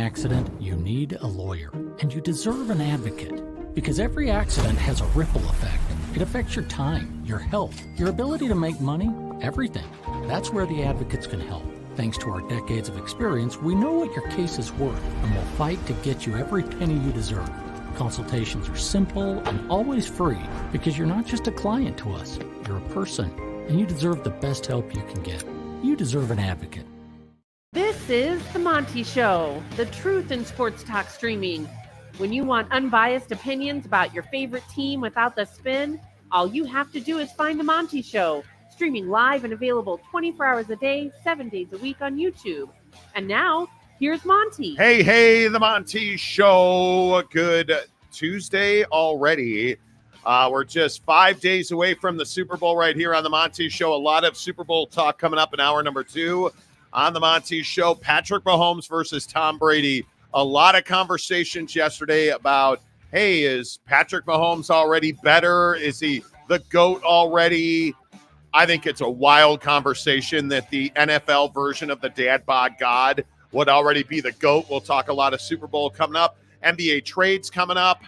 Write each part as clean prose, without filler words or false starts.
accident, you need a lawyer, and you deserve an advocate. Because every accident has a ripple effect. It affects your time, your health, your ability to make money, everything. That's where the advocates can help. Thanks to our decades of experience, we know what your case is worth, and we'll fight to get you every penny you deserve. Consultations are simple and always free, because you're not just a client to us, you're a person, and you deserve the best help you can get. You deserve an advocate. This is The Monty Show, the truth in sports talk streaming. When you want unbiased opinions about your favorite team without the spin, all you have to do is find The Monty Show, streaming live and available 24 hours a day, 7 days a week on YouTube. And now, here's Monty. Hey, The Monty Show. Good Tuesday already. We're just 5 days away from the Super Bowl right here on The Monty Show. A lot of Super Bowl talk coming up in hour number 2 on The Monty Show. Patrick Mahomes versus Tom Brady. A lot of conversations yesterday about, hey, is Patrick Mahomes already better? Is he the GOAT already? I think it's a wild conversation that the NFL version of the dad bod God would already be the GOAT. We'll talk a lot of Super Bowl coming up. NBA trades coming up.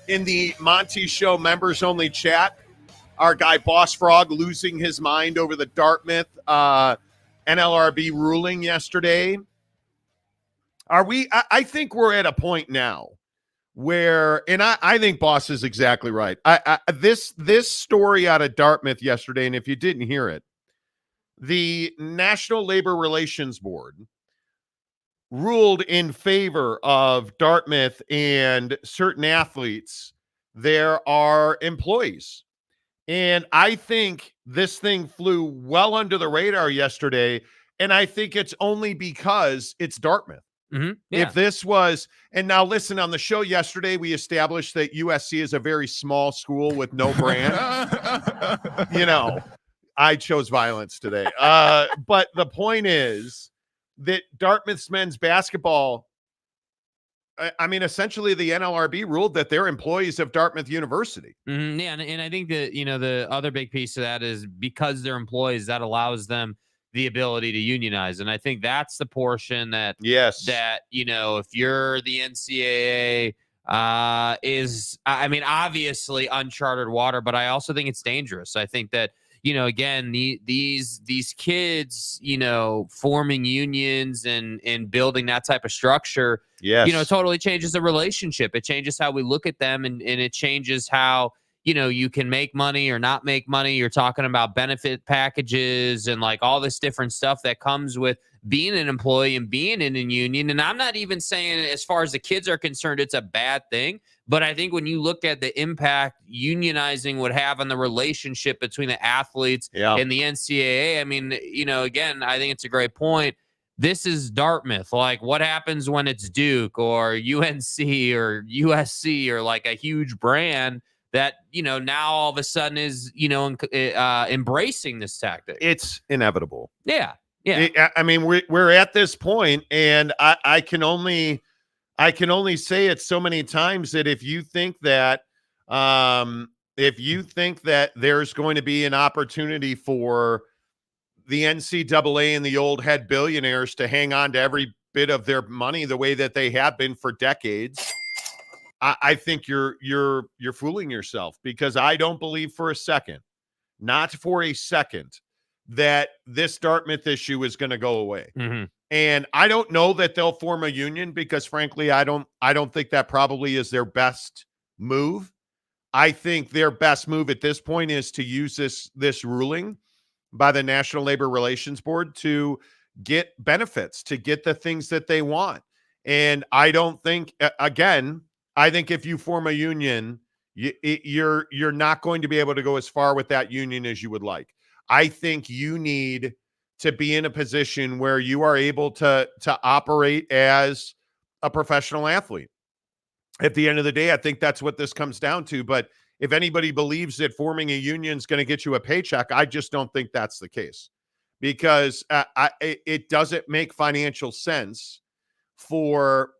In the Monty Show members-only chat, our guy Boss Frog losing his mind over the Dartmouth NLRB ruling yesterday. I think we're at a point now where, and I think Boss is exactly right. This story out of Dartmouth yesterday, and if you didn't hear it, the National Labor Relations Board ruled in favor of Dartmouth and certain athletes. There are employees. And I think this thing flew well under the radar yesterday, and I think it's only because it's Dartmouth. Mm-hmm. Yeah. If this was, and now listen, on the show yesterday, we established that USC is a very small school with no brand. I chose violence today. But the point is that Dartmouth's men's basketball, essentially the NLRB ruled that they're employees of Dartmouth University. Mm-hmm. Yeah, and I think that, the other big piece of that is because they're employees, that allows them the ability to unionize. And I think that's the portion that, if you're the NCAA, obviously uncharted water, but I also think it's dangerous. I think that, again, these kids, forming unions and building that type of structure, totally changes the relationship. It changes how we look at them, and it changes how, you can make money or not make money. You're talking about benefit packages and like all this different stuff that comes with being an employee and being in a union. And I'm not even saying, as far as the kids are concerned, it's a bad thing. But I think when you look at the impact unionizing would have on the relationship between the athletes and the NCAA, again, I think it's a great point. This is Dartmouth. Like, what happens when it's Duke or UNC or USC or like a huge brand that, now all of a sudden is, embracing this tactic? It's inevitable. Yeah. We're at this point, and I can only say it so many times that if you think that there's going to be an opportunity for the NCAA and the old head billionaires to hang on to every bit of their money the way that they have been for decades, I think you're fooling yourself, because I don't believe for a second, not for a second, that this Dartmouth issue is going to go away. Mm-hmm. And I don't know that they'll form a union, because frankly, I don't think that probably is their best move. I think their best move at this point is to use this ruling by the National Labor Relations Board to get benefits, to get the things that they want. And I don't think, again, I think if you form a union, you're not going to be able to go as far with that union as you would like. I think you need to be in a position where you are able to operate as a professional athlete. At the end of the day, I think that's what this comes down to. But if anybody believes that forming a union is going to get you a paycheck, I just don't think that's the case, because it doesn't make financial sense for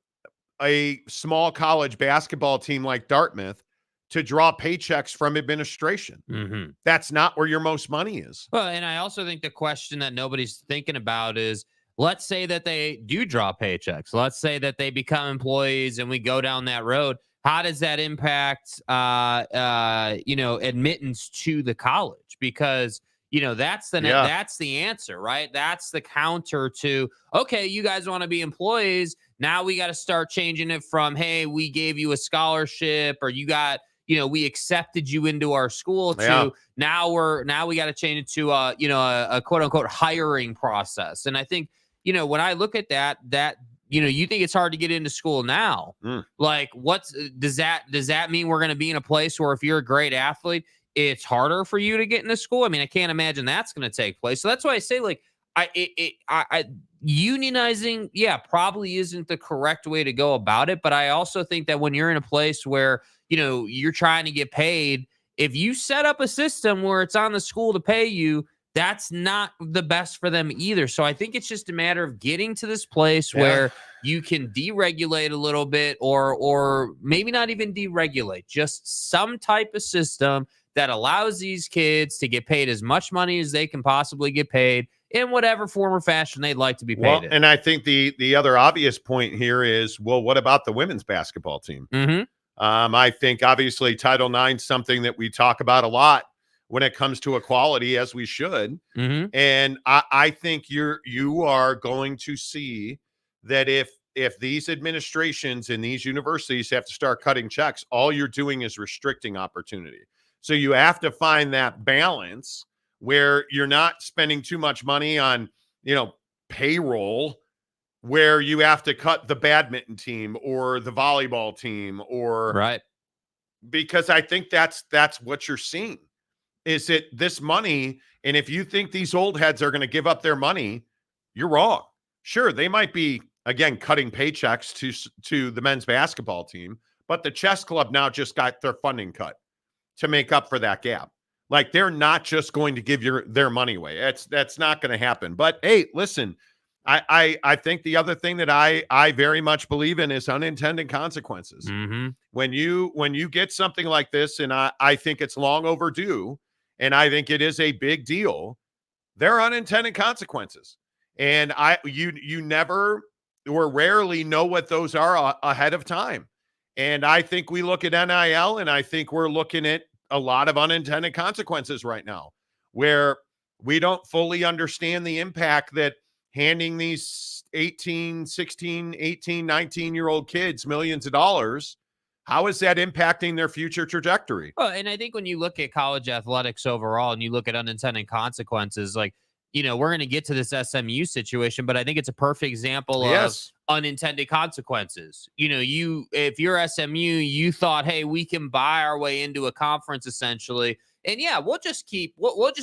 a small college basketball team like Dartmouth to draw paychecks from administration. Mm-hmm. That's not where your most money is. Well, and I also think the question that nobody's thinking about is, let's say that they do draw paychecks. Let's say that they become employees and we go down that road. How does that impact, admittance to the college? Because, that's the answer, right? That's the counter to, okay, you guys want to be employees. Now we got to start changing it from, hey, we gave you a scholarship, or you got, we accepted you into our school, to now we got to change it to a quote unquote hiring process. And I think, when I look at that, you think it's hard to get into school now. Like, does that mean we're going to be in a place where if you're a great athlete, it's harder for you to get into school? I mean, I can't imagine that's going to take place. So that's why I say, like, unionizing, probably isn't the correct way to go about it. But I also think that when you're in a place where, you're trying to get paid, if you set up a system where it's on the school to pay you, that's not the best for them either. So I think it's just a matter of getting to this place where you can deregulate a little bit, or maybe not even deregulate, just some type of system that allows these kids to get paid as much money as they can possibly get paid in whatever form or fashion they'd like to be paid in. And I think the other obvious point here is, well, what about the women's basketball team? I think obviously Title IX is something that we talk about a lot when it comes to equality, as we should. And I think you are going to see that if these administrations and these universities have to start cutting checks, all you're doing is restricting opportunity. So you have to find that balance where you're not spending too much money on, payroll, where you have to cut the badminton team or the volleyball team, or right. Because I think that's what you're seeing. Is it this money? And if you think these old heads are going to give up their money, you're wrong. Sure, they might be, again, cutting paychecks to the men's basketball team, but the chess club now just got their funding cut to make up for that gap. Like, they're not just going to give their money away. That's not going to happen. But hey, listen, I think the other thing that I very much believe in is unintended consequences. When you get something like this, and I think it's long overdue, and I think it is a big deal, there are unintended consequences. And you never or rarely know what those are ahead of time. And I think we look at NIL, and I think we're looking at a lot of unintended consequences right now, where we don't fully understand the impact that handing these 18, 16, 18, 19-year-old kids millions of dollars, how is that impacting their future trajectory? Well, and I think when you look at college athletics overall and you look at unintended consequences, like, we're going to get to this SMU situation, but I think it's a perfect example of unintended consequences. If you're SMU, you thought, hey, we can buy our way into a conference essentially. And we'll just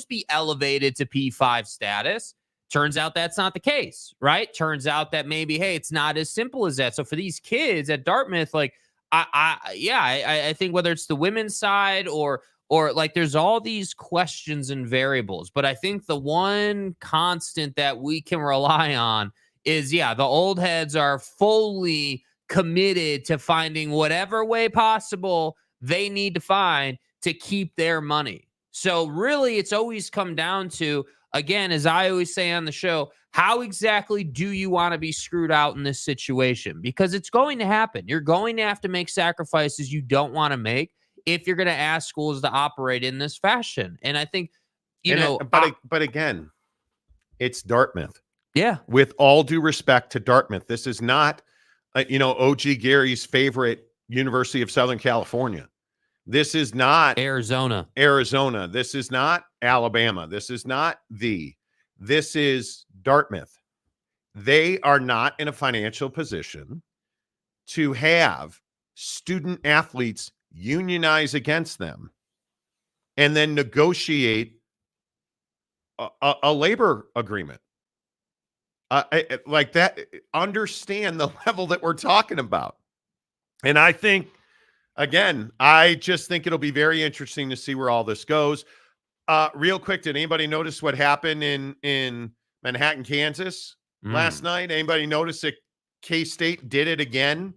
be elevated to P5 status. Turns out that's not the case, right? Turns out that maybe, hey, it's not as simple as that. So for these kids at Dartmouth, like, I think whether it's the women's side or like, there's all these questions and variables, but I think the one constant that we can rely on is, the old heads are fully committed to finding whatever way possible they need to find to keep their money. So really, it's always come down to, again, as I always say on the show, how exactly do you want to be screwed out in this situation? Because it's going to happen. You're going to have to make sacrifices you don't want to make if you're going to ask schools to operate in this fashion. And I think, but again, it's Dartmouth. Yeah. With all due respect to Dartmouth, this is not, OG Gary's favorite University of Southern California. This is not Arizona. This is not Alabama. This is not this is Dartmouth. They are not in a financial position to have student athletes unionize against them and then negotiate a labor agreement. Like that, understand the level that we're talking about. And I think, again, I just think it'll be very interesting to see where all this goes. Real quick, did anybody notice what happened in Manhattan, Kansas last night? Anybody notice that K-State did it again?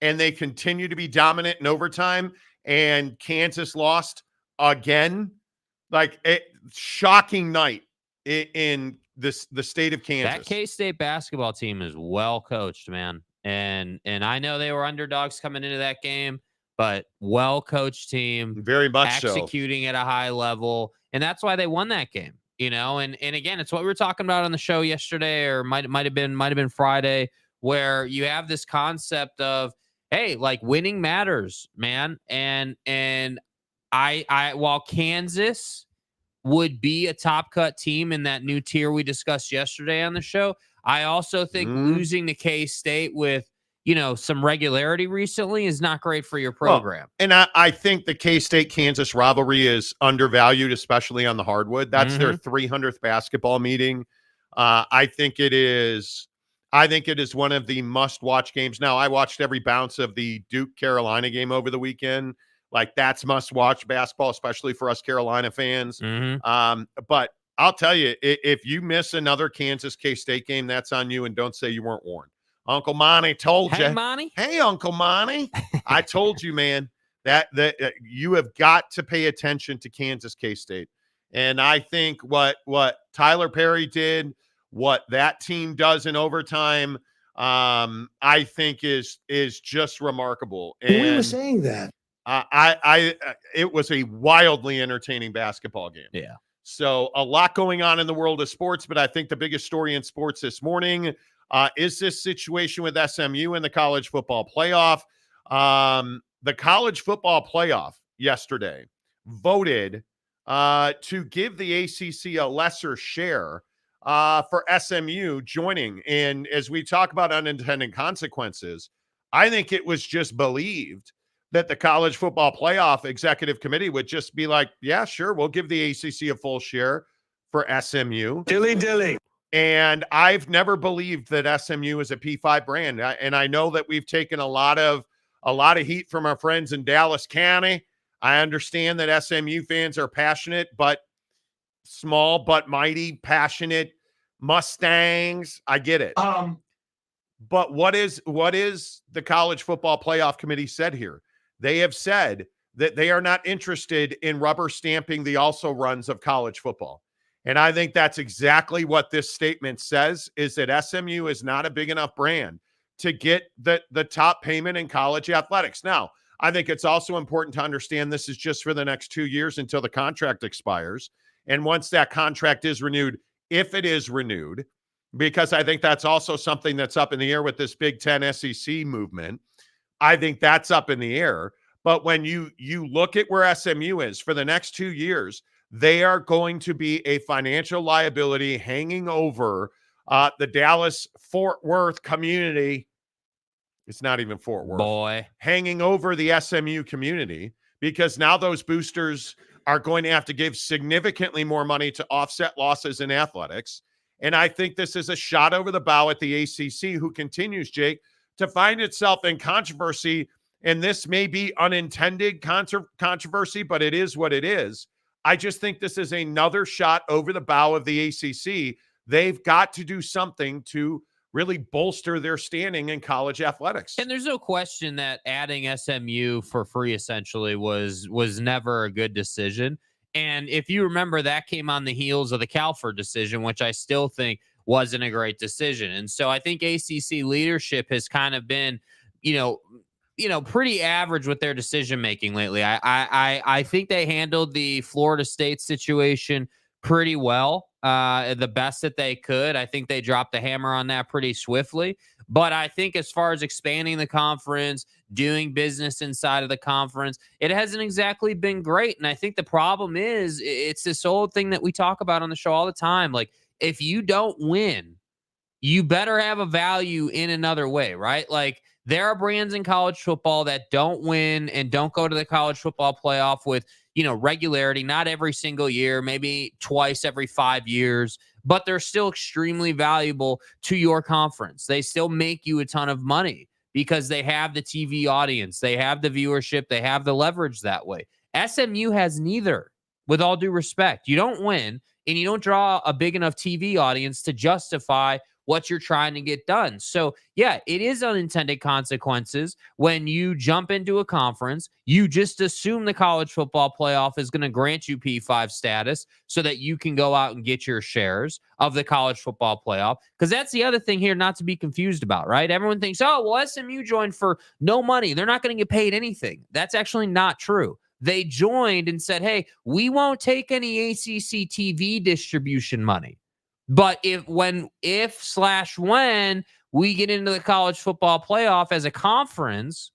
And they continue to be dominant in overtime, and Kansas lost again. Like, shocking night in the state of Kansas. That K-State basketball team is well coached, man. And I know they were underdogs coming into that game, but well coached team, Very much executing at a high level, and that's why they won that game. And again, it's what we were talking about on the show yesterday, or might have been Friday, where you have this concept of, hey, like, winning matters, man. And I while Kansas would be a top cut team in that new tier we discussed yesterday on the show, I also think losing to K-State with, some regularity recently is not great for your program. Well, and I think the K-State-Kansas rivalry is undervalued, especially on the hardwood. That's their 300th basketball meeting. I think it is one of the must-watch games. Now, I watched every bounce of the Duke-Carolina game over the weekend. Like, that's must-watch basketball, especially for us Carolina fans. But I'll tell you, if you miss another Kansas K-State game, that's on you, and don't say you weren't warned. Uncle Monty told you. Hey, Monty. Hey, Uncle Monty. I told you, man, that you have got to pay attention to Kansas K-State. And I think what Tyler Perry did, what that team does in overtime, I think is just remarkable. And we were saying that. It was a wildly entertaining basketball game. Yeah. So a lot going on in the world of sports, but I think the biggest story in sports this morning is this situation with SMU in the college football playoff. The college football playoff yesterday voted to give the ACC a lesser share for SMU joining. And as we talk about unintended consequences, I think it was just believed that the college football playoff executive committee would just be like, yeah, sure, we'll give the ACC a full share for SMU. Dilly. And I've never believed that SMU is a P5 brand. And I know that we've taken a lot of heat from our friends in Dallas County. I understand that SMU fans are passionate, but small but mighty, passionate Mustangs. I get it. But what is the college football playoff committee said here? They have said that they are not interested in rubber stamping the also runs of college football. And I think that's exactly what this statement says, is that SMU is not a big enough brand to get the top payment in college athletics. Now, I think it's also important to understand this is just for the next 2 years until the contract expires. And once that contract is renewed, if it is renewed, because I think that's also something that's up in the air with this Big Ten SEC movement, I think that's up in the air. But when you look at where SMU is for the next 2 years, they are going to be a financial liability hanging over the Dallas-Fort Worth community. It's not even Fort Worth. Boy. Hanging over the SMU community, because now those boosters are going to have to give significantly more money to offset losses in athletics. And I think this is a shot over the bow at the ACC, who continues, Jake, to find itself in controversy. And this may be unintended controversy, but it is what it is. I just think this is another shot over the bow of the ACC. They've got to do something to really bolster their standing in college athletics. And there's no question that adding SMU for free essentially was never a good decision. And if you remember, that came on the heels of the Calford decision, which I still think wasn't a great decision. And so I think ACC leadership has kind of been, pretty average with their decision making lately. I think they handled the Florida State situation pretty well, the best that they could. I think they dropped the hammer on that pretty swiftly. But I think as far as expanding the conference, doing business inside of the conference, it hasn't exactly been great. And I think the problem is it's this old thing that we talk about on the show all the time. Like, if you don't win, you better have a value in another way, right? Like, there are brands in college football that don't win and don't go to the college football playoff with, regularity, not every single year, maybe twice every 5 years, but they're still extremely valuable to your conference. They still make you a ton of money because they have the TV audience, they have the viewership, they have the leverage that way. SMU has neither, with all due respect. You don't win, and you don't draw a big enough TV audience to justify what you're trying to get done. So yeah, it is unintended consequences when you jump into a conference. You just assume the college football playoff is going to grant you P5 status so that you can go out and get your shares of the college football playoff. Because that's the other thing here not to be confused about, right? Everyone thinks, oh, well, SMU joined for no money. They're not going to get paid anything. That's actually not true. They joined and said, hey, we won't take any ACC TV distribution money. But when we get into the college football playoff as a conference,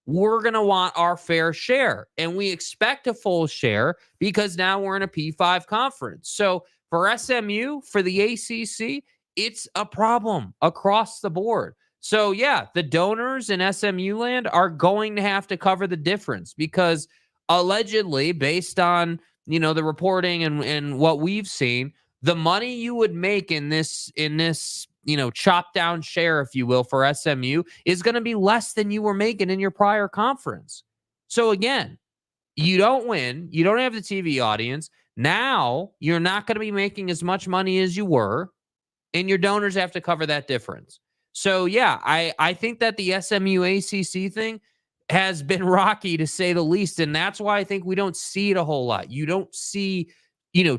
we're going to want our fair share. And we expect a full share because now we're in a P5 conference. So for SMU, for the ACC, it's a problem across the board. So yeah, the donors in SMU land are going to have to cover the difference because allegedly, based on, the reporting and what we've seen, the money you would make in this, chop down share, if you will, for SMU is going to be less than you were making in your prior conference. So again, you don't win. You don't have the TV audience. Now you're not going to be making as much money as you were, and your donors have to cover that difference. So yeah, I think that the SMU ACC thing has been rocky to say the least. And that's why I think we don't see it a whole lot. You don't see,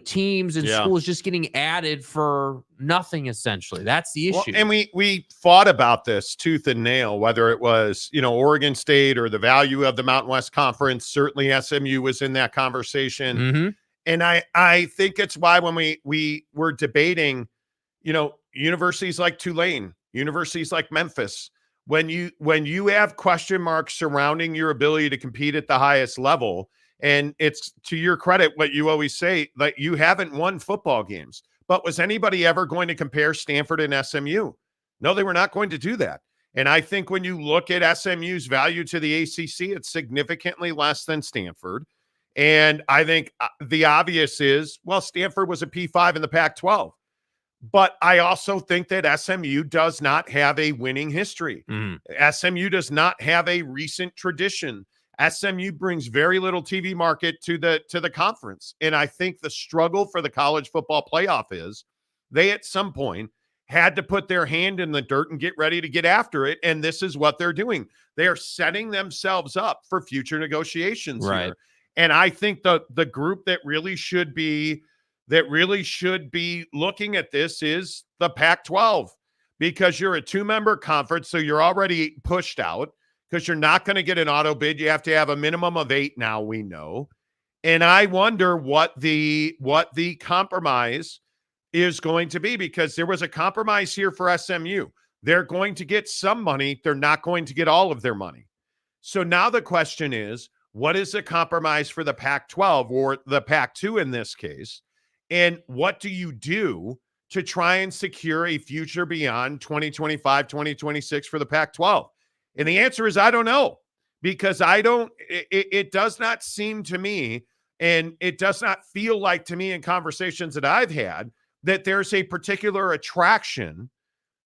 teams and schools just getting added for nothing, essentially. That's the issue. Well, and we fought about this tooth and nail, whether it was, Oregon State or the value of the Mountain West Conference. Certainly SMU was in that conversation. Mm-hmm. And I think it's why when we were debating, universities like Tulane, universities like Memphis, when you have question marks surrounding your ability to compete at the highest level, and it's to your credit what you always say, like you haven't won football games, but was anybody ever going to compare Stanford and SMU? No, they were not going to do that. And I think when you look at SMU's value to the ACC, it's significantly less than Stanford. And I think the obvious is, well, Stanford was a P5 in the Pac-12. But I also think that SMU does not have a winning history. SMU does not have a recent tradition. SMU brings very little TV market to the conference. And I think the struggle for the college football playoff is they at some point had to put their hand in the dirt and get ready to get after it. And this is what they're doing. They are setting themselves up for future negotiations here. And I think the group that really should be looking at this is the Pac-12, because you're a 2-member conference. So you're already pushed out because you're not going to get an auto bid. You have to have a minimum of 8 now, we know. And I wonder what the compromise is going to be, because there was a compromise here for SMU. They're going to get some money. They're not going to get all of their money. So now the question is, what is the compromise for the Pac-12 or the Pac-2 in this case? And what do you do to try and secure a future beyond 2025, 2026 for the Pac-12? And the answer is, I don't know, because it does not seem to me, and it does not feel like to me in conversations that I've had, that there's a particular attraction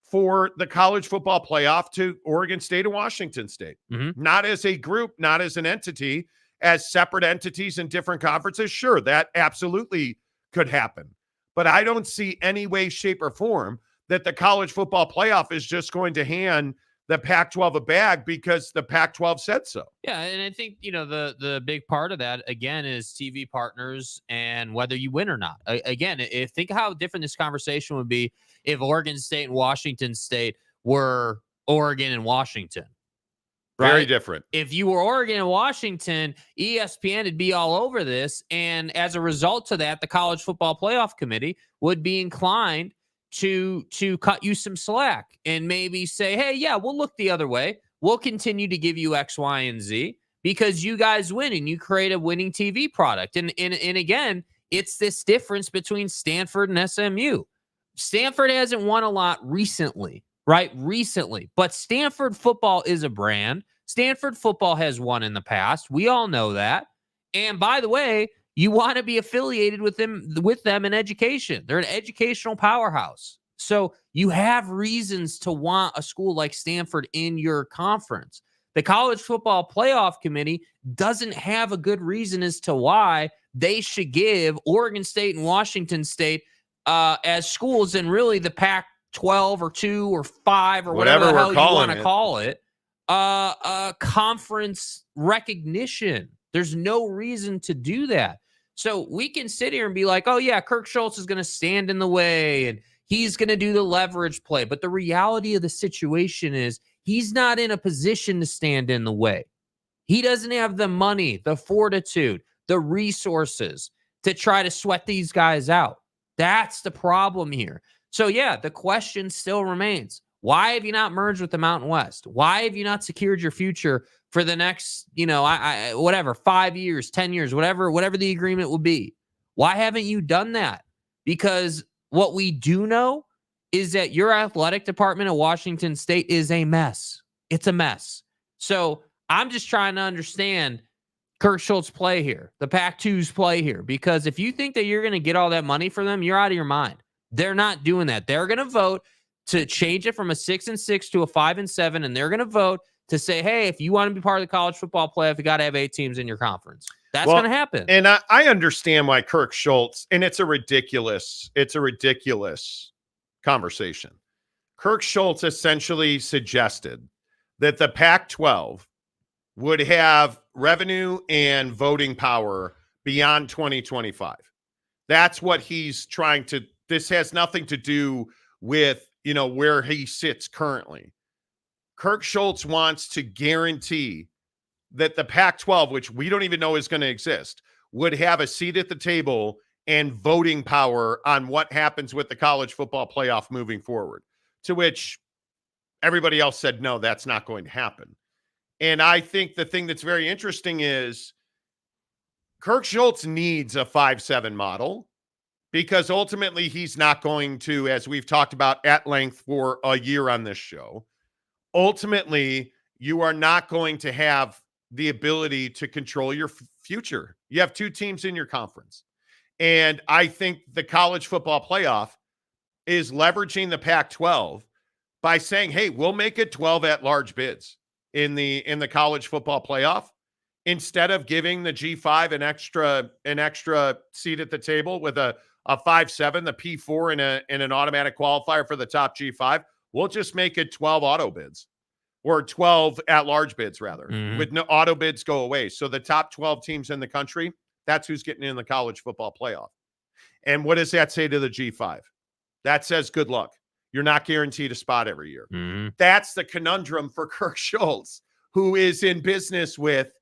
for the college football playoff to Oregon State and Washington State. Not as a group, not as an entity, as separate entities in different conferences. Sure, that absolutely could happen. But I don't see any way, shape, or form that the college football playoff is just going to hand the Pac-12 a bag because the Pac-12 said so. Yeah, and I think, the big part of that, again, is TV partners and whether you win or not. Again, think how different this conversation would be if Oregon State and Washington State were Oregon and Washington. Right? Very different. If you were Oregon and Washington, ESPN would be all over this. And as a result of that, the College Football Playoff Committee would be inclined to cut you some slack and maybe say, hey, yeah, we'll look the other way. We'll continue to give you X, Y, and Z because you guys win and you create a winning TV product. And again, it's this difference between Stanford and SMU. Stanford hasn't won a lot recently, right? Recently. But Stanford football is a brand. Stanford football has won in the past. We all know that. And by the way, you want to be affiliated with them in education. They're an educational powerhouse. So you have reasons to want a school like Stanford in your conference. The College Football Playoff Committee doesn't have a good reason as to why they should give Oregon State and Washington State as schools in really the Pac 12 or 2 or 5 or Whatever whatever the we're hell you calling want to it. call it, conference recognition. There's no reason to do that. So we can sit here and be like, oh, yeah, Kirk Schultz is going to stand in the way and he's going to do the leverage play. But the reality of the situation is he's not in a position to stand in the way. He doesn't have the money, the fortitude, the resources to try to sweat these guys out. That's the problem here. So, yeah, the question still remains. Why have you not merged with the Mountain West? Why have you not secured your future for the next, whatever, 5 years, 10 years, whatever the agreement will be? Why haven't you done that? Because what we do know is that your athletic department at Washington State is a mess. It's a mess. So I'm just trying to understand Kirk Schultz play here, the Pac-2's play here, because if you think that you're going to get all that money for them, you're out of your mind. They're not doing that. They're going to vote to change it from a 6-6 to a 5-7, and they're going to vote to say, hey, if you want to be part of the college football playoff, you got to have 8 teams in your conference. That's going to happen. And I understand why Kirk Schultz, and it's a ridiculous conversation. Kirk Schultz essentially suggested that the Pac-12 would have revenue and voting power beyond 2025. That's what he's trying to. This has nothing to do with, where he sits currently. Kirk Schultz wants to guarantee that the Pac-12, which we don't even know is going to exist, would have a seat at the table and voting power on what happens with the college football playoff moving forward, to which everybody else said, no, that's not going to happen. And I think the thing that's very interesting is Kirk Schultz needs a 5-7 model, because ultimately he's not going to, as we've talked about at length for a year on this show, ultimately you are not going to have the ability to control your future. You have 2 teams in your conference. And I think the college football playoff is leveraging the Pac-12 by saying, hey, we'll make it 12 at-large bids in the college football playoff, instead of giving the G5 an extra seat at the table with a 5-7, the P4 and an automatic qualifier for the top G5. We'll just make it 12 auto bids, or 12 at-large bids, rather, with no auto bids go away. So the top 12 teams in the country, that's who's getting in the college football playoff. And what does that say to the G5? That says good luck. You're not guaranteed a spot every year. That's the conundrum for Kirk Schultz, who is in business with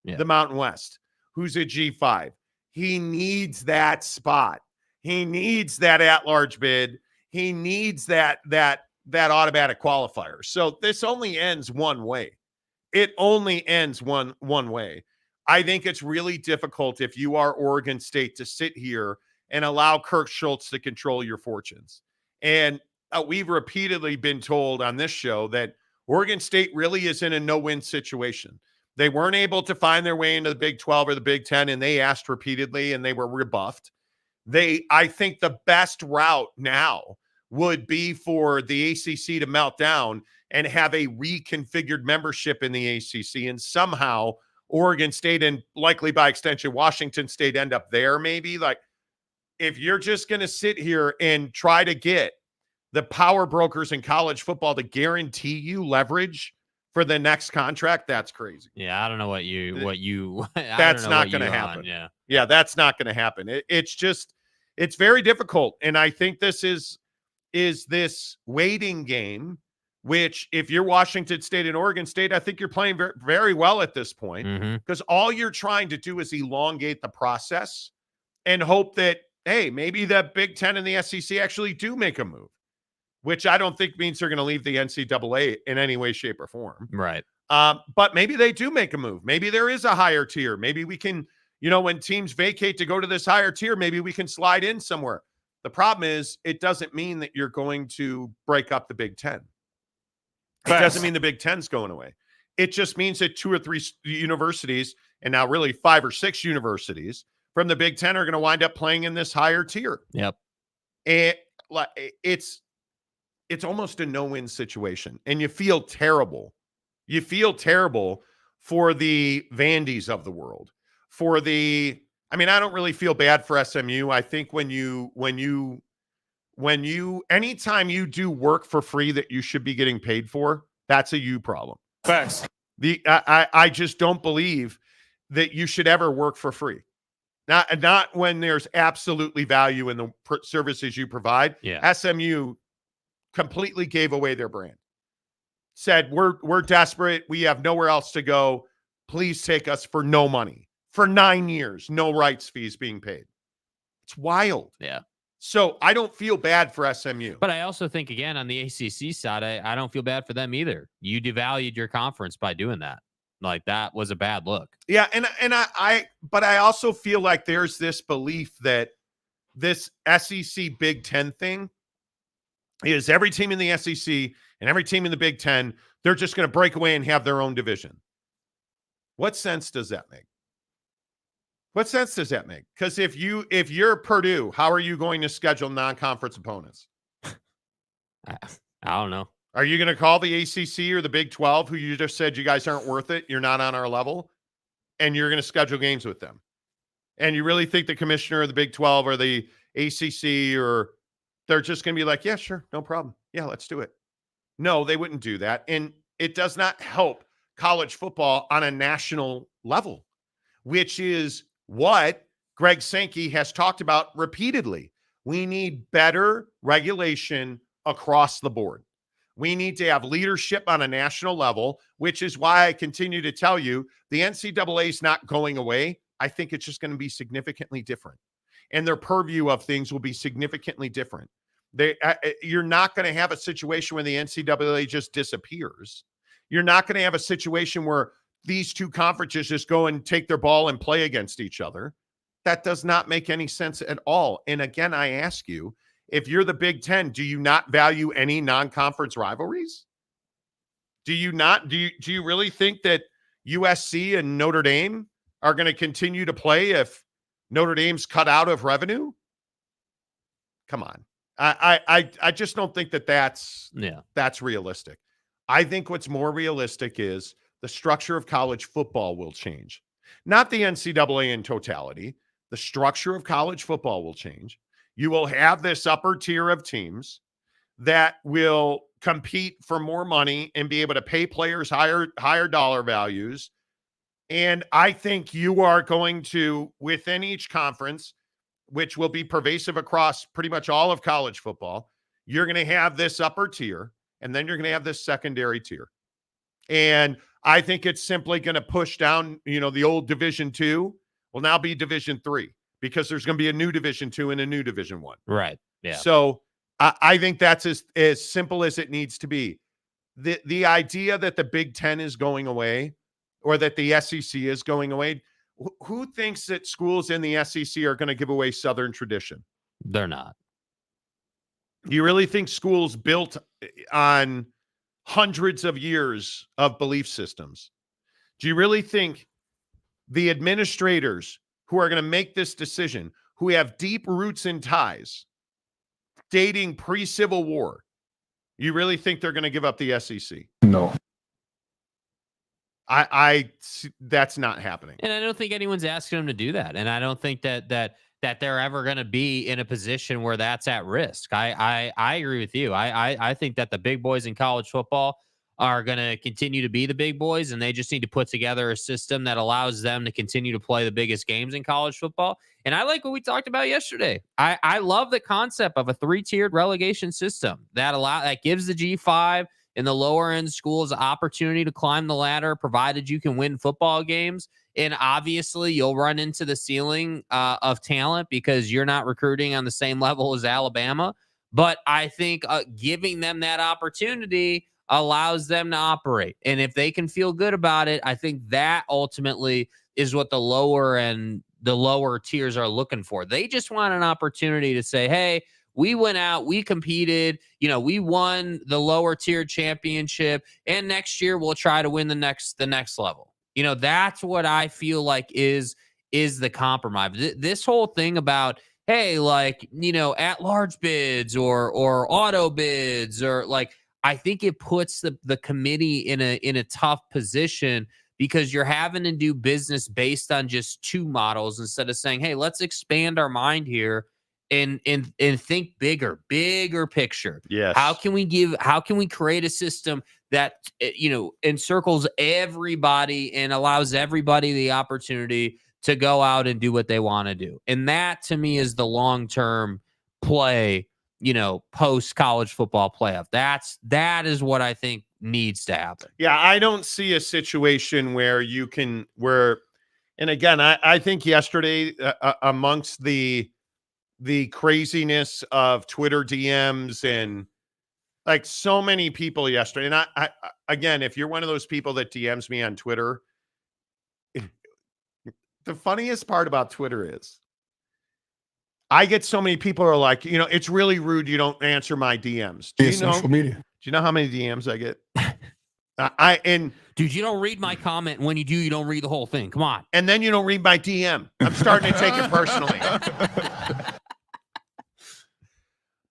the Mountain West, who's a G5. He needs that spot. He needs that at-large bid. He needs that automatic qualifier. So this only ends one way. It only ends one way. I think it's really difficult if you are Oregon State to sit here and allow Kirk Schultz to control your fortunes. And we've repeatedly been told on this show that Oregon State really is in a no-win situation. They weren't able to find their way into the Big 12 or the Big 10, and they asked repeatedly, and they were rebuffed. I think the best route now would be for the ACC to melt down and have a reconfigured membership in the ACC, and somehow Oregon State and likely by extension Washington State end up there maybe. Like, if you're just going to sit here and try to get the power brokers in college football to guarantee you leverage for the next contract, that's crazy. Yeah, I don't know what you that's not going to happen. Yeah, that's not going to happen. It's very difficult. And I think this is this waiting game, which if you're Washington State and Oregon State, I think you're playing very, very well at this point, because all you're trying to do is elongate the process and hope that, hey, maybe the Big Ten and the SEC actually do make a move, which I don't think means they're going to leave the NCAA in any way, shape, or form. Right. But maybe they do make a move. Maybe there is a higher tier. Maybe we can, when teams vacate to go to this higher tier, maybe we can slide in somewhere. The problem is it doesn't mean that you're going to break up the Big Ten. It doesn't mean the Big Ten's going away. It just means that 2 or 3 universities, and now really 5 or 6 universities from the Big Ten, are going to wind up playing in this higher tier. Yep. And it's almost a no-win situation, and you feel terrible. You feel terrible for the Vandies of the world. I don't really feel bad for SMU. I think when you anytime you do work for free that you should be getting paid for, that's a you problem. Facts. I just don't believe that you should ever work for free. Not when there's absolutely value in the services you provide. Yeah. SMU completely gave away their brand. Said, we're desperate. We have nowhere else to go. Please take us for no money. For 9 years, no rights fees being paid. It's wild. Yeah. So I don't feel bad for SMU. But I also think, again, on the ACC side, I don't feel bad for them either. You devalued your conference by doing that. Like, that was a bad look. Yeah, but I also feel like there's this belief that this SEC Big Ten thing is every team in the SEC and every team in the Big Ten, they're just going to break away and have their own division. What sense does that make? What sense does that make? Because if you're Purdue, how are you going to schedule non-conference opponents? I don't know. Are you going to call the ACC or the Big 12, who you just said you guys aren't worth it, you're not on our level, and you're going to schedule games with them? And you really think the commissioner of the Big 12 or the ACC, or they're just going to be like, yeah, sure, no problem. Yeah, let's do it. No, they wouldn't do that. And it does not help college football on a national level, which is what Greg Sankey has talked about repeatedly. We need better regulation across the board. We need to have leadership on a national level, which is why I continue to tell you the NCAA is not going away. I think it's just going to be significantly different. And their purview of things will be significantly different. You're not going to have a situation where the NCAA just disappears. You're not going to have a situation where these two conferences just go and take their ball and play against each other. That does not make any sense at all. And again, I ask you, if you're the Big Ten, do you not value any non-conference rivalries? Do you not? Do you really think that USC and Notre Dame are going to continue to play if Notre Dame's cut out of revenue? Come on. I just don't think that's realistic. I think what's more realistic is the structure of college football will change. Not the NCAA in totality. The structure of college football will change. You will have this upper tier of teams that will compete for more money and be able to pay players higher dollar values. And I think you are going to, within each conference, which will be pervasive across pretty much all of college football, you're going to have this upper tier, and then you're going to have this secondary tier. And I think it's simply going to push down, the old Division II will now be Division III, because there's going to be a new Division II and a new Division I. Right. Yeah. So I think that's as simple as it needs to be. The idea that the Big Ten is going away or that the SEC is going away, who thinks that schools in the SEC are going to give away Southern tradition? They're not. You really think schools built on hundreds of years of belief systems? Do you really think the administrators who are going to make this decision, who have deep roots and ties dating pre-Civil War, you really think they're going to give up the SEC? No. That's not happening. And I don't think anyone's asking them to do that. And I don't think that they're ever going to be in a position where that's at risk. I agree with you. I think that the big boys in college football are going to continue to be the big boys, and they just need to put together a system that allows them to continue to play the biggest games in college football. And I like what we talked about yesterday. I love the concept of a 3-tiered relegation system that gives the G5 and the lower end schools the opportunity to climb the ladder, provided you can win football games. And obviously you'll run into the ceiling of talent because you're not recruiting on the same level as Alabama. But I think giving them that opportunity allows them to operate. And if they can feel good about it, I think that ultimately is what the lower tiers are looking for. They just want an opportunity to say, hey, we went out, we competed, we won the lower tier championship, and next year we'll try to win the next level. That's what I feel like is the compromise. This whole thing about, hey, at large bids or auto bids, or I think it puts the committee in a tough position, because you're having to do business based on just two models instead of saying, hey, let's expand our mind here and think bigger picture. Yes. How can we create a system that, encircles everybody and allows everybody the opportunity to go out and do what they want to do? And that to me is the long-term play, post college football playoff. That is what I think needs to happen. Yeah, I don't see a situation where and again, I think yesterday amongst the craziness of Twitter DMs and like so many people yesterday, and I again, if you're one of those people that DMs me on Twitter, the funniest part about Twitter is I get so many people who are like, it's really rude you don't answer my DMs. Do you know social media? Do you know how many DMs I get? Dude, you don't read my comment. When you do, you don't read the whole thing. Come on. And then you don't read my DM. I'm starting to take it personally.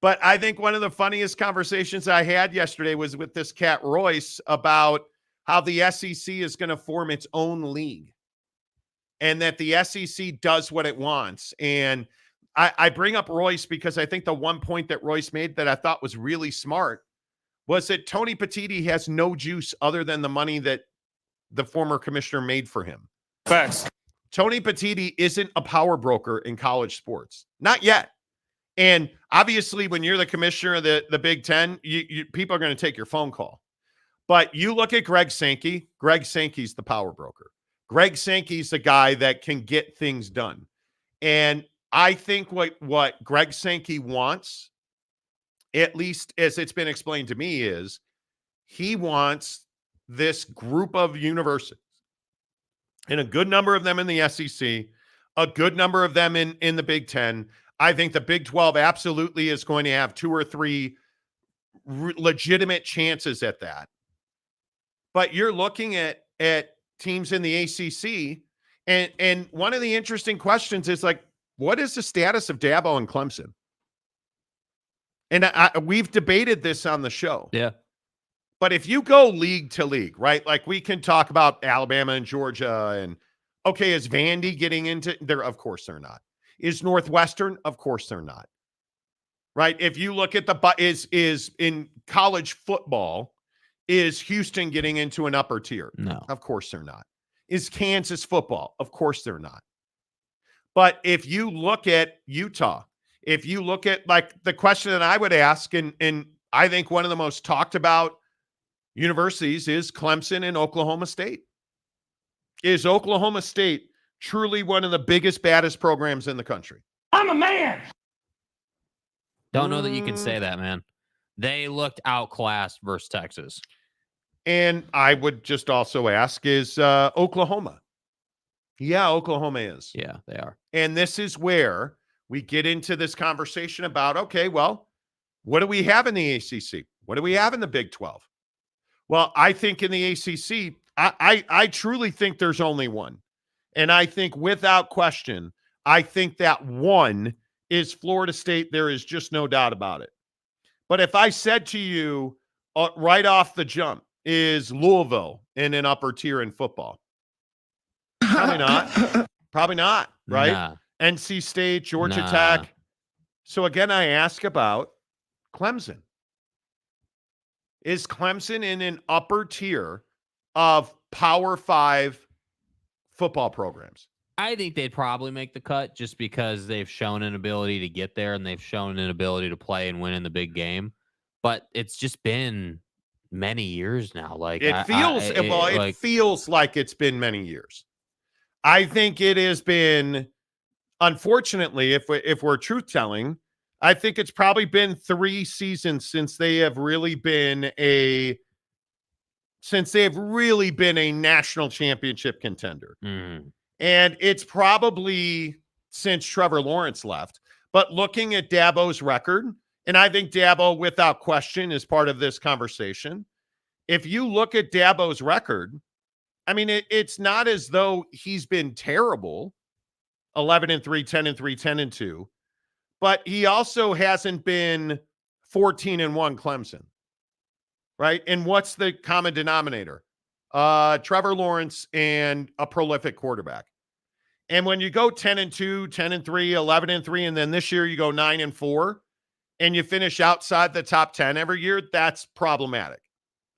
But I think one of the funniest conversations I had yesterday was with this cat Royce about how the SEC is going to form its own league and that the SEC does what it wants. And I bring up Royce because I think the one point that Royce made that I thought was really smart was that Tony Petitti has no juice other than the money that the former commissioner made for him. Facts. Tony Petitti isn't a power broker in college sports. Not yet. And obviously, when you're the commissioner of the Big Ten, you people are going to take your phone call. But you look at Greg Sankey. Greg Sankey's the power broker. Greg Sankey's the guy that can get things done. And I think what Greg Sankey wants, at least as it's been explained to me, is he wants this group of universities, and a good number of them in the SEC, a good number of them in the Big Ten. I think the Big 12 absolutely is going to have 2 or 3 legitimate chances at that. But you're looking at teams in the ACC, and one of the interesting questions is like, what is the status of Dabo and Clemson? And we've debated this on the show. Yeah. But if you go league to league, right? Like we can talk about Alabama and Georgia and, okay, is Vandy getting into there? Of course they're not. Is Northwestern? Of course they're not. Right? If you look at is in college football, is Houston getting into an upper tier? No. Of course they're not. Is Kansas football? Of course they're not. But if you look at Utah, if you look at like the question that I would ask, and I think one of the most talked about universities is Clemson and Oklahoma State. Is Oklahoma State truly one of the biggest, baddest programs in the country? I'm a man. Don't know that you can say that, man. They looked outclassed versus Texas. And I would just also ask, is Oklahoma? Yeah, Oklahoma is. Yeah, they are. And this is where we get into this conversation about, okay, well, what do we have in the ACC? What do we have in the Big 12? Well, I think in the ACC, I truly think there's only one. And I think without question, I think that one is Florida State. There is just no doubt about it. But if I said to you right off the jump, is Louisville in an upper tier in football? Probably not. Probably not, right? Nah. NC State, Georgia Nah. Tech. So again, I ask about Clemson. Is Clemson in an upper tier of Power 5 football programs? I think they'd probably make the cut just because they've shown an ability to get there and they've shown an ability to play and win in the big game. But it's just been many years now. Like It feels like it's been many years. I think it has been, unfortunately, if we're truth telling, I think it's probably been 3 seasons since they have really been a national championship contender. Mm. And it's probably since Trevor Lawrence left. But looking at Dabo's record, and I think Dabo, without question, is part of this conversation. If you look at Dabo's record, I mean, it's not as though he's been terrible, 11-3, 10-3, 10-2, but he also hasn't been 14-1 Clemson, right? And what's the common denominator? Trevor Lawrence and a prolific quarterback. And when you go 10-2, 10-3, 11-3, and then this year you go 9-4, and you finish outside the top 10 every year, that's problematic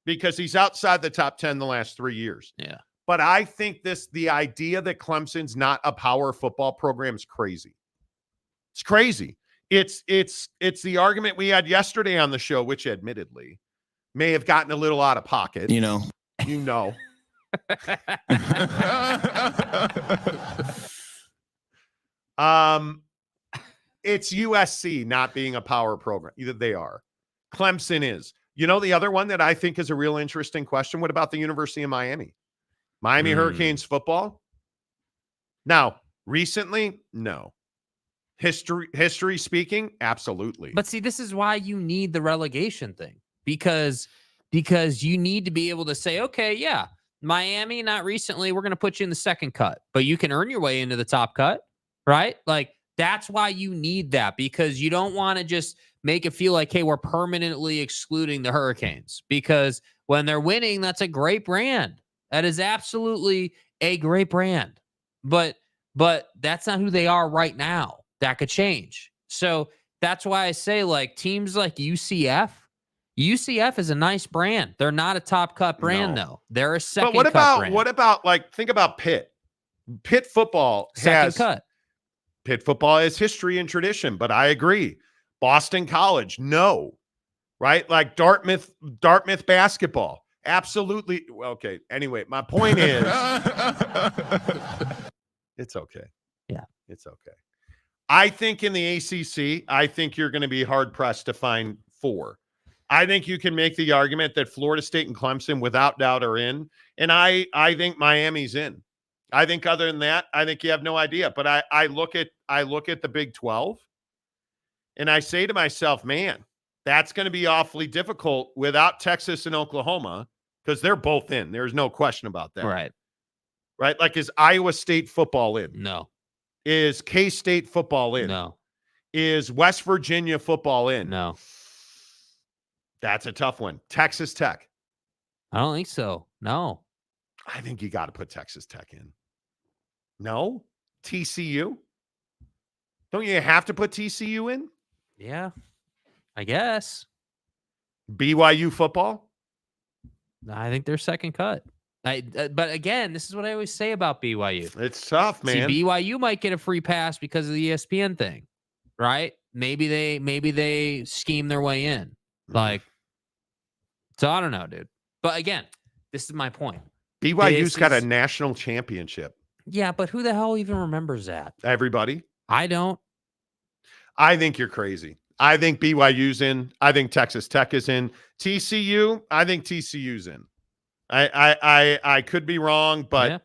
because he's outside the top 10 the last 3 years. Yeah. But I think the idea that Clemson's not a power football program is crazy. It's crazy. It's the argument we had yesterday on the show, which admittedly may have gotten a little out of pocket. You know. It's USC not being a power program. Either they are. Clemson is. You know, the other one that I think is a real interesting question. What about the University of Miami? Miami Hurricanes football? Now, recently, no. History speaking, absolutely. But see, this is why you need the relegation thing because you need to be able to say, okay, yeah, Miami, not recently, we're going to put you in the second cut, but you can earn your way into the top cut, right? Like, that's why you need that because you don't want to just make it feel like, hey, we're permanently excluding the Hurricanes because when they're winning, that's a great brand. That is absolutely a great brand. But that's not who they are right now. That could change. So that's why I say, like, teams like UCF is a nice brand. They're not a top cut brand, though. They're a second cut brand. What about, like, think about Pitt. Pitt football second cut. Pitt football has history and tradition, but I agree. Boston College, no. Right? Like Dartmouth basketball. Absolutely. Okay. Anyway, my point is it's okay. Yeah. It's okay. I think in the ACC, I think you're going to be hard pressed to find 4. I think you can make the argument that Florida State and Clemson without doubt are in. And I think Miami's in. I think other than that, I think you have no idea. But I look at the Big 12 and I say to myself, man, that's going to be awfully difficult without Texas and Oklahoma because they're both in. There's no question about that. Right. Right? Like, is Iowa State football in? No. Is K-State football in? No. Is West Virginia football in? No. That's a tough one. Texas Tech. I don't think so. No. I think you got to put Texas Tech in. No? TCU? Don't you have to put TCU in? Yeah. I guess. BYU football? I think they're second cut. But again, this is what I always say about BYU. It's tough, man. See, BYU might get a free pass because of the ESPN thing, right? Maybe they scheme their way in. Like, so I don't know, dude. But again, this is my point. BYU's got a national championship. Yeah, but who the hell even remembers that? Everybody? I don't. I think you're crazy. I think BYU's in. I think Texas Tech is in. TCU, I think TCU's in. I could be wrong, but yeah.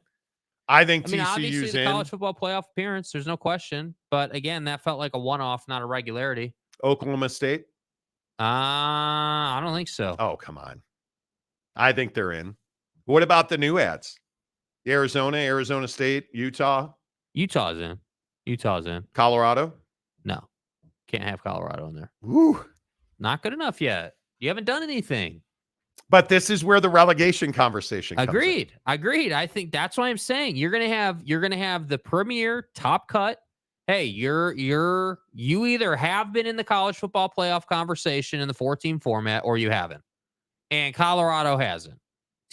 I think TCU's obviously the in. College football playoff appearance, there's no question. But again, that felt like a one-off, not a regularity. Oklahoma State? I don't think so. Oh, come on. I think they're in. What about the new ads? Arizona State, Utah? Utah's in. Colorado? No. Can't have Colorado in there. Woo. Not good enough yet. You haven't done anything. But this is where the relegation conversation comes Agreed. I think that's why I'm saying you're gonna have the premier top cut. Hey, you either have been in the college football playoff conversation in the 4-team format or you haven't. And Colorado hasn't.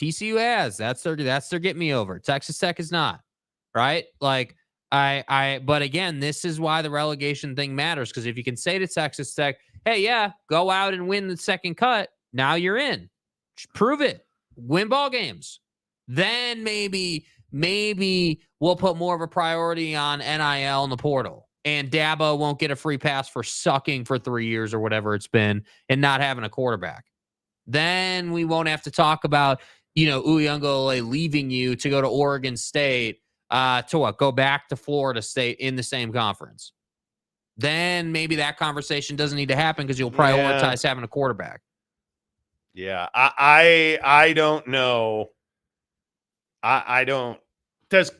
TCU has. That's their get me over. Texas Tech is not. Right? Like but again, this is why the relegation thing matters, because if you can say to Texas Tech, hey, yeah, go out and win the second cut, now you're in. Prove it. Win ball games. Then maybe we'll put more of a priority on NIL in the portal. And Dabo won't get a free pass for sucking for 3 years or whatever it's been and not having a quarterback. Then we won't have to talk about, Uyunglele leaving you to go to Oregon State, go back to Florida State in the same conference. Then maybe that conversation doesn't need to happen because you'll prioritize having a quarterback. Yeah, I don't know. I don't. Does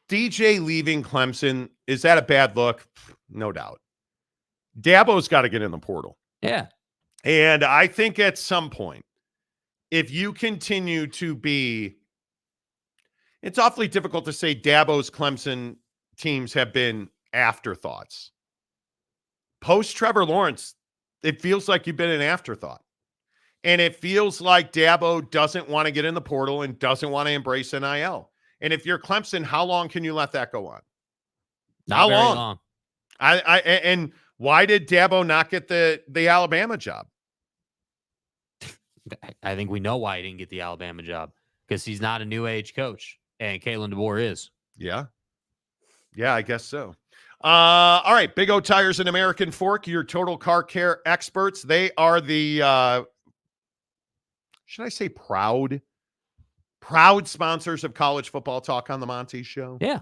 DJ leaving Clemson, is that a bad look? No doubt. Dabo's got to get in the portal. Yeah. And I think at some point, if you continue to be, it's awfully difficult to say Dabo's Clemson teams have been afterthoughts. Post Trevor Lawrence, it feels like you've been an afterthought. And it feels like Dabo doesn't want to get in the portal and doesn't want to embrace NIL. And if you're Clemson, how long can you let that go on? Not very long. And why did Dabo not get the Alabama job? I think we know why he didn't get the Alabama job, because he's not a new age coach, and Kalen DeBoer is. Yeah, I guess so. All right, Big O Tires and American Fork, your total car care experts. They are the should I say proud sponsors of College Football Talk on the Monty Show. Yeah.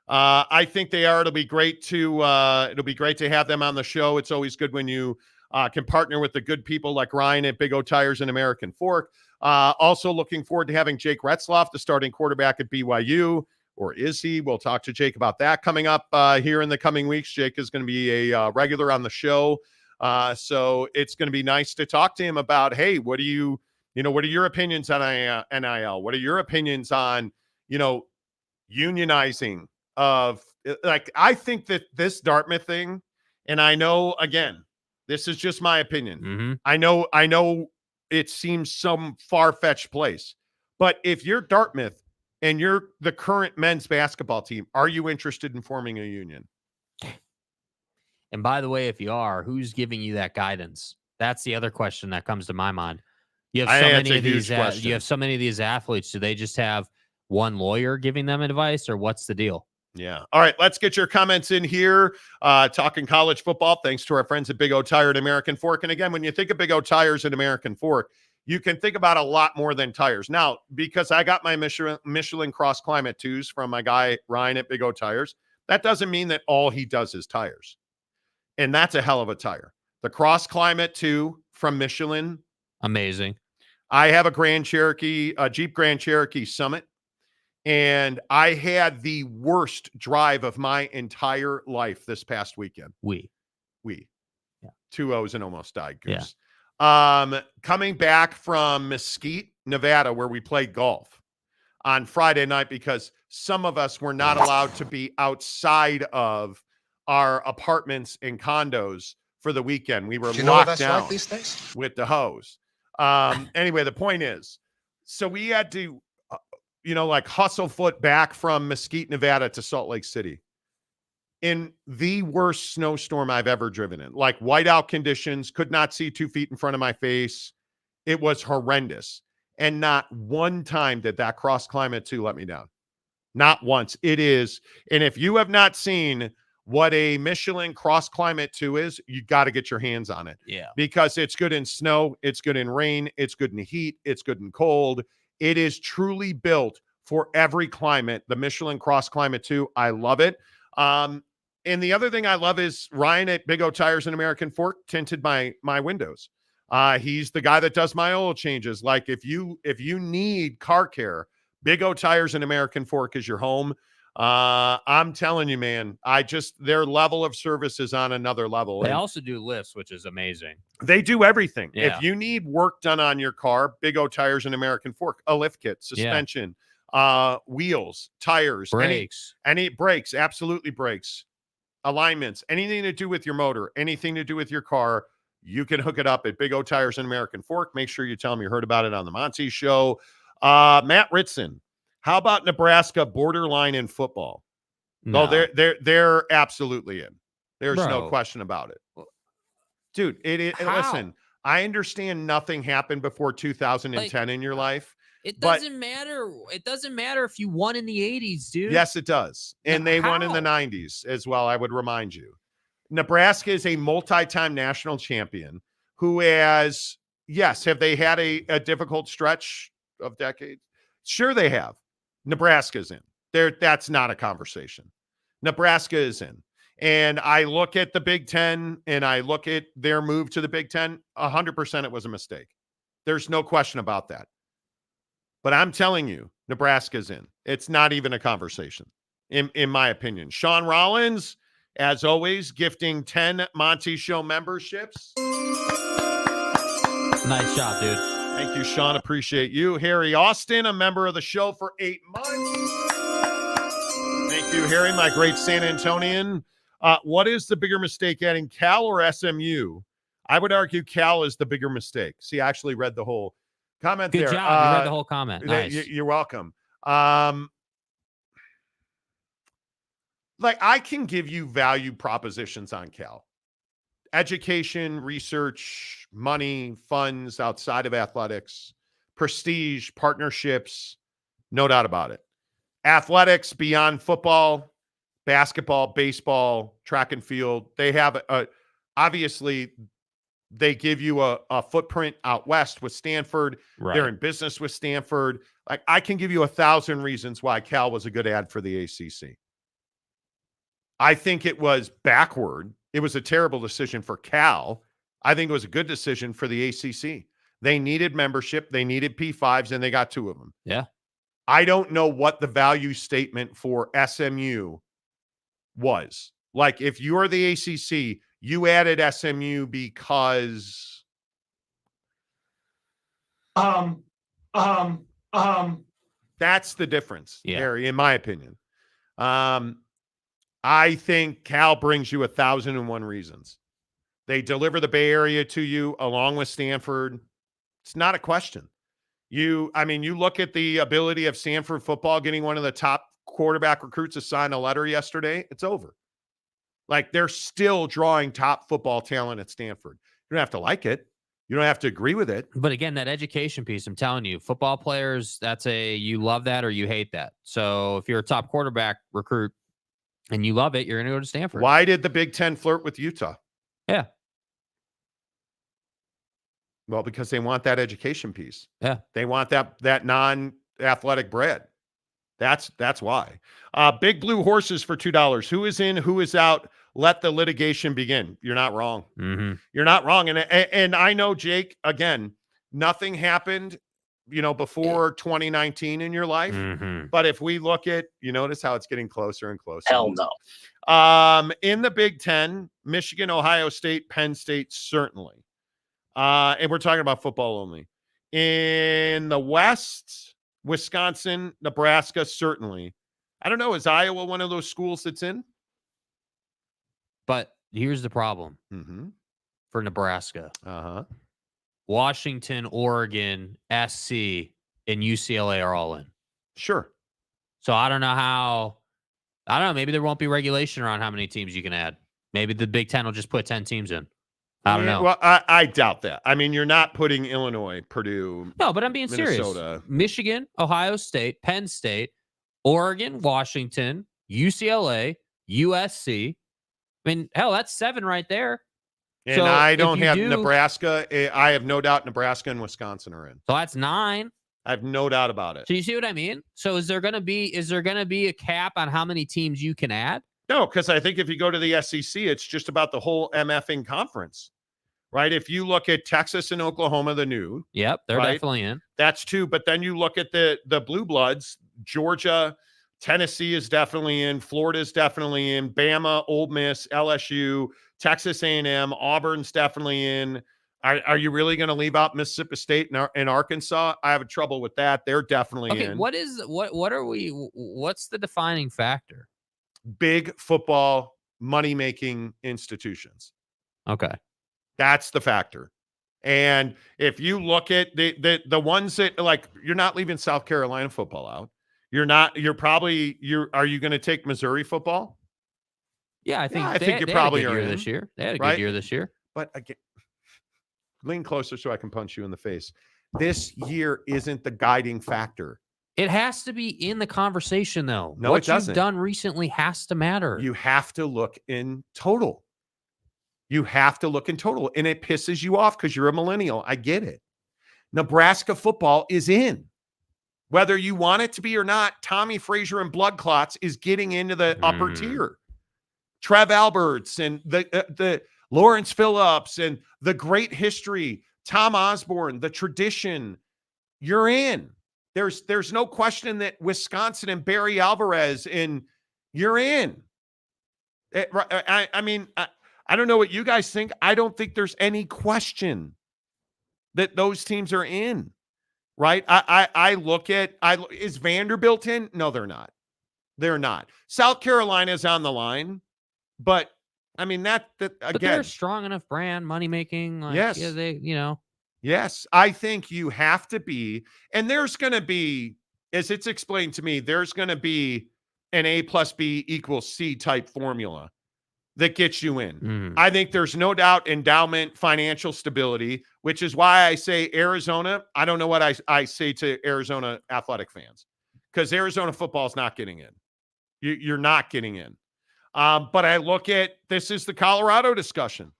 I think they are. It'll be great to have them on the show. It's always good when you can partner with the good people like Ryan at Big O Tires and American Fork. Also looking forward to having Jake Retzloff, the starting quarterback at BYU. Or is he? We'll talk to Jake about that coming up here in the coming weeks. Jake is going to be a regular on the show. So it's going to be nice to talk to him about, hey, what are your opinions on NIL? What are your opinions on, unionizing of, like, I think that this Dartmouth thing, and I know, again, this is just my opinion. Mm-hmm. I know it seems some far-fetched place, but if you're Dartmouth and you're the current men's basketball team, are you interested in forming a union? And by the way, if you are, who's giving you that guidance? That's the other question that comes to my mind. You have so many of these. You have so many of these athletes. Do they just have one lawyer giving them advice, or what's the deal? Yeah. All right. Let's get your comments in here. Talking college football. Thanks to our friends at Big O Tire and American Fork. And again, when you think of Big O Tires and American Fork, you can think about a lot more than tires. Now, because I got my Michelin Cross Climate 2s from my guy Ryan at Big O Tires, that doesn't mean that all he does is tires. And that's a hell of a tire. The Cross Climate 2 from Michelin. Amazing. I have a Jeep Grand Cherokee Summit, and I had the worst drive of my entire life this past weekend. We. Yeah. 2 O's and almost died, Goose. Yeah. Coming back from Mesquite, Nevada, where we played golf on Friday night, because some of us were not allowed to be outside of our apartments and condos for the weekend. We were locked down like these days? With the hose. Anyway, the point is, so we had to, hustle foot back from Mesquite, Nevada to Salt Lake City in the worst snowstorm I've ever driven in. Like whiteout conditions, could not see 2 feet in front of my face. It was horrendous. And not one time did that Cross Climate 2 let me down. Not once. It is. And if you have not seen what a Michelin Cross Climate 2 is, you got to get your hands on it. Yeah. Because it's good in snow, it's good in rain, it's good in heat, it's good in cold. It is truly built for every climate. The Michelin Cross Climate 2, I love it. And the other thing I love is Ryan at Big O Tires and American Fork tinted my windows. He's the guy that does my oil changes. Like if you need car care, Big O Tires and American Fork is your home. I'm telling you, man, their level of service is on another level. They also do lifts, which is amazing. They do everything. Yeah. If you need work done on your car, Big O Tires and American Fork, a lift kit, suspension, wheels, tires, brakes, any brakes, absolutely brakes, alignments, anything to do with your motor, anything to do with your car, you can hook it up at Big O Tires and American Fork. Make sure you tell them you heard about it on the Monty Show. Matt Ritson. How about Nebraska borderline in football? No, they're absolutely in. There's no question about it. Dude, listen, I understand nothing happened before 2010 in your life. It doesn't matter. It doesn't matter if you won in the 80s, dude. Yes, it does. And they won in the 90s as well, I would remind you. Nebraska is a multi-time national champion who has, have they had a difficult stretch of decades? Sure they have. Nebraska's in. That's not a conversation. Nebraska is in. And I look at the Big Ten and I look at their move to the Big Ten, 100% it was a mistake. There's no question about that. But I'm telling you, Nebraska's in. It's not even a conversation, in my opinion. Sean Rollins, as always, gifting 10 Monty Show memberships. Nice job, dude. Thank you, Sean. Appreciate you. Harry Austin, a member of the show for 8 months. Thank you, Harry, my great San Antonian. What is the bigger mistake, adding Cal or SMU? I would argue Cal is the bigger mistake. See, I actually read the whole comment Good there. job. You read the whole comment. Nice. You're welcome. Like, I can give you value propositions on Cal. Education, research, money, funds outside of athletics, prestige, partnerships, no doubt about it. Athletics beyond football, basketball, baseball, track and field. They have obviously they give you a footprint out west with Stanford. Right. They're in business with Stanford. Like, I can give you 1,000 reasons why Cal was a good ad for the ACC. I think it was backward. It was a terrible decision for Cal. I think it was a good decision for the ACC. They needed membership. They needed P5s, and they got 2 of them. Yeah. I don't know what the value statement for SMU was. Like, if you're the ACC, you added SMU because that's the difference, Harry, in my opinion. I think Cal brings you 1,001 reasons. They deliver the Bay Area to you along with Stanford. It's not a question. You look at the ability of Stanford football getting one of the top quarterback recruits to sign a letter yesterday. It's over. Like, they're still drawing top football talent at Stanford. You don't have to like it. You don't have to agree with it. But again, that education piece, I'm telling you, football players, you love that or you hate that. So if you're a top quarterback recruit and you love it, you're going to go to Stanford. Why did the Big Ten flirt with Utah? Yeah. Well, because they want that education piece. Yeah. They want that non-athletic bread. That's why. Big Blue Horses for $2. Who is in? Who is out? Let the litigation begin. You're not wrong. Mm-hmm. You're not wrong. And I know, Jake, again, nothing happened, before 2019 in your life. Mm-hmm. But if we look at, you notice how it's getting closer and closer. Hell no. In the Big Ten, Michigan, Ohio State, Penn State, certainly. And we're talking about football only. In the West, Wisconsin, Nebraska, certainly. I don't know. Is Iowa one of those schools that's in? But here's the problem for Nebraska. Washington, Oregon, SC, and UCLA are all in. Sure. So I don't know. Maybe there won't be regulation around how many teams you can add. Maybe the Big Ten will just put 10 teams in. I don't know. Well, I doubt that. I mean, you're not putting Illinois, Purdue. No, but I'm being Minnesota. serious. Michigan, Ohio State, Penn State, Oregon, Washington, UCLA, USC. I mean, hell, that's 7 right there. And so I don't have Nebraska. I have no doubt Nebraska and Wisconsin are in. So that's 9. I have no doubt about it. So you see what I mean? So is there going to be a cap on how many teams you can add? No, because I think if you go to the SEC, it's just about the whole MFing conference, right? If you look at Texas and Oklahoma, the new. Yep, they're definitely in. That's 2. But then you look at the Blue Bloods, Georgia, Tennessee is definitely in. Florida is definitely in. Bama, Ole Miss, LSU, Texas A&M, Auburn's definitely in. Are you really going to leave out Mississippi State and Arkansas? I have trouble with that. They're definitely in. What's the defining factor? Big football money-making institutions. Okay. That's the factor. And if you look at the ones that, like, you're not leaving South Carolina football out. Are you going to take Missouri football? Yeah, I think you probably are in this year. They had a good year this year. But again, lean closer so I can punch you in the face. This year isn't the guiding factor. It has to be in the conversation, though. No, what it doesn't. You've done recently has to matter. You have to look in total. And it pisses you off because you're a millennial. I get it. Nebraska football is in. Whether you want it to be or not, Tommy Frazier and blood clots is getting into the upper tier. Trev Alberts and the Lawrence Phillips and the great history, Tom Osborne, the tradition, you're in. There's no question that Wisconsin and Barry Alvarez, and you're in. I mean, I don't know what you guys think. I don't think there's any question that those teams are in, right? I look at, is Vanderbilt in? No, they're not. They're not. South Carolina's on the line, but I mean that But they're again. a strong enough brand, money making. Like, Yes. yeah, they, you know. Yes, I think you have to be, and there's going to be, as it's explained to me, there's going to be an A plus B equals C type formula that gets you in. I think there's no doubt endowment, financial stability, which is why I say Arizona. I don't know what I say to Arizona athletic fans, because Arizona football is not getting in. You're not getting in. But I look at, this is the Colorado discussion.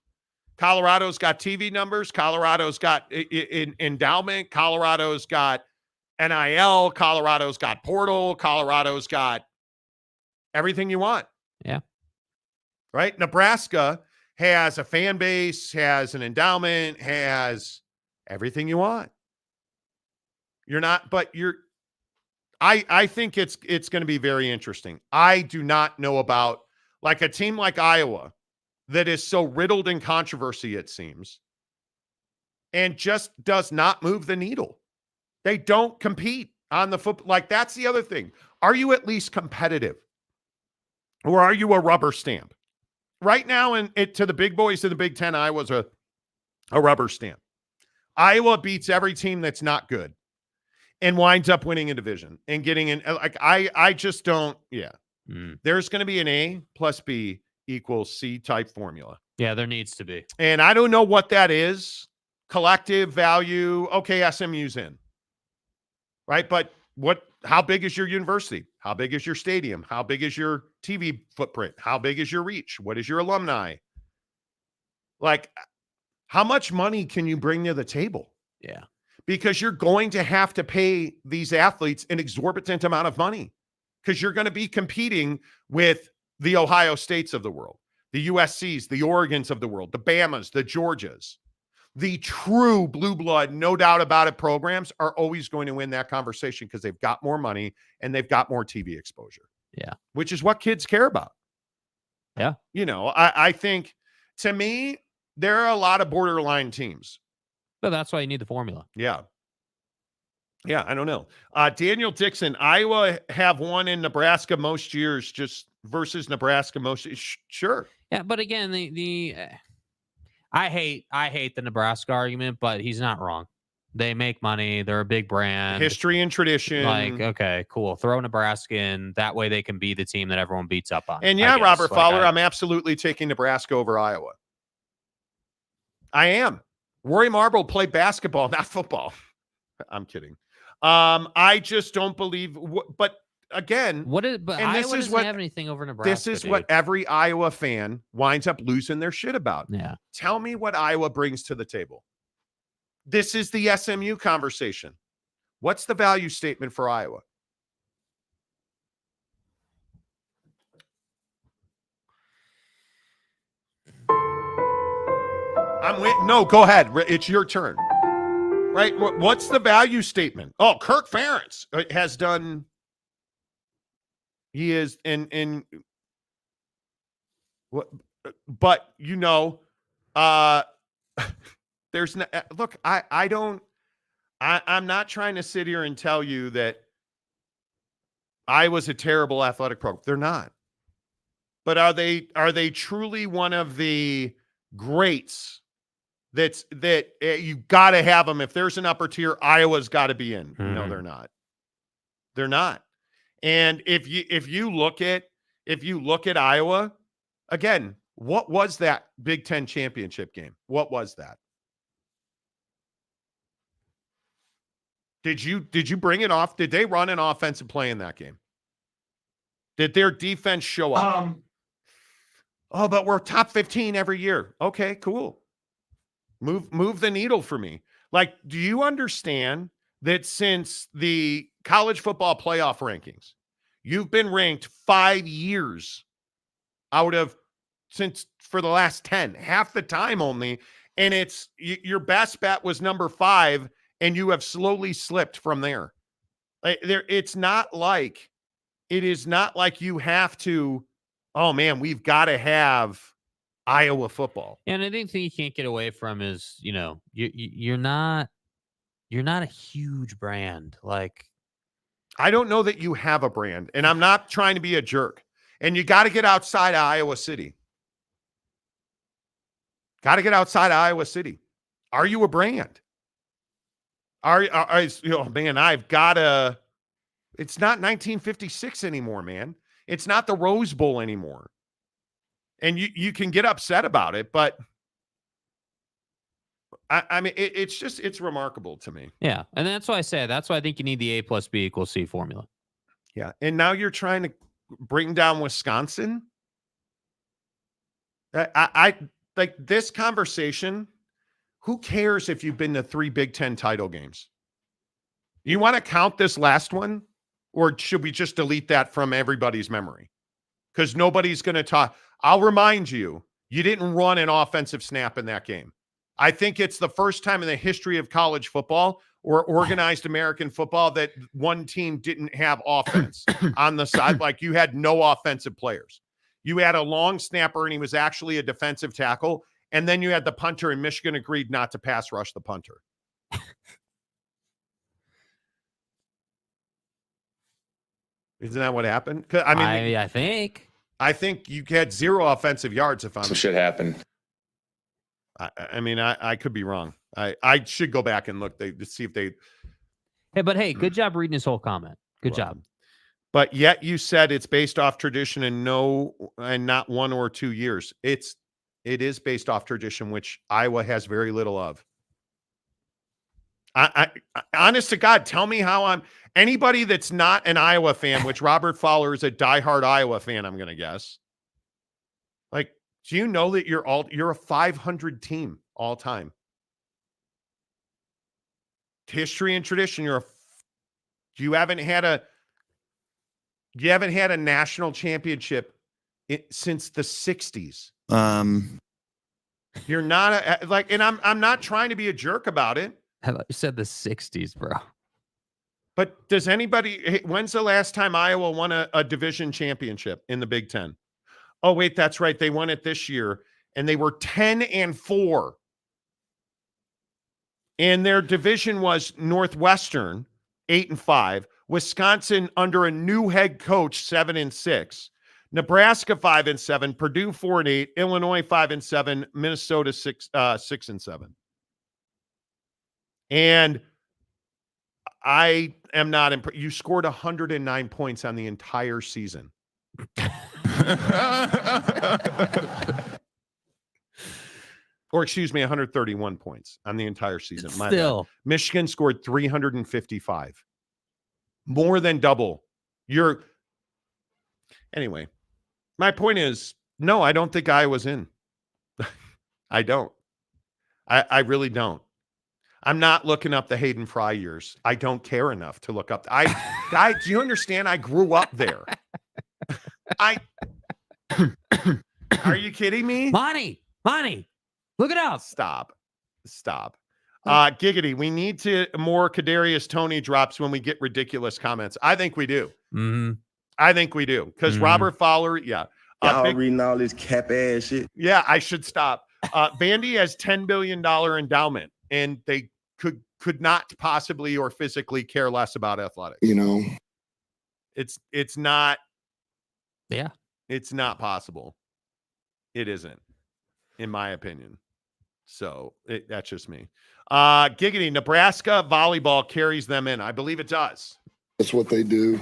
Colorado's got TV numbers. Colorado's got endowment. Colorado's got NIL. Colorado's got portal. Colorado's got everything you want. Yeah. Right? Nebraska has a fan base, has an endowment, has everything you want. You're not, but you're, I think it's going to be very interesting. I do not know about like a team like Iowa that is so riddled in controversy, it seems, and just does not move the needle. They don't compete on the football. Like, that's the other thing. Are you at least competitive? Or are you a rubber stamp? Right now, to the big boys in the Big Ten, Iowa's a rubber stamp. Iowa beats every team that's not good and winds up winning a division and getting in. Like, I just don't, yeah. There's going to be an A plus B equals C type formula. Yeah, there needs to be. And I don't know what that is. Collective value. Okay, SMU's in. Right? But how big is your university? How big is your stadium? How big is your TV footprint? How big is your reach? What is your alumni? Like, how much money can you bring to the table? Yeah. Because you're going to have to pay these athletes an exorbitant amount of money, because you're going to be competing with the Ohio States of the world, the USCs, the Oregons of the world, the Bamas, the Georgias. The true blue blood, no doubt about it, programs are always going to win that conversation because they've got more money and they've got more TV exposure. Yeah. Which is what kids care about. Yeah. You know, I think, to me, there are a lot of borderline teams. But that's why you need the formula. Yeah. Yeah, I don't know. Daniel Dixon, Iowa have won in Nebraska most years, just versus Nebraska most. Sure. Yeah, but again, I hate the Nebraska argument, but he's not wrong. They make money. They're a big brand. History and tradition. Like, okay, cool. Throw Nebraska in. That way they can be the team that everyone beats up on. And yeah, Robert Fowler, I'm absolutely taking Nebraska over Iowa. I am. Rory Marble played basketball, not football. I'm kidding. I just don't believe, but again, but Iowa doesn't have anything over Nebraska. This is what every Iowa fan winds up losing their shit about. Yeah. Tell me what Iowa brings to the table. This is the SMU conversation. What's the value statement for Iowa? No, go ahead. It's your turn. Right? What's the value statement? Oh, Kirk Ferentz has done. He is in what, but you know, there's no, look, I'm not trying to sit here and tell you that Iowa's a terrible athletic program. They're not. But are they truly one of the greats that you got to have them? If there's an upper tier, Iowa's got to be in. Mm-hmm. No, they're not. They're not. And if you look at Iowa, again, what was that Big Ten championship game? What was that? Did you bring it off? Did they run an offensive play in that game? Did their defense show up? Oh, but we're top 15 every year. Okay, cool. Move the needle for me. Like, do you understand that since the college football playoff rankings, you've been ranked 5 years for the last 10, half the time only, and it's your best bet was number 5, and you have slowly slipped from there. It is not like you have to, oh man, we've got to have Iowa football. And I think the thing you can't get away from is, you know, you're not a huge brand. Like, I don't know that you have a brand, and I'm not trying to be a jerk. And you got to get outside of Iowa City. Got to get outside of Iowa City. Are you a brand? Man, I've got to. It's not 1956 anymore, man. It's not the Rose Bowl anymore. And you can get upset about it, but I mean, it's remarkable to me. Yeah. And that's why I think you need the A+B=C formula. Yeah. And now you're trying to bring down Wisconsin. I like this conversation. Who cares if you've been to 3 Big Ten title games? You want to count this last one? Or should we just delete that from everybody's memory? Because nobody's going to talk. I'll remind you, you didn't run an offensive snap in that game. I think it's the first time in the history of college football or organized American football that one team didn't have offense on the side. Like you had no offensive players. You had a long snapper and he was actually a defensive tackle. And then you had the punter, and Michigan agreed not to pass rush the punter. Isn't that what happened? I mean, I think you had 0 offensive yards. If I'm some shit happened. I mean, I could be wrong. I should go back and look to see if they. Hey, good job reading his whole comment. Good job. But yet you said it's based off tradition and not 1 or 2 years. It is based off tradition, which Iowa has very little of. I honest to God, tell me how anybody that's not an Iowa fan, which Robert Fowler is a diehard Iowa fan, I'm going to guess. Like, do you know that you're a 500 team all time? History and tradition. You haven't had a national championship since the 60s. You're not and I'm not trying to be a jerk about it. I thought you said the 60s, bro. But does anybody, when's the last time Iowa won a division championship in the Big Ten? Oh, wait, that's right. They won it this year, and they were 10-4. And their division was Northwestern, 8-5. Wisconsin, under a new head coach, 7-6. Nebraska, 5-7. Purdue, 4-8. Illinois, 5-7. Minnesota, 6-7. And I am not impressed. You scored 109 points on the entire season. Or excuse me, 131 points on the entire season. Still. Michigan scored 355. More than double. Anyway, my point is, no, I don't think Iowa's in. I don't. I really don't. I'm not looking up the Hayden Fry years. I don't care enough to look up. Guy, do you understand? I grew up there. Are you kidding me? Monty, look it up. Stop. Giggity, we need more Kadarius Toney drops when we get ridiculous comments. I think we do. Mm-hmm. I think we do. Because Robert Fowler, yeah. Y'all reading all this cap ass shit. Yeah, I should stop. Vandy has $10 billion endowment, and they could not possibly or physically care less about athletics. You know, it's not. Yeah, it's not possible. It isn't, in my opinion. So that's just me. Giggity, Nebraska volleyball carries them in. I believe it does. That's what they do.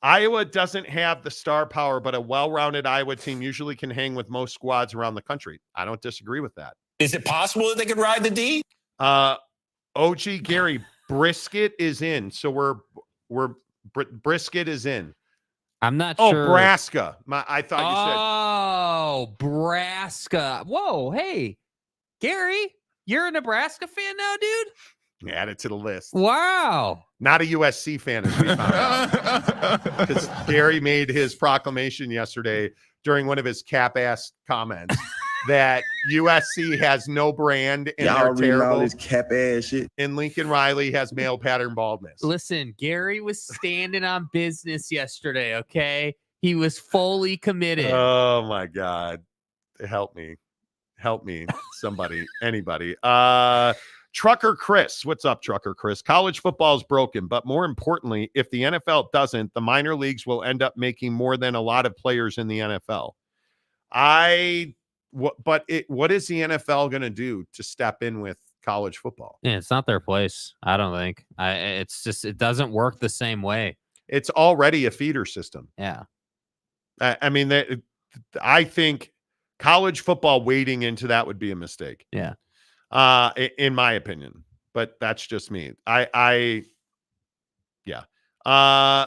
Iowa doesn't have the star power, but a well-rounded Iowa team usually can hang with most squads around the country. I don't disagree with that. Is it possible that they could ride the D? OG Gary, Brisket is in. So Brisket is in. I'm not sure. Oh, Nebraska. I thought you said. Oh, Nebraska. Whoa, hey, Gary, you're a Nebraska fan now, dude? Add it to the list. Wow. Not a USC fan, as we found out. Because Gary made his proclamation yesterday during one of his cap-ass comments that USC has no brand and y'all they're terrible. All this cap ass shit. And Lincoln Riley has male pattern baldness. Listen, Gary was standing on business yesterday, okay? He was fully committed. Oh, my God. Help me. Somebody. Anybody. Trucker Chris. What's up, Trucker Chris? College football is broken, but more importantly, if the NFL doesn't, the minor leagues will end up making more than a lot of players in the NFL. What is the NFL going to do to step in with college football? Yeah, it's not their place. I don't think. It's just it doesn't work the same way. It's already a feeder system. Yeah. I mean, I think college football wading into that would be a mistake. Yeah. In my opinion, but that's just me. Yeah.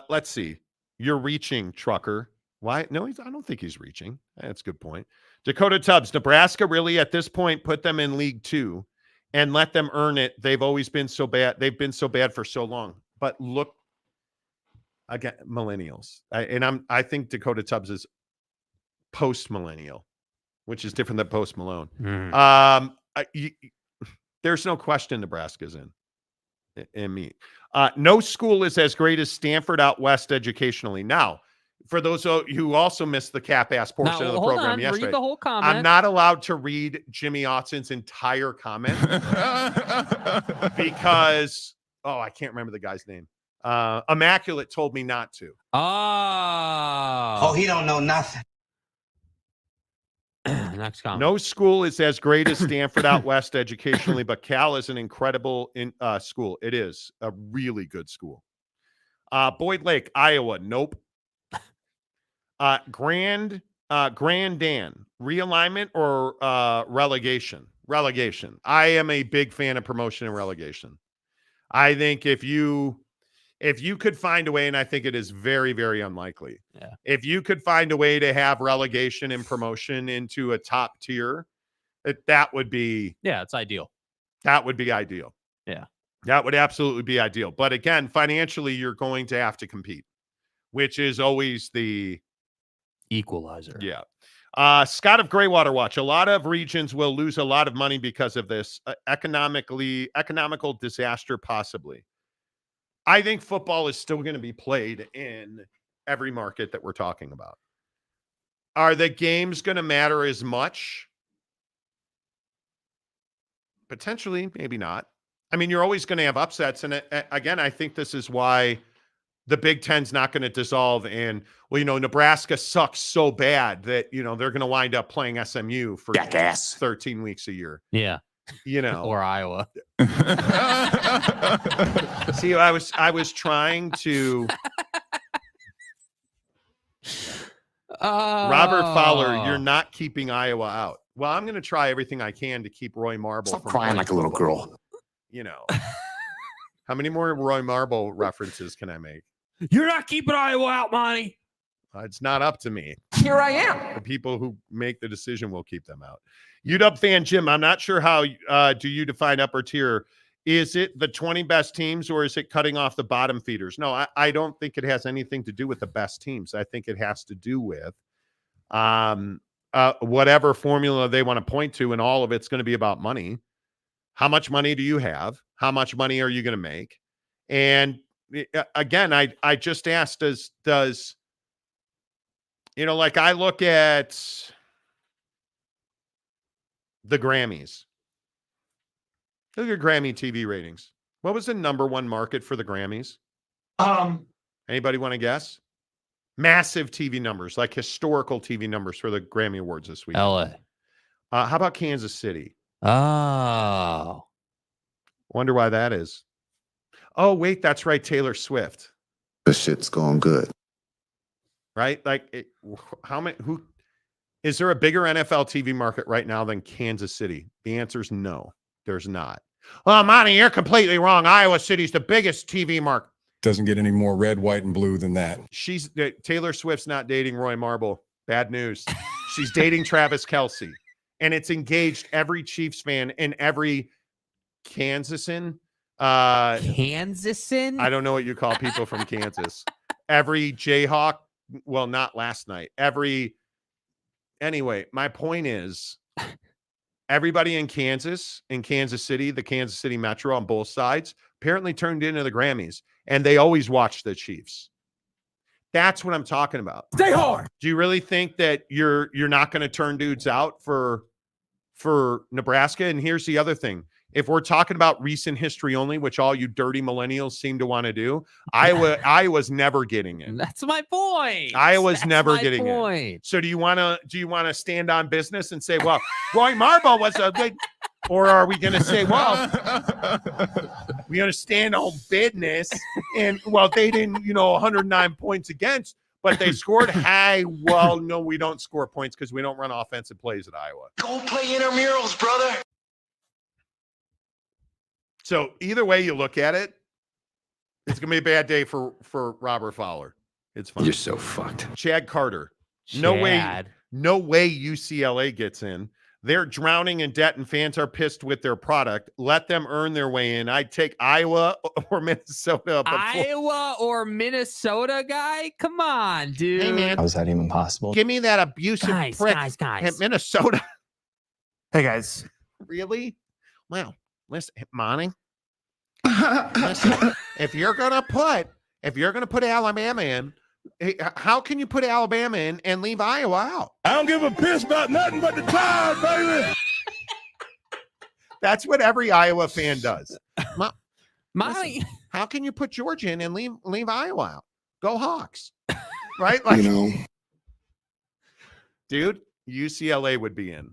Let's see. You're reaching, Trucker. Why? No, I don't think he's reaching. That's a good point. Dakota Tubbs, Nebraska really at this point put them in League 2 and let them earn it. They've always been so bad. They've been so bad for so long. But look, again, millennials. I think Dakota Tubbs is post-millennial, which is different than post-Malone. There's no question Nebraska's in me. No school is as great as Stanford out west educationally. Now, for those who also missed the cap-ass portion of the program yesterday, read the whole comment. I'm not allowed to read Jimmy Ottson's entire comment because, I can't remember the guy's name. Immaculate told me not to. Oh, he don't know nothing. Next comment. No school is as great as Stanford out west educationally, but Cal is an incredible school. It is a really good school. Boyd Lake, Iowa. Nope. Grand Dan, realignment or relegation? Relegation. I am a big fan of promotion and relegation. I think if you could find a way, and I think it is very, very unlikely. Yeah. If you could find a way to have relegation and promotion into a top tier, that would be. Yeah, it's ideal. That would be ideal. Yeah. That would absolutely be ideal. But again, financially, you're going to have to compete, which is always the equalizer. Yeah. Scott of Greywater Watch. A lot of regions will lose a lot of money because of this. Economical disaster, possibly. I think football is still going to be played in every market that we're talking about. Are the games going to matter as much? Potentially, maybe not. I mean, you're always going to have upsets. And again, I think this is why the Big Ten's not going to dissolve. And, Nebraska sucks so bad that, they're going to wind up playing SMU for 13 weeks a year. Yeah. Or Iowa. See, I was trying to. Robert Fowler, you're not keeping Iowa out. Well, I'm going to try everything I can to keep Roy Marble Stop from crying like a little girl. How many more Roy Marble references can I make? You're not keeping Iowa out, Monty. It's not up to me. Here I am. The people who make the decision will keep them out. UW fan Jim, I'm not sure how do you define upper tier. Is it the 20 best teams or is it cutting off the bottom feeders? No, I don't think it has anything to do with the best teams. I think it has to do with whatever formula they want to point to, and all of it's going to be about money. How much money do you have? How much money are you going to make? And again, I just asked, does I look at the Grammys. Look at Grammy TV ratings. What was the number one market for the Grammys? Anybody want to guess? Massive TV numbers, like historical TV numbers for the Grammy Awards this week. LA. How about Kansas City? Oh. Wonder why that is. Oh, wait, that's right. Taylor Swift. This shit's going good. Right? Who is there a bigger NFL TV market right now than Kansas City? The answer is no, there's not. Well, Monty, you're completely wrong. Iowa City's the biggest TV market. Doesn't get any more red, white, and blue than that. Taylor Swift's not dating Roy Marble. Bad news. She's dating Travis Kelce. And it's engaged every Chiefs fan and every Kansasan. Kansasan? I don't know what you call people from Kansas. Every Jayhawk. Well, not last night. Anyway, my point is everybody in Kansas City, the Kansas City Metro on both sides, apparently turned into the Grammys, and they always watch the Chiefs. That's what I'm talking about. Stay hard. Do you really think that you're not going to turn dudes out for Nebraska? And here's the other thing. If we're talking about recent history only, which all you dirty millennials seem to want to do, Iowa's never getting it. That's my point. Iowa's never getting it. So do you want to stand on business and say, well, Roy Marble was a good, or are we going to say, well, we're going to stand on business and, well, they didn't, 109 points against, but they scored high. Well, no, we don't score points because we don't run offensive plays at Iowa. Go play intramurals, brother. So either way you look at it, it's going to be a bad day for Robert Fowler. It's fine. You're so fucked. Chad Carter. No way UCLA gets in. They're drowning in debt and fans are pissed with their product. Let them earn their way in. I'd take Iowa or Minnesota. Iowa or Minnesota guy? Come on, dude. Hey, man. How is that even possible? Give me that abusive prick at Minnesota. Hey, guys. Really? Well, listen, Monty. Listen, if you're gonna put Alabama in, how can you put Alabama in and leave Iowa out? I don't give a piss about nothing but the Tide, baby. That's what every Iowa fan does. Listen, how can you put Georgia in and leave Iowa out? Go Hawks. Right? Like, dude, UCLA would be in.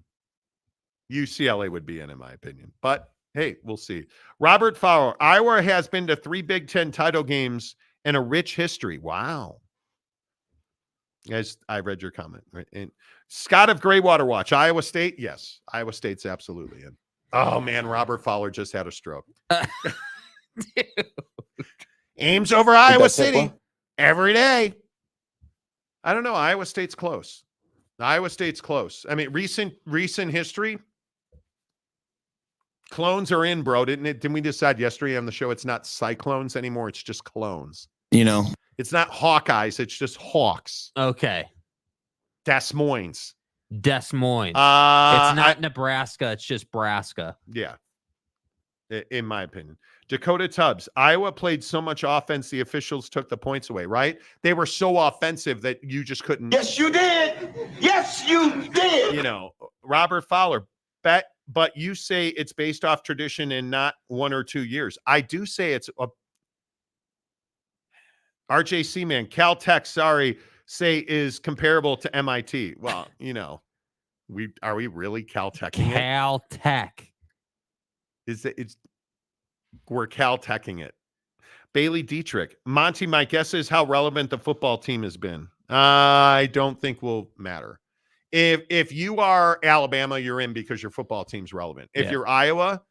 UCLA would be in my opinion. But hey, we'll see. Robert Fowler, Iowa has been to 3 Big Ten title games and a rich history. Wow. Guys, I read your comment. Right? And Scott of Greywater Watch, Iowa State. Yes, Iowa State's absolutely in. Oh man, Robert Fowler just had a stroke. Ames over Iowa City every day. I don't know. Iowa State's close. Iowa State's close. I mean, recent history. Clones are in, bro. Didn't we decide yesterday on the show it's not Cyclones anymore? It's just clones. It's not Hawkeyes. It's just Hawks. Okay. Des Moines. It's not Nebraska. It's just Braska. Yeah. In my opinion. Dakota Tubbs. Iowa played so much offense, the officials took the points away, right? They were so offensive that you just couldn't. Yes, you did. Yes, you did. Robert Fowler, but you say it's based off tradition and not 1 or 2 years. I do say it's a RJC man, Caltech, say is comparable to MIT. Well, are we really Calteching it? Caltech. We're Calteching it. Bailey Dietrich, Monty, my guess is how relevant the football team has been. I don't think will matter. If you are Alabama, you're in because your football team's relevant. If you're Iowa,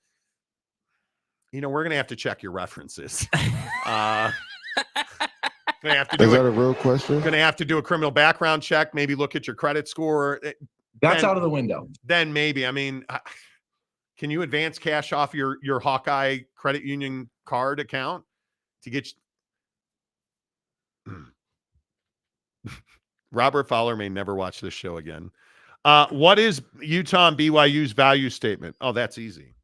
we're going to have to check your references. Is that a real question? Going to have to do a criminal background check, maybe look at your credit score. That's out of the window. Then maybe. I mean, can you advance cash off your Hawkeye credit union card account to get Robert Fowler may never watch this show again. What is Utah and BYU's value statement? Oh, that's easy.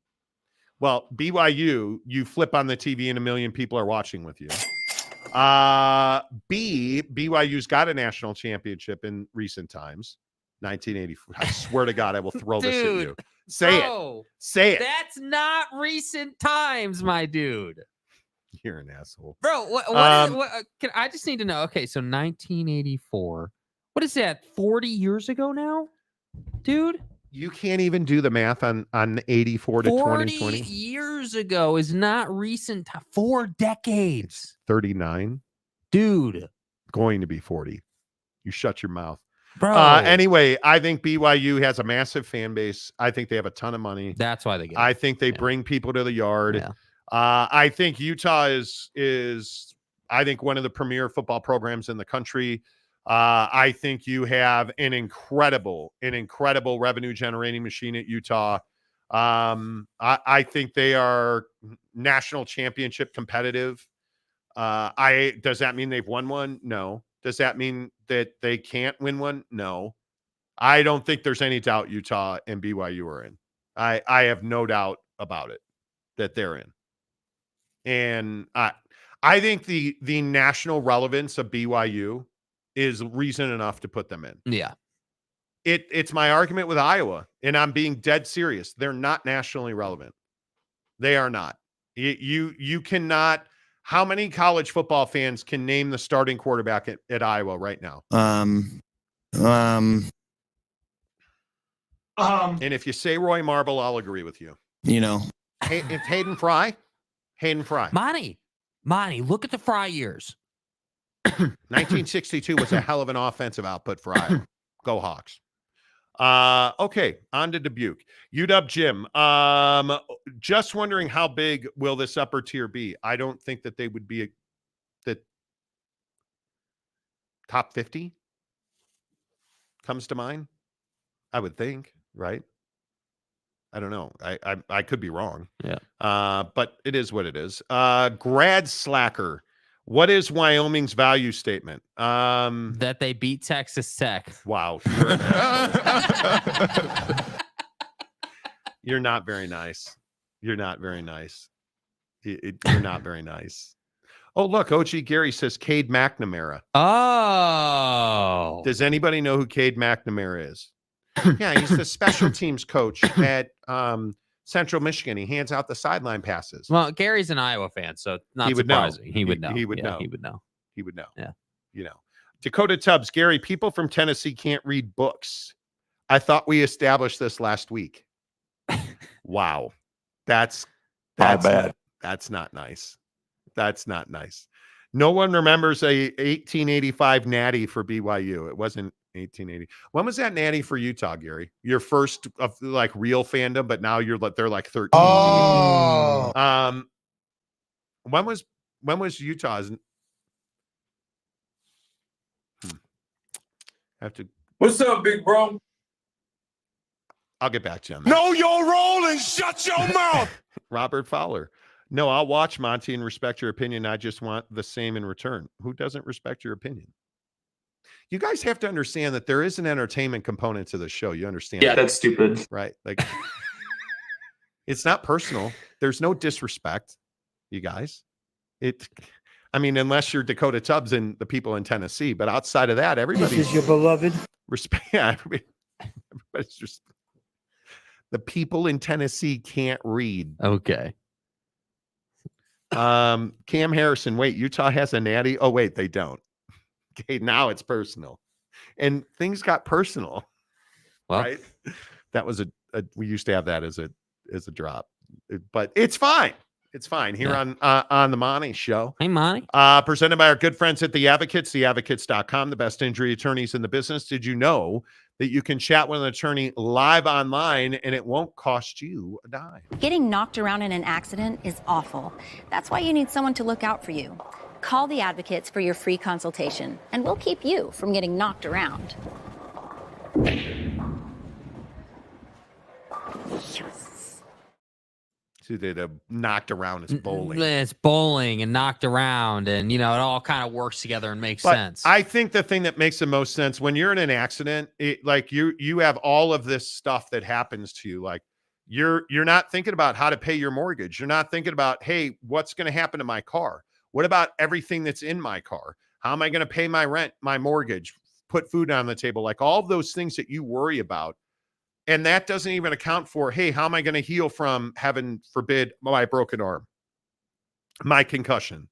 Well, BYU, you flip on the TV and 1 million people are watching with you. BYU's got a national championship in recent times. 1984. I swear to God, I will throw this at you. Say it. That's not recent times, my dude. You're an asshole. Bro, I just need to know. Okay, so 1984. What is that? 40 years ago now? Dude? You can't even do the math on 84 to 2020. 40 years ago is not recent. 4 decades. 39. Dude. Going to be 40. You shut your mouth. Bro. Anyway, I think BYU has a massive fan base. I think they have a ton of money. That's why they get it. I think they bring people to the yard. Yeah. I think Utah is I think one of the premier football programs in the country. I think you have an incredible revenue generating machine at Utah. I think they are national championship competitive. Does that mean they've won one? No. Does that mean that they can't win one? No. I don't think there's any doubt Utah and BYU are in. I have no doubt about it that they're in. And I think the national relevance of BYU is reason enough to put them in. Yeah. It's my argument with Iowa, and I'm being dead serious. They're not nationally relevant. They are not. You cannot. How many college football fans can name the starting quarterback at Iowa right now? And if you say Roy Marble, I'll agree with you. It's Hayden Fry. Monty, look at the Fry years. 1962 was a hell of an offensive output for Iowa. Go Hawks. Okay, on to Dubuque. UW Jim. Just wondering how big will this upper tier be? I don't think that they would be the top 50 comes to mind. I would think, right? I don't know. I could be wrong. Yeah. But it is what it is. Grad Slacker. What is Wyoming's value statement? That they beat Texas Tech. Wow. Sure. You're not very nice. You're not very nice. You're not very nice. Oh, look, OG Gary says Cade McNamara. Oh. Does anybody know who Cade McNamara is? Yeah, he's the special teams coach at Central Michigan. He hands out the sideline passes. Well, Gary's an Iowa fan, so not surprising. He would know. He would know. He would know. He would know. Yeah. Dakota Tubbs, Gary, people from Tennessee can't read books. I thought we established this last week. Wow. That's bad. That's not nice. That's not nice. No one remembers a 1885 natty for BYU. It wasn't 1880. When was that natty for Utah, Gary? Your first of like real fandom, but now they're like 13. Oh. When was Utah's? Have to. What's up, big bro? I'll get back to you on that. Know your role and shut your mouth. Robert Fowler. No, I'll watch Monty and respect your opinion. I just want the same in return. Who doesn't respect your opinion? You guys have to understand that there is an entertainment component to the show. You understand? Yeah, that's stupid. Right? Like, it's not personal. There's no disrespect, you guys. Unless you're Dakota Tubbs and the people in Tennessee, but outside of that, everybody is your beloved. Respect. Yeah, everybody's just the people in Tennessee can't read. Okay. Cam Harrison. Wait, Utah has a natty. Oh, wait, they don't. Okay, now it's personal, and things got personal. Well, right? That was we used to have that as a drop, but it's fine. It's fine here on the Monty Show. Hey, Monty. Presented by our good friends at The Advocates, theadvocates.com, the best injury attorneys in the business. Did you know that you can chat with an attorney live online and it won't cost you a dime? Getting knocked around in an accident is awful. That's why you need someone to look out for you. Call The Advocates for your free consultation, and we'll keep you from getting knocked around. Yes. So they knocked around is bowling. It's bowling and knocked around, and it all kind of works together and makes sense. I think the thing that makes the most sense when you're in an accident, you have all of this stuff that happens to you. Like you're not thinking about how to pay your mortgage. You're not thinking about, hey, what's going to happen to my car? What about everything that's in my car? How am I going to pay my rent, my mortgage, put food on the table? Like all of those things that you worry about. And that doesn't even account for, hey, how am I going to heal from, heaven forbid, my broken arm, my concussion?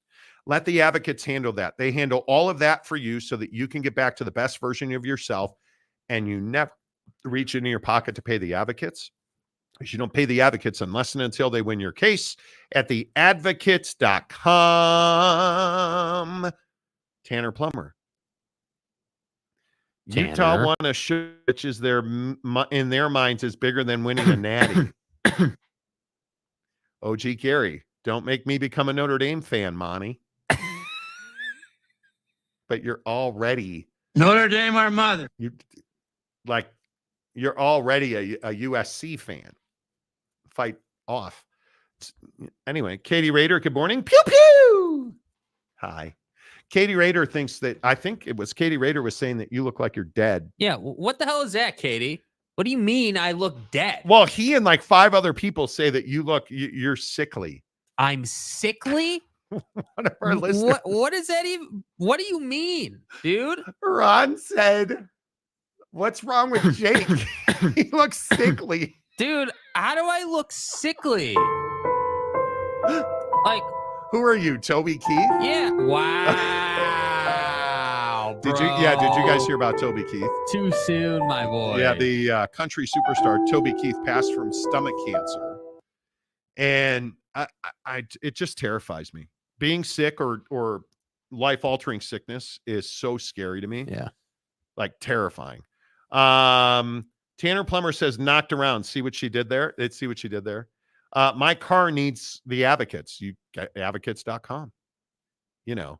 Let the advocates handle that. They handle all of that for you so that you can get back to the best version of yourself, and you never reach into your pocket to pay the advocates, because you don't pay the advocates unless and until they win your case at theadvocates.com. Tanner Plummer. Tanner. Utah won a show, which is in their minds is bigger than winning a natty. OG Gary, don't make me become a Notre Dame fan, Monty. But you're already Notre Dame, our mother. You're already a USC fan. Fight off. Anyway, Katie Rader, good morning. Pew pew. Hi. Katie Rader thinks that, I think it was Katie Rader was saying that you look like you're dead. Yeah. What the hell is that, Katie? What do you mean I look dead? Well, he and like 5 other people say that you're sickly. I'm sickly? One of our listeners. What is that even? What do you mean, dude? Ron said, what's wrong with Jake? He looks sickly. Dude, how do I look sickly? Like, who are you, Toby Keith? Yeah. Wow. Did you guys hear about Toby Keith? Too soon, my boy. Yeah, the country superstar Toby Keith passed from stomach cancer, and it just terrifies me. Being sick or life-altering sickness is so scary to me. Yeah, like terrifying. Tanner Plummer says knocked around. See what she did there? See what she did there. My car needs the advocates. You get advocates.com. You know.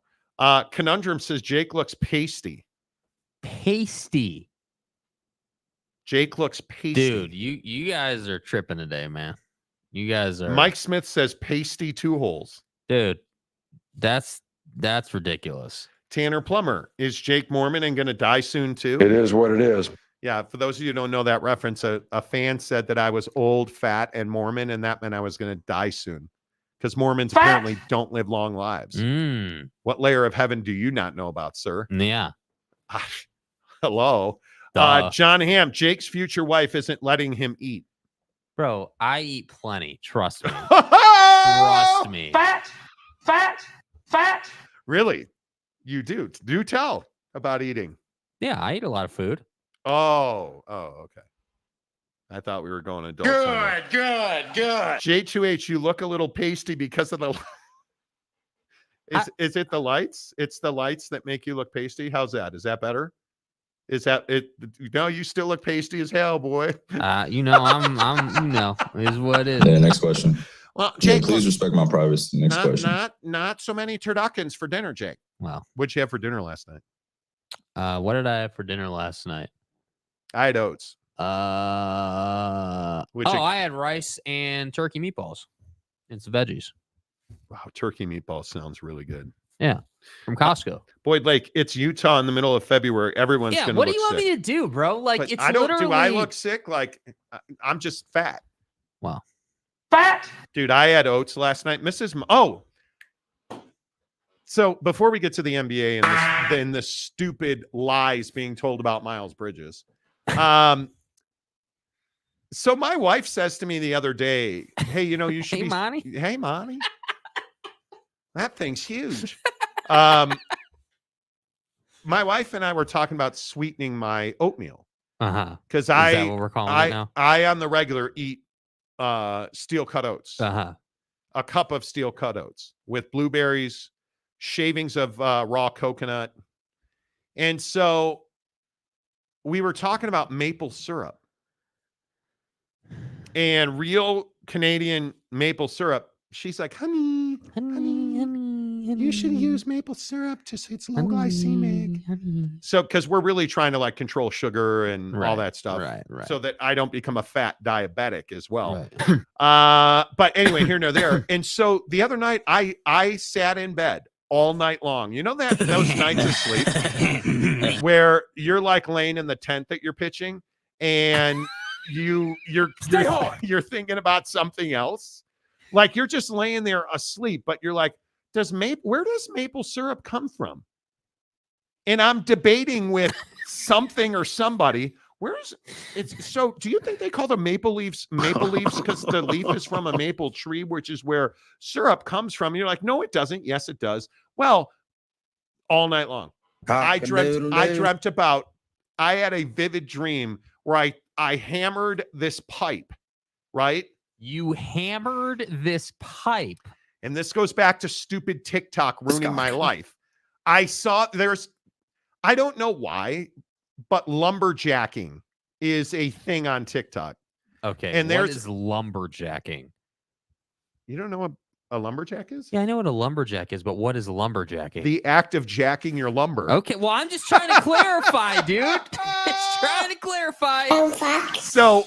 Conundrum says Jake looks pasty. Pasty. Jake looks pasty. Dude, you guys are tripping today, man. You guys are. Mike Smith says pasty 2 holes. Dude, that's ridiculous. Tanner Plummer, is Jake Mormon and going to die soon too? It is what it is. Yeah, for those of you who don't know that reference, a fan said that I was old, fat, and Mormon, and that meant I was going to die soon. Because Mormons apparently don't live long lives. What layer of heaven do you not know about, sir? Yeah. Hello. John Hamm, Jake's future wife isn't letting him eat. Bro, I eat plenty. Trust me. Trust me. Fat. Really? You do? Do tell about eating. Yeah, I eat a lot of food. Oh, okay. I thought we were going adult. Good. J2H, you look a little pasty because of the. Is it the lights? It's the lights that make you look pasty. How's that? Is that better? Is that it? No, you still look pasty as hell, boy. I'm is what it is. Yeah, next question. Well, Jake, please respect my privacy. Next question. Not so many turduckens for dinner, Jake. Wow. What'd you have for dinner last night? What did I have for dinner last night? I had oats. I had rice and turkey meatballs and some veggies. Wow, turkey meatballs sounds really good. Yeah, from Costco. Boyd Lake, it's Utah in the middle of February. Everyone's gonna. What look do you want sick. me to do, bro? Like, But it's I don't. literally. Do I look sick? Like, I'm just fat. Wow. Fat. Dude, I had oats last night. So before we get to the NBA and the stupid lies being told about Miles Bridges, so my wife says to me the other day, "Hey, you should be." Monty? Hey, Monty. That thing's huge. My wife and I were talking about sweetening my oatmeal. Because Is that what we're calling it now? I on the regular eat steel cut oats. A cup of steel cut oats with blueberries, shavings of raw coconut. And so we were talking about maple syrup. And real Canadian maple syrup, she's like, honey, you should use maple syrup it's low glycemic. So, because we're really trying to like control sugar and all that stuff, right. so that I don't become a fat diabetic as well. Right. But anyway, here nor there. And so the other night, I sat in bed all night long. You know those nights of sleep where you're like laying in the tent that you're pitching, and you're thinking about something else. Like you're just laying there asleep, but you're like, where does maple syrup come from? And I'm debating with something or somebody. So do you think they call the maple leaves because the leaf is from a maple tree, which is where syrup comes from? And you're like, no, it doesn't. Yes, it does. Well, all night long. I had a vivid dream where I hammered this pipe, right? You hammered this pipe. And this goes back to stupid TikTok ruining my life. I don't know why, but lumberjacking is a thing on TikTok. Okay. And what is lumberjacking? You don't know what a lumberjack is? Yeah, I know what a lumberjack is, but what is lumberjacking? The act of jacking your lumber. Okay, well, I'm just trying to clarify, dude. Just trying to clarify. So,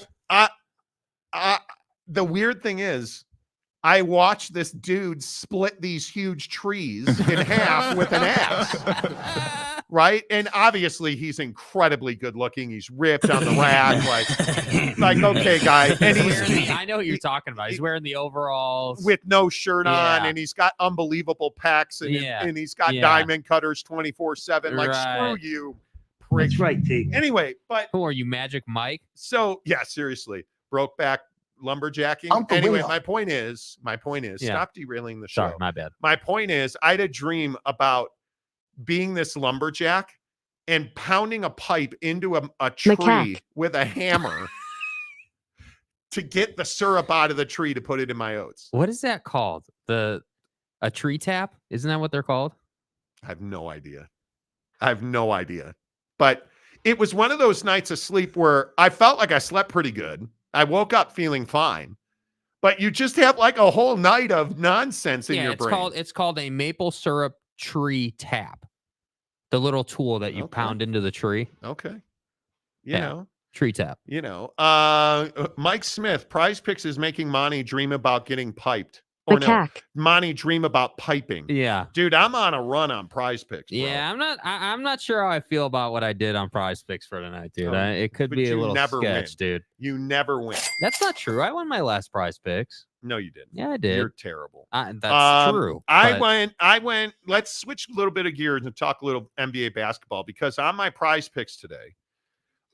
the weird thing is, I watched this dude split these huge trees in half with an axe, right? And obviously, he's incredibly good looking. He's ripped on the rack, like okay, guy. And I know what you're talking about. He's wearing the overalls with no shirt on, and he's got unbelievable pecs, and he's got diamond cutters 24/7. Like screw you, prick. That's right, T. Anyway, but who are you, Magic Mike? So yeah, seriously, broke back lumberjacking. Anyway, my point is, stop derailing the show. Sorry, my bad. My point is, I had a dream about being this lumberjack and pounding a pipe into a tree with a hammer to get the syrup out of the tree to put it in my oats. What is that called? A tree tap? Isn't that what they're called? I have no idea. But it was one of those nights of sleep where I felt like I slept pretty good. I woke up feeling fine. But you just have like a whole night of nonsense in your brain. It's called a maple syrup tree tap. The little tool that you pound into the tree. Okay. You know. Tree tap. You know. Mike Smith, Prize Picks is making Monty dream about getting piped. Or no, Monty dream about piping. Yeah. Dude, I'm on a run on Prize Picks, bro. Yeah, I'm not sure how I feel about what I did on Prize Picks for tonight, dude. It could be a little sketch, dude. You never win. That's not true. I won my last Prize Picks. No, you didn't. Yeah, I did. You're terrible. That's true. I went. Let's switch a little bit of gears and talk a little NBA basketball, because on my Prize Picks today,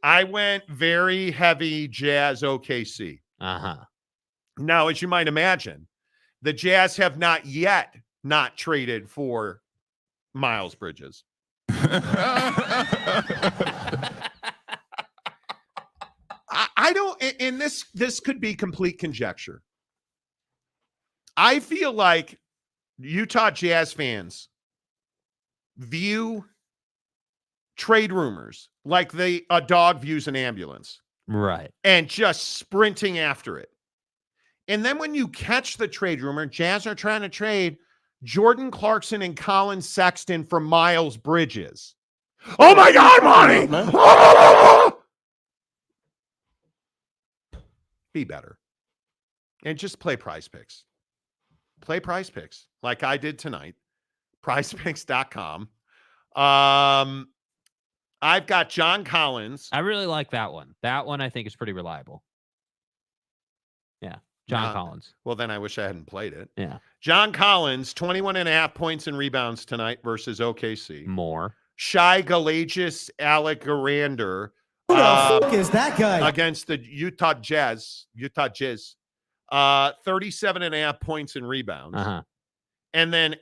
I went very heavy Jazz OKC. Now, as you might imagine, the Jazz have not yet not traded for Miles Bridges. I don't, and this could be complete conjecture. I feel like Utah Jazz fans view trade rumors like a dog views an ambulance. Right. And just sprinting after it. And then when you catch the trade rumor, Jazz are trying to trade Jordan Clarkson and Collin Sexton for Miles Bridges. Oh my God, Monty! Be better. And just play Prize Picks. Play Prize Picks like I did tonight. PrizePicks.com. I've got John Collins. I really like that one. That one I think is pretty reliable. Yeah. John Collins. Well, then I wish I hadn't played it. Yeah. John Collins, 21.5 points and rebounds tonight versus OKC. More. Shai Gilgeous Alexander. Who the fuck is that guy? Against the Utah Jazz. 37.5 points and rebounds. And then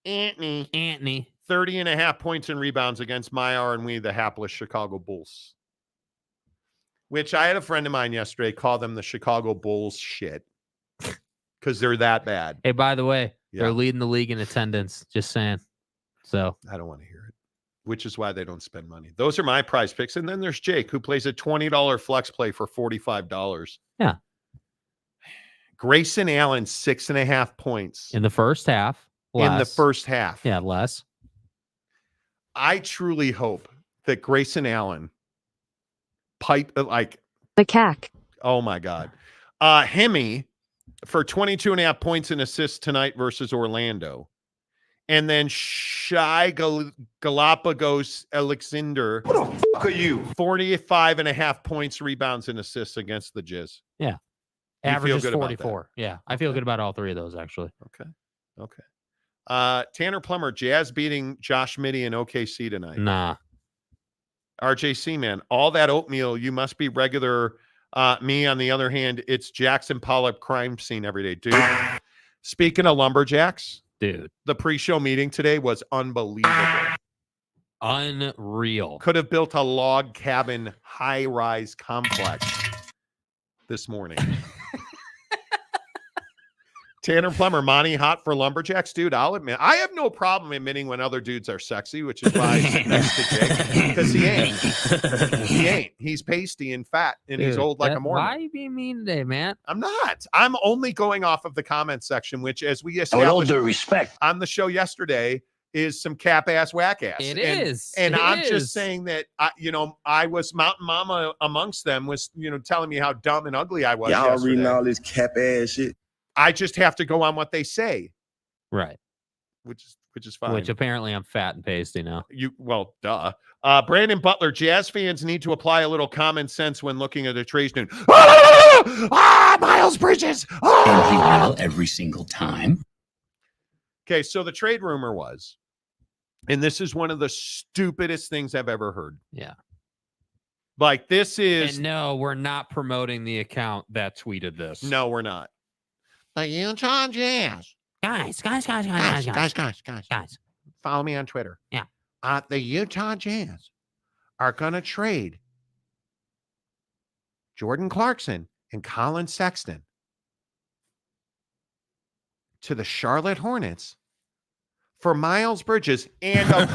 Anthony. 30.5 points and rebounds against Myar and we, the hapless Chicago Bulls. Which I had a friend of mine yesterday call them the Chicago Bulls shit. Because they're that bad. Hey, by the way, they're leading the league in attendance. Just saying. So I don't want to hear it. Which is why they don't spend money. Those are my Prize Picks. And then there's Jake, who plays a $20 flex play for $45. Yeah. Grayson Allen, 6.5 points. In the first half. Less. In the first half. Yeah, less. I truly hope that Grayson Allen oh my God. Hemi for 22.5 points and assists tonight versus Orlando. And then Shai Galapagos Alexander. Who the fuck are you? 45.5 points, rebounds, and assists against the Jizz. Yeah. Average is 44. Yeah. I feel good about all three of those, actually. Okay. Tanner Plummer, Jazz beating Josh Middie and OKC tonight. Nah. RJC, man, all that oatmeal, you must be regular. Me, on the other hand, it's Jackson Pollock crime scene every day. Dude, speaking of lumberjacks, dude, the pre-show meeting today was unbelievable. Unreal. Could have built a log cabin high-rise complex this morning. Tanner Plummer, Monty, hot for lumberjacks? Dude, I'll admit, I have no problem admitting when other dudes are sexy, which is why I sit next to Jake, because he ain't. He's pasty and fat, and he's old like a Mormon. Why are you being mean today, man? I'm not. I'm only going off of the comment section, which, as we established with all due respect on the show yesterday, is some cap-ass, whack-ass. It is. And I'm just saying that, I was Mountain Mama amongst them, was, telling me how dumb and ugly I was. Y'all reading all this cap-ass shit. I just have to go on what they say. Right. Which is fine. Which apparently I'm fat and pasty now. Duh. Brandon Butler, Jazz fans need to apply a little common sense when looking at a trade noon. Miles Bridges. And he will every single time. Okay, so the trade rumor was, and this is one of the stupidest things I've ever heard. Yeah. Like, this is... And no, we're not promoting the account that tweeted this. No, we're not. The Utah Jazz. Guys. Follow me on Twitter. Yeah. The Utah Jazz are going to trade Jordan Clarkson and Collin Sexton to the Charlotte Hornets for Miles Bridges and of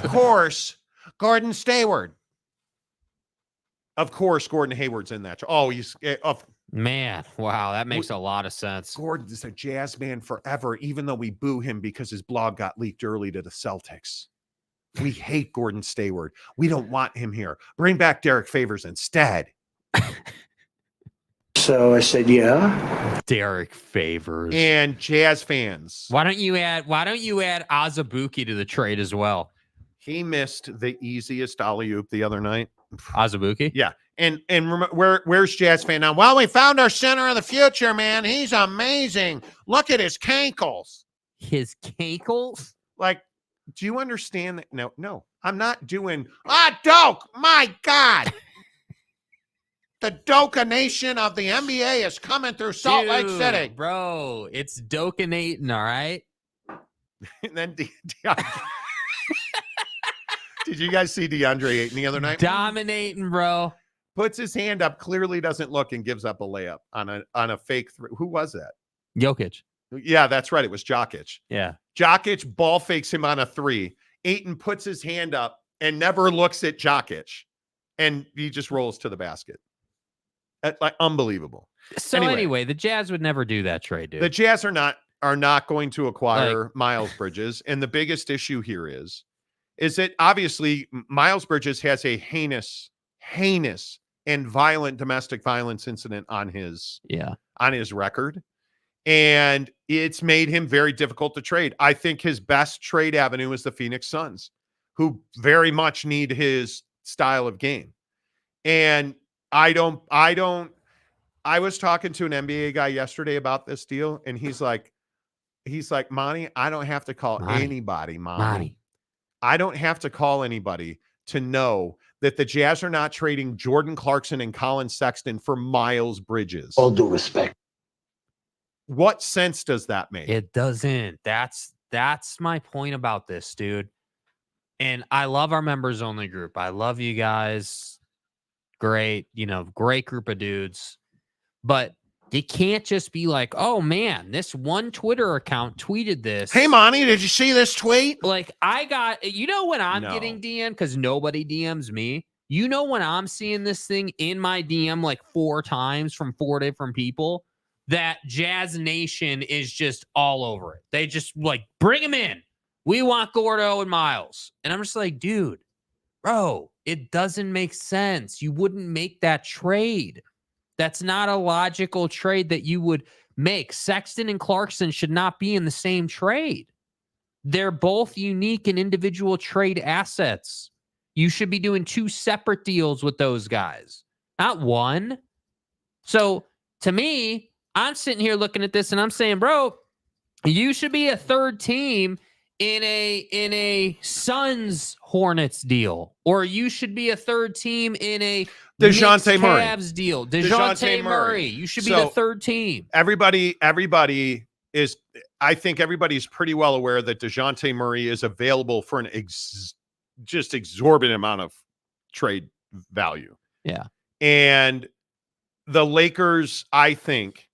course, Gordon Hayward. Of course, Gordon Hayward's in that. Oh, he's man. Wow, that makes a lot of sense. Gordon's a Jazz man forever, even though we boo him because his blog got leaked early to the Celtics. We hate Gordon Hayward. We don't want him here. Bring back Derek Favors instead. So I said, yeah. Derek Favors and Jazz fans. Why don't you add Azubuike to the trade as well? He missed the easiest alley-oop the other night. Azubuike? Yeah. And remember, where's Jazz fan now? Well, we found our center of the future, man. He's amazing. Look at his cankles. His cankles? Like, do you understand that? No, I'm not doing, Doke, my God. The Doka-nation of the NBA is coming through Salt Lake City. Bro, it's Dokanating, all right? And then DeAndre. Did you guys see DeAndre Ayton the other night? Dominating, bro. Puts his hand up, clearly doesn't look, and gives up a layup on a fake three. Who was that? Jokic. Yeah, that's right. It was Jokic. Yeah. Jokic ball fakes him on a three. Ayton puts his hand up and never looks at Jokic. And he just rolls to the basket. Like, unbelievable. So anyway, the Jazz would never do that trade, dude. The Jazz are not going to acquire Miles Bridges. And the biggest issue here is that obviously Miles Bridges has a heinous and violent domestic violence incident on his record. And it's made him very difficult to trade. I think his best trade avenue is the Phoenix Suns, who very much need his style of game. And I was talking to an NBA guy yesterday about this deal, and he's like, Monty, I don't have to call anybody, Monty. I don't have to call anybody to know that the Jazz are not trading Jordan Clarkson and Collin Sexton for Miles Bridges. All due respect. What sense does that make? It doesn't. That's my point about this, dude. And I love our members only group. I love you guys. Great, great group of dudes. But you can't just be like, oh man, this one Twitter account tweeted this. Hey, Monty, did you see this tweet? Like, I got, when I'm getting DM, because nobody DMs me, when I'm seeing this thing in my DM like 4 times from 4 different people, that Jazz Nation is just all over it. They just like, bring him in. We want Gordo and Miles. And I'm just like, dude, bro, it doesn't make sense. You wouldn't make that trade. That's not a logical trade that you would make. Sexton and Clarkson should not be in the same trade. They're both unique and individual trade assets. You should be doing 2 separate deals with those guys, not one. So to me, I'm sitting here looking at this and I'm saying, bro, you should be a third team in a Suns Hornets deal, or you should be a third team in a DeJounte Murray Cavs deal. DeJounte Murray. You should be the third team. Everybody is. I think everybody's pretty well aware that DeJounte Murray is available for an just exorbitant amount of trade value. Yeah, and the Lakers, I think.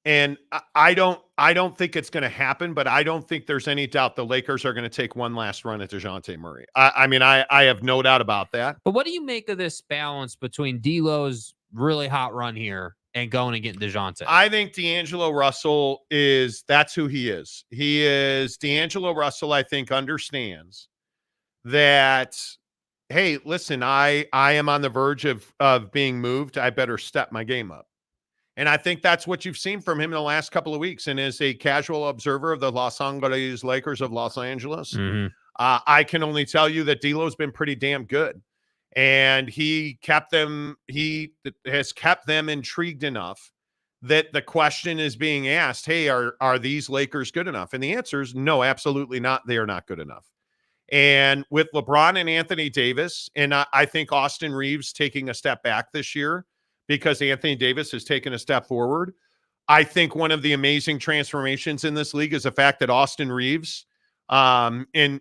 And I don't think it's going to happen, but I don't think there's any doubt the Lakers are going to take one last run at DeJounte Murray. I have no doubt about that. But what do you make of this balance between D'Lo's really hot run here and going and getting DeJounte? I think D'Angelo Russell that's who he is. D'Angelo Russell, I think, understands that, hey, listen, I am on the verge of being moved. I better step my game up. And I think that's what you've seen from him in the last couple of weeks. And as a casual observer of the Los Angeles Lakers of Los Angeles, I can only tell you that D'Lo's been pretty damn good. And he has kept them intrigued enough that the question is being asked, hey, are these Lakers good enough? And the answer is no, absolutely not. They are not good enough. And with LeBron and Anthony Davis, and I think Austin Reeves taking a step back this year because Anthony Davis has taken a step forward. I think one of the amazing transformations in this league is the fact that Austin Reeves, in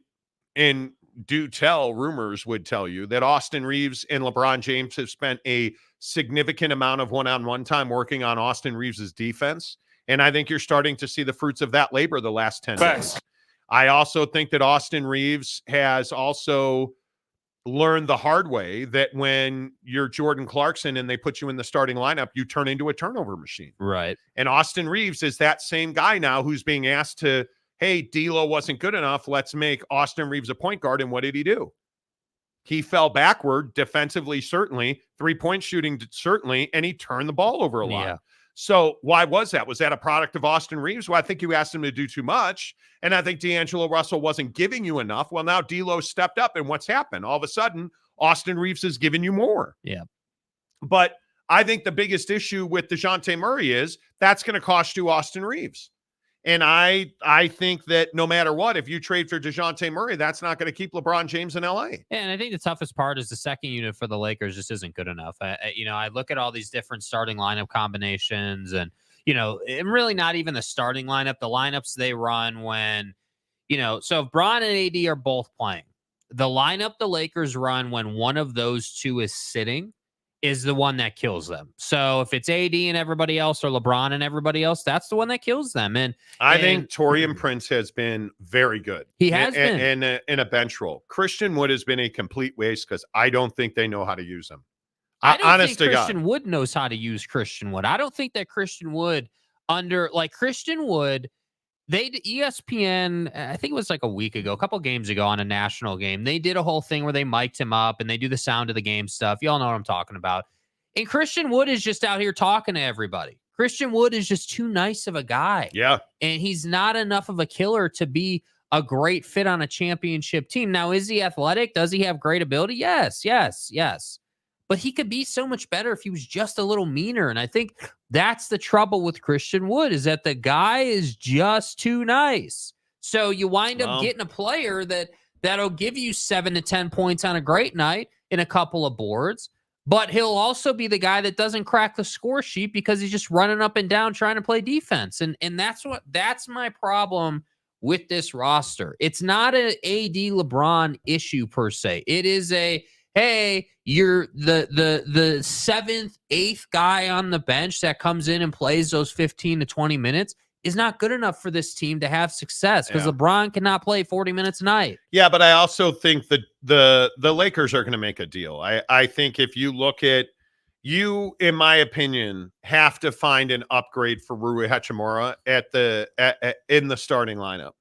do tell, rumors would tell you that Austin Reeves and LeBron James have spent a significant amount of one-on-one time working on Austin Reeves's defense. And I think you're starting to see the fruits of that labor the last 10 days. I also think that Austin Reeves has also learned the hard way that when you're Jordan Clarkson and they put you in the starting lineup, you turn into a turnover machine. Right. And Austin Reeves is that same guy now who's being asked to, hey, D'Lo wasn't good enough. Let's make Austin Reeves a point guard. And what did he do? He fell backward defensively, certainly, three-point shooting, certainly, and he turned the ball over a lot. Yeah. So why was that? Was that a product of Austin Reeves? Well, I think you asked him to do too much, and I think D'Angelo Russell wasn't giving you enough. Well, now D'Lo stepped up, and what's happened? All of a sudden, Austin Reeves is giving you more. Yeah. But I think the biggest issue with DeJounte Murray is that's going to cost you Austin Reeves. And I think that no matter what, if you trade for DeJounte Murray, that's not going to keep LeBron James in LA. And I think the toughest part is the second unit for the Lakers just isn't good enough. I look at all these different starting lineup combinations and really not even the starting lineup, the lineups they run when, so if Bron and AD are both playing, the lineup the Lakers run when one of those two is sitting is the one that kills them. So if it's AD and everybody else or LeBron and everybody else, that's the one that kills them. And I think Taurean Prince has been very good. He has been in a bench role. Christian Wood has been a complete waste because I don't think they know how to use him. I don't think Christian Wood knows how to use Christian Wood. I don't think that Christian Wood Christian Wood, ESPN, I think it was like a week ago, a couple games ago on a national game, they did a whole thing where they mic'd him up and they do the sound of the game stuff. Y'all know what I'm talking about. And Christian Wood is just out here talking to everybody. Christian Wood is just too nice of a guy. Yeah. And he's not enough of a killer to be a great fit on a championship team. Now, is he athletic? Does he have great ability? Yes. But he could be so much better if he was just a little meaner. And I think that's the trouble with Christian Wood is that the guy is just too nice. So you wind up getting a player that'll give you 7 to 10 points on a great night and a couple of boards, but he'll also be the guy that doesn't crack the score sheet because he's just running up and down trying to play defense. And that's my problem with this roster. It's not an AD LeBron issue per se. It is hey, you're the seventh, eighth guy on the bench that comes in and plays those 15 to 20 minutes is not good enough for this team to have success because LeBron cannot play 40 minutes a night. Yeah, but I also think that the Lakers are going to make a deal. I think if you look at you, in my opinion, have to find an upgrade for Rui Hachimura in the starting lineup.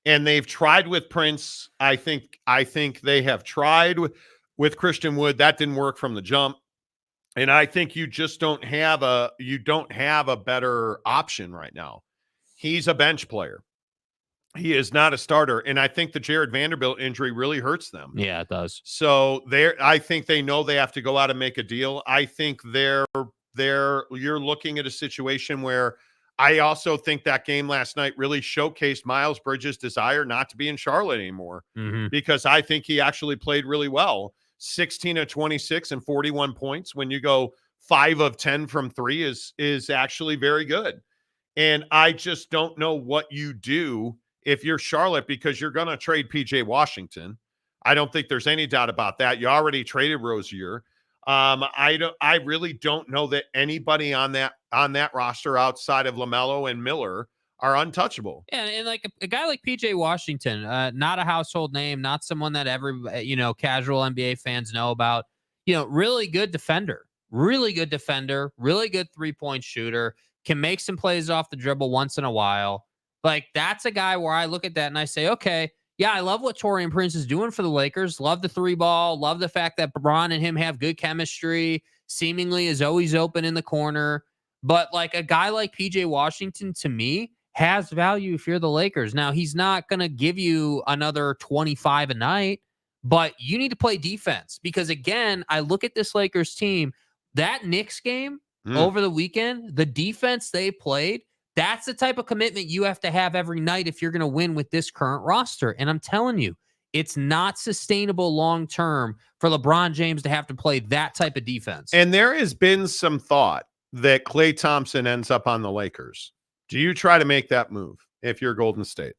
And they've tried with Prince. I think they have tried with Christian Wood. That didn't work from the jump. And I think you just don't have a better option right now. He's a bench player. He is not a starter. And I think the Jared Vanderbilt injury really hurts them. Yeah, it does. So I think they know they have to go out and make a deal. I think you're looking at a situation where I also think that game last night really showcased Miles Bridges' desire not to be in Charlotte anymore because I think he actually played really well. 16 of 26 and 41 points. When you go 5 of 10 from 3 is actually very good. And I just don't know what you do if you're Charlotte because you're going to trade PJ Washington. I don't think there's any doubt about that. You already traded Rozier. I really don't know that anybody on that roster outside of LaMelo and Miller are untouchable. Yeah, and like a guy like PJ Washington, not a household name, not someone that every casual NBA fans know about. Really good defender, really good 3-point shooter, can make some plays off the dribble once in a while. Like that's a guy where I look at that and I say, okay, yeah, I love what Taurean Prince is doing for the Lakers. Love the 3-ball. Love the fact that LeBron and him have good chemistry. Seemingly is always open in the corner. But like a guy like PJ Washington, to me, has value if you're the Lakers. Now, he's not going to give you another 25 a night, but you need to play defense because, again, I look at this Lakers team, that Knicks game over the weekend, the defense they played, that's the type of commitment you have to have every night if you're going to win with this current roster. And I'm telling you, It's not sustainable long term for LeBron James to have to play that type of defense. And there has been some thought that Klay Thompson ends up on the Lakers. Do you try to make that move if you're Golden State?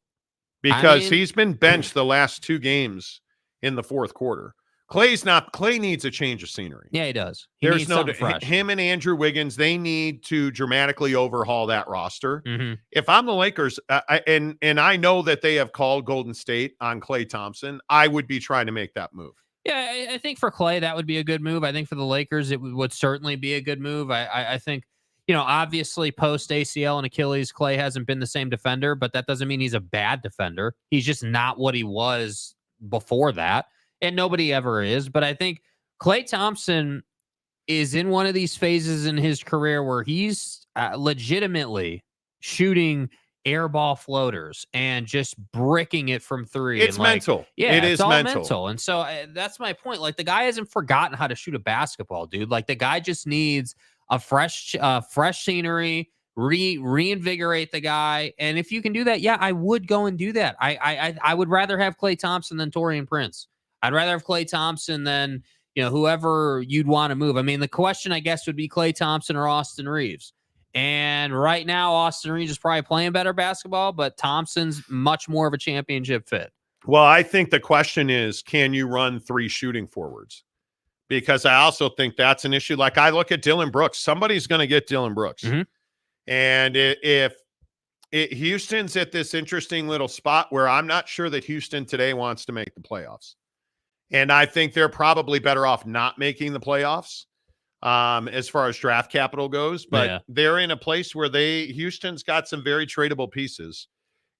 Because he's been benched the last 2 games in the fourth quarter. Klay needs a change of scenery. Yeah, he does. There's no fresh. Him and Andrew Wiggins, they need to dramatically overhaul that roster. Mm-hmm. If I'm the Lakers, and I know that they have called Golden State on Klay Thompson, I would be trying to make that move. Yeah, I think for Klay, that would be a good move. I think for the Lakers, it would certainly be a good move. I think, obviously post ACL and Achilles, Klay hasn't been the same defender, but that doesn't mean he's a bad defender. He's just not what he was before that. And nobody ever is. But I think Klay Thompson is in one of these phases in his career where he's legitimately shooting air ball floaters and just bricking it from 3. It's mental. Yeah, it it's is all mental. And so that's my point. Like, the guy hasn't forgotten how to shoot a basketball, dude. Like, the guy just needs a fresh scenery, reinvigorate the guy. And if you can do that, yeah, I would go and do that. I would rather have Klay Thompson than Taurean Prince. I'd rather have Klay Thompson than, whoever you'd want to move. I mean, the question, I guess, would be Klay Thompson or Austin Reeves. And right now, Austin Reeves is probably playing better basketball, but Thompson's much more of a championship fit. Well, I think the question is, can you run 3 shooting forwards? Because I also think that's an issue. Like, I look at Dylan Brooks. Somebody's going to get Dylan Brooks. Mm-hmm. And if Houston's at this interesting little spot where I'm not sure that Houston today wants to make the playoffs. And I think they're probably better off not making the playoffs as far as draft capital goes. But they're in a place where Houston's got some very tradable pieces.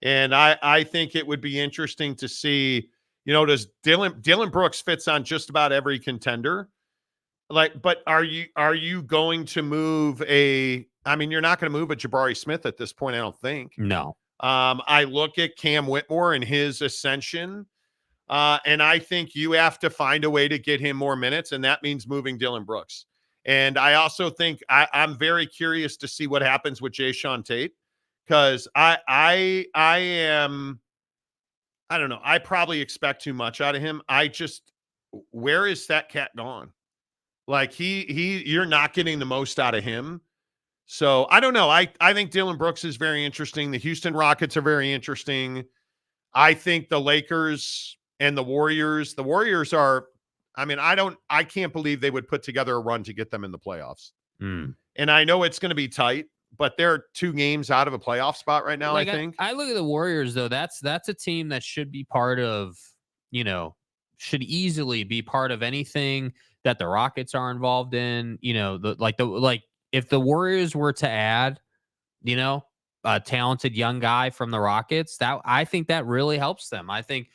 And I think it would be interesting to see, does Dylan Brooks fits on just about every contender. But are you going to move you're not going to move a Jabari Smith at this point, I don't think. No. I look at Cam Whitmore and his ascension. And I think you have to find a way to get him more minutes, and that means moving Dylan Brooks. And I also think I'm very curious to see what happens with Jae'Sean Tate, because I don't know. I probably expect too much out of him. Where is that cat gone? Like you're not getting the most out of him. So I don't know. I think Dylan Brooks is very interesting. The Houston Rockets are very interesting. I think the Lakers and the Warriors are, I can't believe they would put together a run to get them in the playoffs. Mm. And I know it's going to be tight, but they're 2 games out of a playoff spot right now, I think. I look at the Warriors, though. That's a team that should be part of, should easily be part of anything that the Rockets are involved in. If the Warriors were to add, a talented young guy from the Rockets, I think that really helps them. I think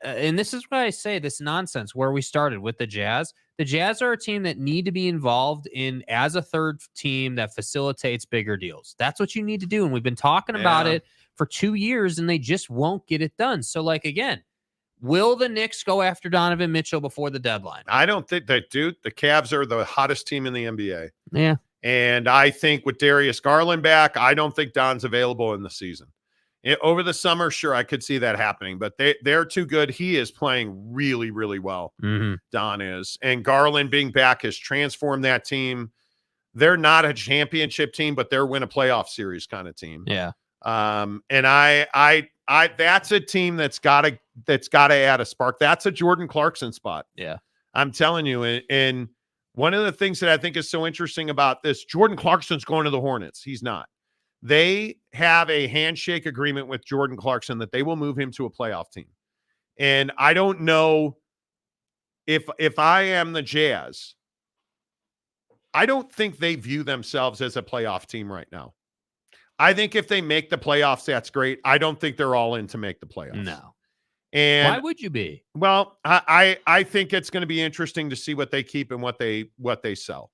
and this is what I say, this nonsense where we started with the Jazz. The Jazz are a team that need to be involved in as a third team that facilitates bigger deals. That's what you need to do. And we've been talking about it for 2 years, and they just won't get it done. So, again, will the Knicks go after Donovan Mitchell before the deadline? I don't think that, dude. The Cavs are the hottest team in the NBA. Yeah. And I think with Darius Garland back, I don't think Don's available in the season. Over the summer, sure, I could see that happening, but they're too good. He is playing really, really well. Mm-hmm. Don is. And Garland being back has transformed that team. They're not a championship team, but they're win a playoff series kind of team. Yeah. And I that's a team that's got to add a spark. That's a Jordan Clarkson spot. Yeah. I'm telling you. And one of the things that I think is so interesting about this, Jordan Clarkson's going to the Hornets. He's not. They have a handshake agreement with Jordan Clarkson that they will move him to a playoff team. And I don't know if I am the Jazz, I don't think they view themselves as a playoff team right now. I think if they make the playoffs, that's great. I don't think they're all in to make the playoffs. No. And why would you be? Well, I think it's going to be interesting to see what they keep and what they sell.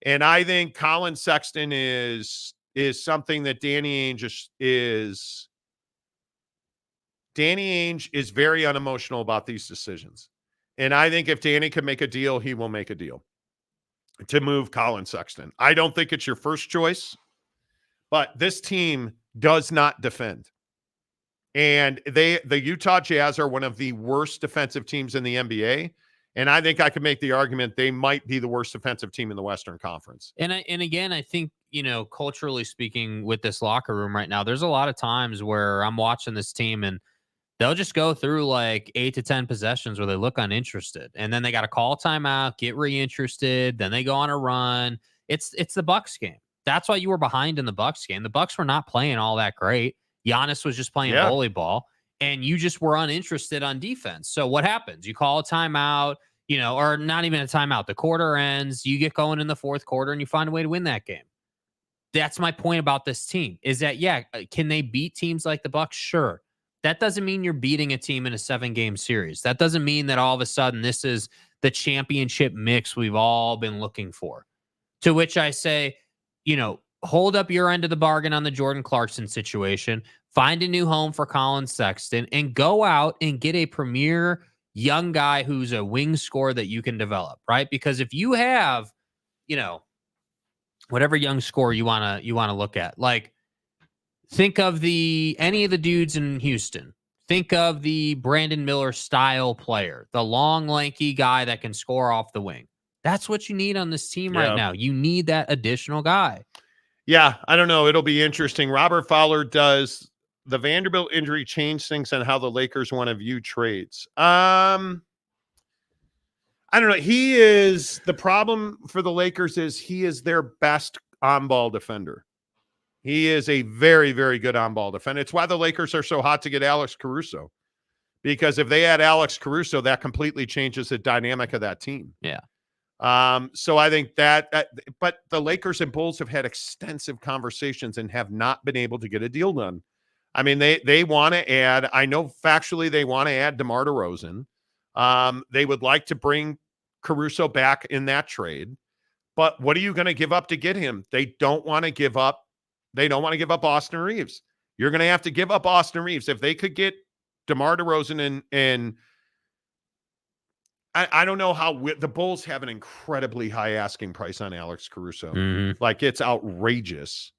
And I think Collin Sexton is something that Danny Ainge is very unemotional about these decisions. And I think if Danny can make a deal, he will make a deal to move Collin Sexton. I don't think it's your first choice, but this team does not defend. And the Utah Jazz are one of the worst defensive teams in the NBA. And I think I could make the argument they might be the worst defensive team in the Western Conference. And again, I think, culturally speaking with this locker room right now, there's a lot of times where I'm watching this team and they'll just go through like 8 to 10 possessions where they look uninterested. And then they got to call timeout, get reinterested. Then they go on a run. It's the Bucks game. That's why you were behind in the Bucks game. The Bucks were not playing all that great. Giannis was just playing bully ball, and you just were uninterested on defense. So what happens? You call a timeout, or not even a timeout. The quarter ends, you get going in the fourth quarter, and you find a way to win that game. That's my point about this team is that, can they beat teams like the Bucks? Sure. That doesn't mean you're beating a team in a 7-game series. That doesn't mean that all of a sudden this is the championship mix we've all been looking for. To which I say, hold up your end of the bargain on the Jordan Clarkson situation, find a new home for Collin Sexton, and go out and get a premier young guy who's a wing scorer that you can develop, right? Because if you have, whatever young scorer you want to look at, like think of any of the dudes in Houston. Think of the Brandon Miller style player, the long, lanky guy that can score off the wing. That's what you need on this team right now. You need that additional guy. Yeah, I don't know. It'll be interesting. Robert Fowler, does the Vanderbilt injury change things on how the Lakers want to view trades? I don't know. The problem for the Lakers is he is their best on-ball defender. He is a very, very good on-ball defender. It's why the Lakers are so hot to get Alex Caruso. Because if they add Alex Caruso, that completely changes the dynamic of that team. Yeah. So I think but the Lakers and Bulls have had extensive conversations and have not been able to get a deal done. I mean, they want to add, I know factually they want to add DeMar DeRozan. They would like to bring Caruso back in that trade, but what are you going to give up to get him? They don't want to give up Austin Reeves. You're going to have to give up Austin Reeves. If they could get DeMar DeRozan and I don't know how the Bulls have an incredibly high asking price on Alex Caruso. Mm-hmm. Like, it's outrageous.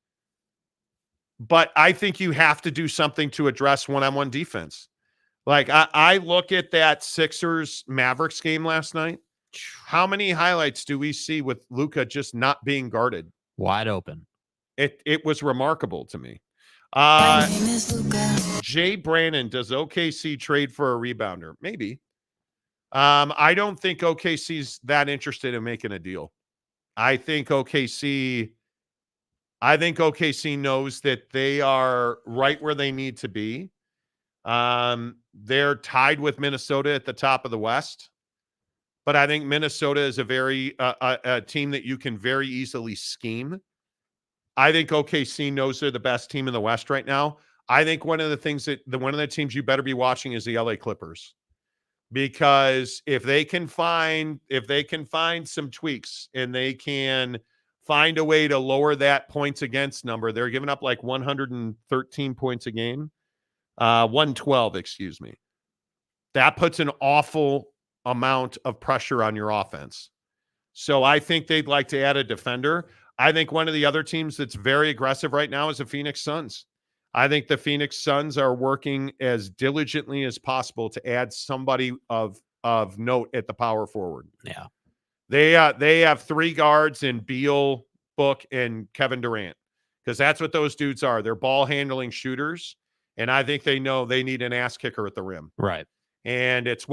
But I think you have to do something to address one-on-one defense. Like, I look at that Sixers Mavericks game last night. How many highlights do we see with Luka just not being guarded? Wide open. It was remarkable to me. Jay Brannon, does OKC trade for a rebounder? Maybe. I don't think OKC's that interested in making a deal. I think OKC knows that they are right where they need to be. They're tied with Minnesota at the top of the West, but I think Minnesota is a team that you can very easily scheme. I think OKC knows they're the best team in the West right now. I think one of the teams you better be watching is the LA Clippers. Because if they can find some tweaks and they can find a way to lower that points against number, they're giving up like 113 points a game, 112, excuse me. That puts an awful amount of pressure on your offense. So I think they'd like to add a defender. I think one of the other teams that's very aggressive right now is the Phoenix Suns. I think the Phoenix Suns are working as diligently as possible to add somebody of note at the power forward. Yeah. They have 3 guards in Beal, Book, and Kevin Durant, because that's what those dudes are. They're ball handling shooters, and I think they know they need an ass kicker at the rim. Right. And it's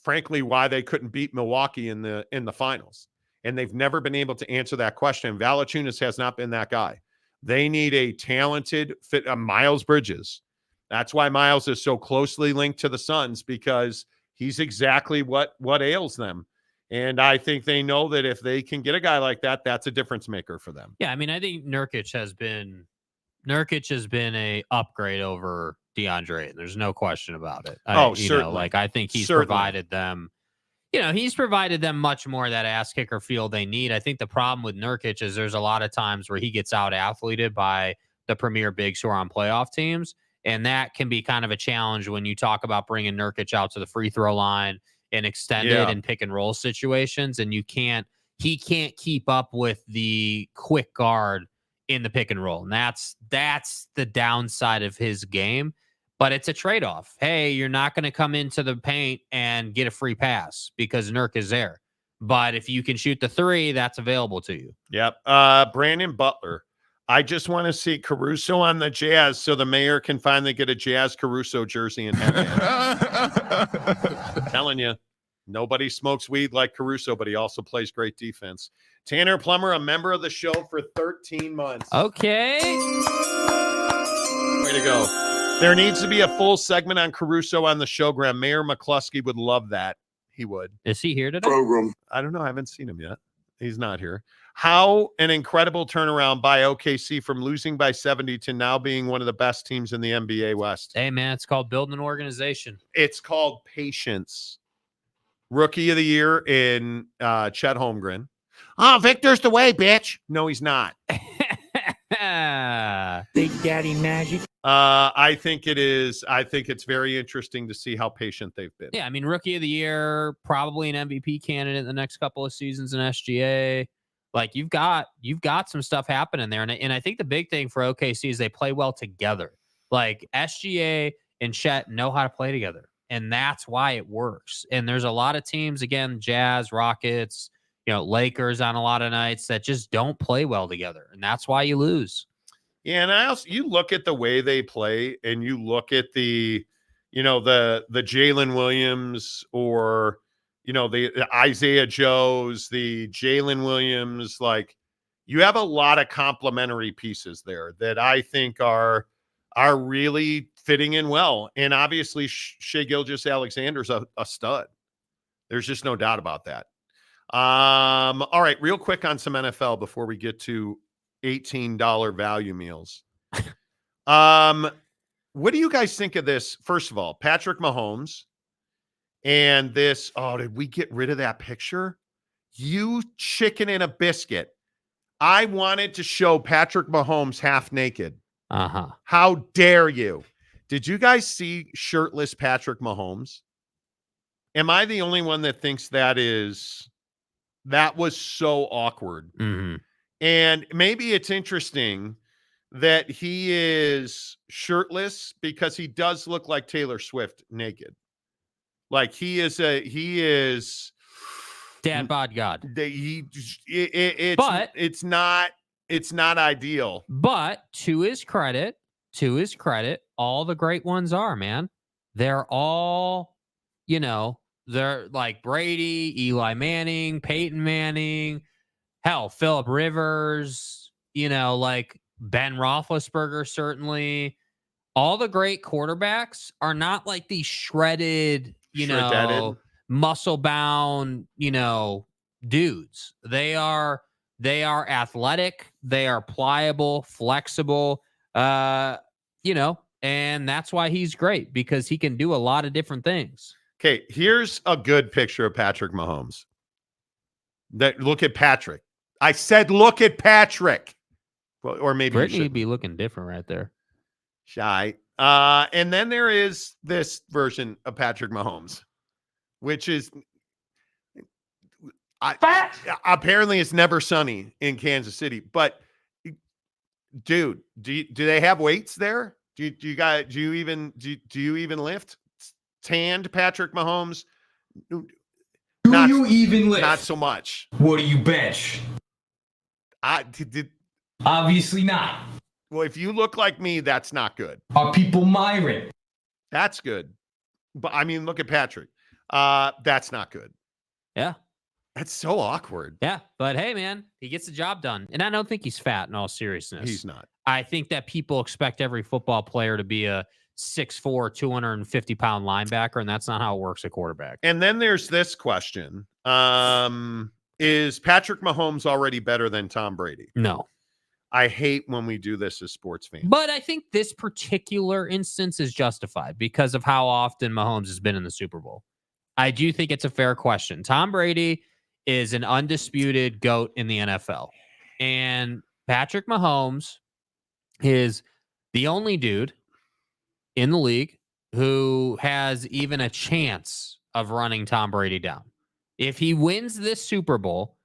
frankly, why they couldn't beat Milwaukee in the finals. And they've never been able to answer that question. Valanciunas has not been that guy. They need a talented fit. Miles Bridges. That's why Miles is so closely linked to the Suns, because he's exactly what ails them. And I think they know that if they can get a guy like that, that's a difference maker for them. Yeah, I mean, I think Nurkic has been a upgrade over DeAndre. There's no question about it. Certainly. I think he's provided them. He's provided them much more of that ass kicker feel they need. I think the problem with Nurkic is there's a lot of times where he gets out athleted by the premier bigs who are on playoff teams. And that can be kind of a challenge when you talk about bringing Nurkic out to the free throw line and extended and pick and roll situations. And he can't keep up with the quick guard in the pick and roll. And that's the downside of his game. but it's a trade-off. Hey, you're not going to come into the paint and get a free pass because Nurk is there. But if you can shoot the three, that's available to you. Yep. Brandon Butler. I just want to see Caruso on the Jazz so the mayor can finally get a Jazz Caruso jersey and headband. Telling you, nobody smokes weed like Caruso, but he also plays great defense. Tanner Plummer, a member of the show for 13 months. Okay. Way to go. There needs to be a full segment on Caruso on the show, Graham. Mayor McCluskey would love that. He would. Is he here today? Program. I don't know. I haven't seen him yet. He's not here. How an incredible turnaround by OKC from losing by 70 to now being one of the best teams in the NBA West. Hey, man, it's called building an organization. It's called patience. Rookie of the year in Chet Holmgren. Oh, Victor's the way, bitch. No, he's not. Big Daddy Magic. I think it is. I think it's very interesting to see how patient they've been. Yeah, I mean, rookie of the year, probably an MVP candidate in the next couple of seasons in SGA. Like you've got some stuff happening there, and I think the big thing for OKC is they play well together. Like SGA and Chet know how to play together, and that's why it works. And there's a lot of teams, again, Jazz, Rockets, Lakers on a lot of nights that just don't play well together, and that's why you lose. Yeah, and you look at the way they play, and you look at the Jalen Williams or the Isaiah Joes, the Jalen Williams. Like you have a lot of complementary pieces there that I think are really fitting in well. And obviously, Shai Gilgeous-Alexander's a stud. There's just no doubt about that. All right, real quick on some NFL before we get to $18 value meals. What do you guys think of this? First of all, Patrick Mahomes and this. Oh, did we get rid of that picture? You chicken and a biscuit. I wanted to show Patrick Mahomes half naked. Uh-huh. How dare you? Did you guys see shirtless Patrick Mahomes? Am I the only one that thinks that was so awkward? Mm-hmm. And maybe it's interesting that he is shirtless because he does look like Taylor Swift naked. Like he is dad bod god. It's not ideal. But to his credit, all the great ones are, man. They're all, they're like Brady, Eli Manning, Peyton Manning, hell, Phillip Rivers, like Ben Roethlisberger, certainly. All the great quarterbacks are not like these shredded, muscle-bound, dudes. They are athletic. They are pliable, flexible, and that's why he's great because he can do a lot of different things. Okay, here's a good picture of Patrick Mahomes. Look at Patrick. I said, look at Patrick. Well, or maybe Brittany would be looking different right there. Shy. And then there is this version of Patrick Mahomes, which is apparently it's never sunny in Kansas City. But dude, do they have weights there? Do you even lift? Tanned Patrick Mahomes? Do you even lift? Not so much. What do you bench? Obviously not. Well, if you look like me, that's not good. Are people Myron? That's good. But I mean, look at Patrick. That's not good. Yeah. That's so awkward. Yeah. But hey, man, he gets the job done. And I don't think he's fat in all seriousness. He's not. I think that people expect every football player to be a 6'4", 250-pound linebacker, and that's not how it works at quarterback. And then there's this question. Is Patrick Mahomes already better than Tom Brady? No. I hate when we do this as sports fans. But I think this particular instance is justified because of how often Mahomes has been in the Super Bowl. I do think it's a fair question. Tom Brady is an undisputed GOAT in the NFL. And Patrick Mahomes is the only dude in the league who has even a chance of running Tom Brady down. If he wins this Super Bowl,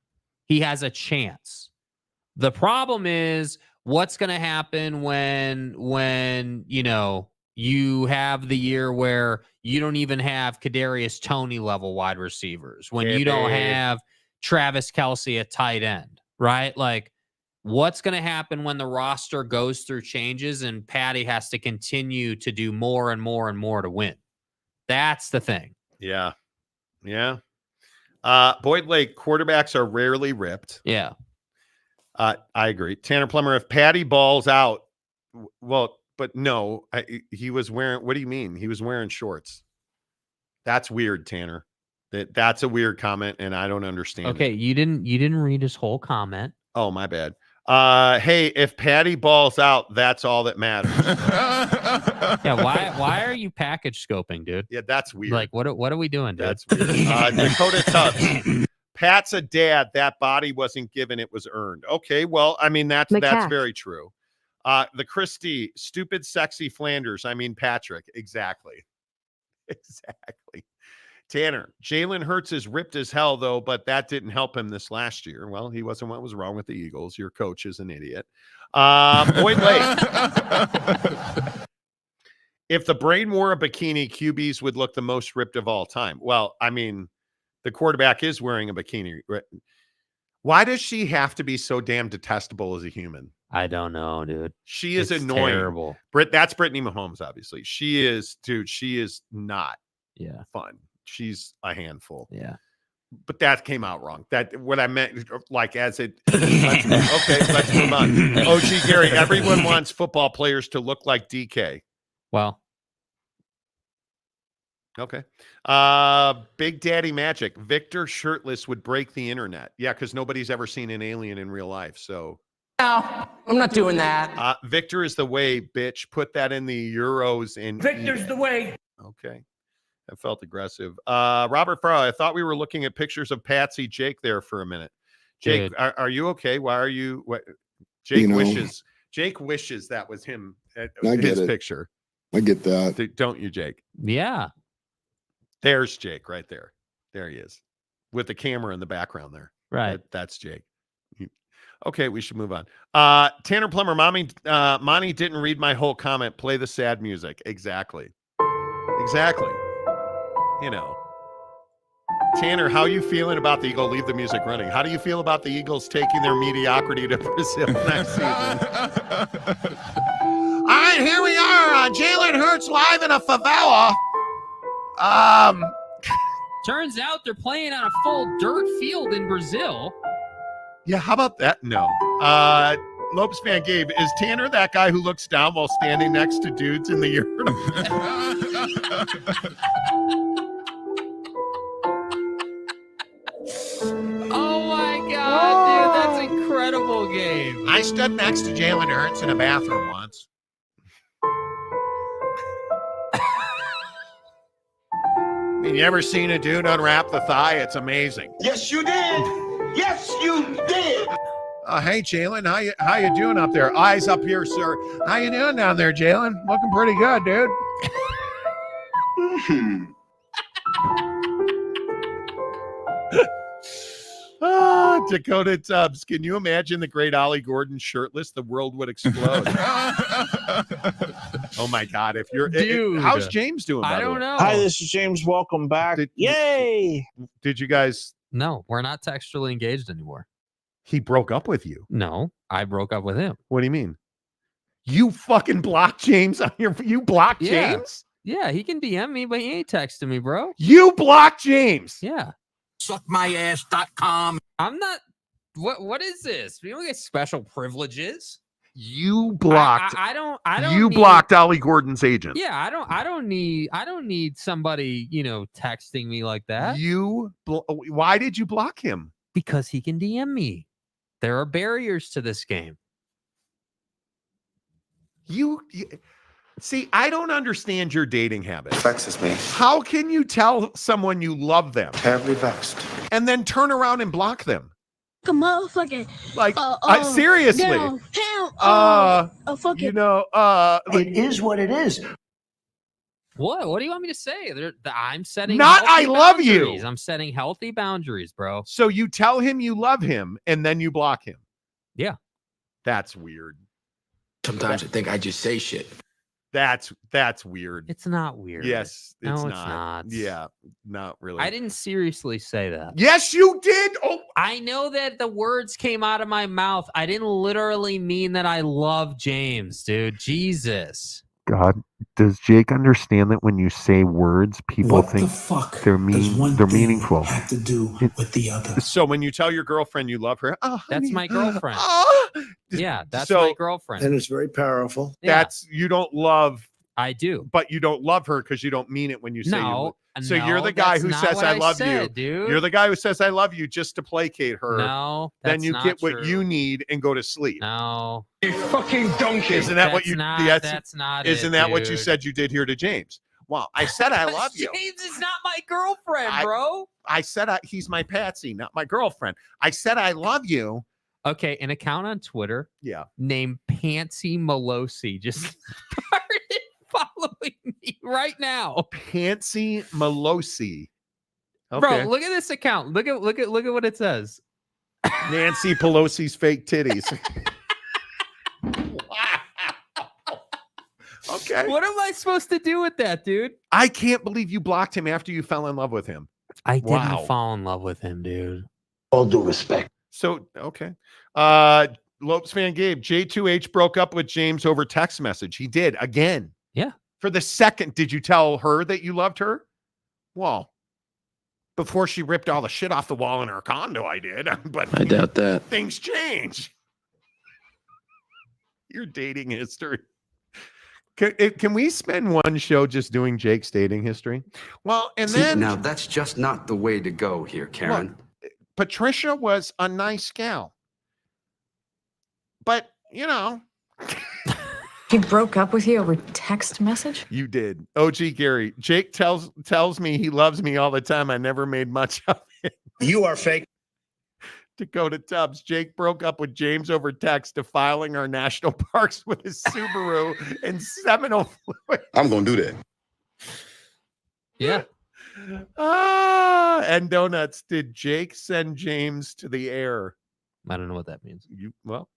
he has a chance. The problem is what's going to happen when You have the year where you don't even have Kadarius Toney level wide receivers, when you don't have Travis Kelce at tight end, right? Like, what's going to happen when the roster goes through changes and Patty has to continue to do more and more and more to win? That's the thing. Yeah. Yeah. Boyd Lake, quarterbacks are rarely ripped. Yeah. I agree. Tanner Plummer, if Patty balls out, well, but no, he was wearing, what do you mean? He was wearing shorts. That's weird, Tanner. That's a weird comment, and I don't understand. Okay, you didn't read his whole comment. Oh, my bad. Hey, if Patty balls out, that's all that matters. Yeah, why are you package scoping, dude? Yeah, that's weird. Like, what are we doing, dude? That's weird. Dakota Tubbs. Pat's a dad. That body wasn't given, it was earned. Okay, well, I mean, that's very true. The Christie, stupid, sexy Flanders. I mean, Patrick. Exactly. Exactly. Tanner, Jalen Hurts is ripped as hell, though, but that didn't help him this last year. Well, he wasn't what was wrong with the Eagles. Your coach is an idiot. Boyd Lake. If the brain wore a bikini, QBs would look the most ripped of all time. Well, I mean, the quarterback is wearing a bikini. Why does she have to be so damn detestable as a human? I don't know, dude. She is It's annoying. terrible. That's Brittany Mahomes, obviously. She is, dude, she is not fun. She's a handful. Yeah. But that came out wrong. That what I meant, like, as it. Let's move on. OG Gary, everyone wants football players to look like DK. Well. Okay. Big Daddy Magic. Victor shirtless would break the internet. Yeah, because nobody's ever seen an alien in real life. So. No, I'm not doing that. Victor is the way, bitch. Put that in the Euros. Victor's the way. Okay. I felt aggressive. Robert Farrell, I thought we were looking at pictures of Patsy Jake there for a minute. Jake, are you okay? Why are you? What? Jake wishes. Jake wishes that was him. His picture. I get that. Don't you, Jake? Yeah. There's Jake right there. There he is, with the camera in the background there. Right. That's Jake. Okay, we should move on. Tanner Plummer, Monty didn't read my whole comment. Play the sad music. Exactly. You know, Tanner, how you feeling about the Eagle? Leave the music running. How do you feel about the Eagles taking their mediocrity to Brazil next season? All right, here we are. Jalen Hurts live in a favela. Turns out they're playing on a full dirt field in Brazil. Yeah, how about that? No. Lopes fan Gabe, is Tanner that guy who looks down while standing next to dudes in the urinal? Oh my God, dude, that's incredible, Gabe. I stood next to Jalen Hurts in a bathroom once. I mean, you ever seen a dude unwrap the thigh? It's amazing. Yes, you did. Yes, you did. Hey, Jalen, how you doing up there? Eyes up here, sir. How you doing down there, Jalen? Looking pretty good, dude. Dakota Tubbs. Can you imagine the great Ollie Gordon shirtless? The world would explode. Oh my God! If you're, dude, how's James doing? I don't know. Hi, this is James. Welcome back. Yay! Did you guys? No, we're not textually engaged anymore. He broke up with you. No, I broke up with him. What do you mean? You fucking blocked James on your. You blocked James? Yeah, he can DM me, but he ain't texting me, bro. You blocked James. Yeah. Suckmyass.com. I'm not. What is this? We don't get special privileges. You blocked. I don't. You blocked Ollie Gordon's agent. Yeah, I don't need somebody, texting me like that. Why did you block him? Because he can DM me. There are barriers to this game. You see, I don't understand your dating habits. Vexes me. How can you tell someone you love them? Terribly vexed. And then turn around and block them? A motherfucking like seriously. It is what it is. What do you want me to say? I'm setting not I love boundaries. you. I'm setting healthy boundaries, bro. So you tell him you love him and then you block him. Yeah. That's weird. Sometimes I think I just say shit. That's weird. It's not weird. Yes, it's no, not. It's not. Yeah, not really. I didn't seriously say that. Yes, you did. Oh, I know that the words came out of my mouth. I didn't literally mean that I love James, dude. Jesus. God, does Jake understand that when you say words, people think they're meaningful? Have to do with the other. So when you tell your girlfriend you love her, oh, honey, That's my girlfriend. Yeah, that's So- my girlfriend. And it's very powerful. That's you don't love, I do. but you don't love her because you don't mean it when you say you. No. So no, you're the guy that's who not says what I love said, you. Dude. You're the guy who says I love you just to placate her. No, then that's you not get what true. you need and go to sleep. No. You fucking donkey. Isn't that what That's you? not, that's not Isn't it, that what you dude. said you did here to James? Well, I said I love you. James is not my girlfriend, bro. I said he's my patsy, not my girlfriend. I said I love you. Okay, an account on Twitter Yeah. named Pansy Malosi just started following me right now. Pansy Malosi. Okay. Bro, look at this account. Look at what it says. Nancy Pelosi's fake titties. Okay. What am I supposed to do with that, dude? I can't believe you blocked him after you fell in love with him. I Wow. didn't fall in love with him, dude. All due respect. So, okay. Lopes fan Gabe, J2H broke up with James over text message. He did again. Yeah. For the second, did you tell her that you loved her? Well, before she ripped all the shit off the wall in her condo, I did. But I doubt that. things change. Your dating history. Can we spend one show just doing Jake's dating history? Well, and then now that's just not the way to go here, Karen. Look, Patricia was a nice gal, but you know, He broke up with you over text message? you did. OG Gary, Jake tells me he loves me all the time. I never made much of it. You are fake. Dakota Tubbs, Jake broke up with James over text, defiling our national parks with his Subaru and Seminole fluid. I'm going to do that. Yeah. And donuts. Did Jake send James to the air? I don't know what that means. Well,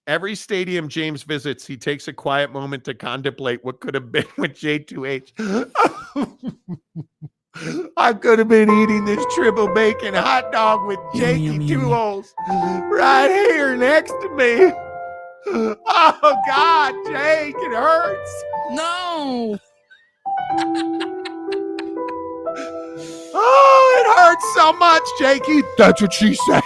every stadium James visits, he takes a quiet moment to contemplate what could have been with J2H. I could have been eating this triple bacon hot dog with Jakey Two Holes right here next to me. Oh, God, Jake, it hurts. No. Oh, it hurts so much, Jakey. That's what she said.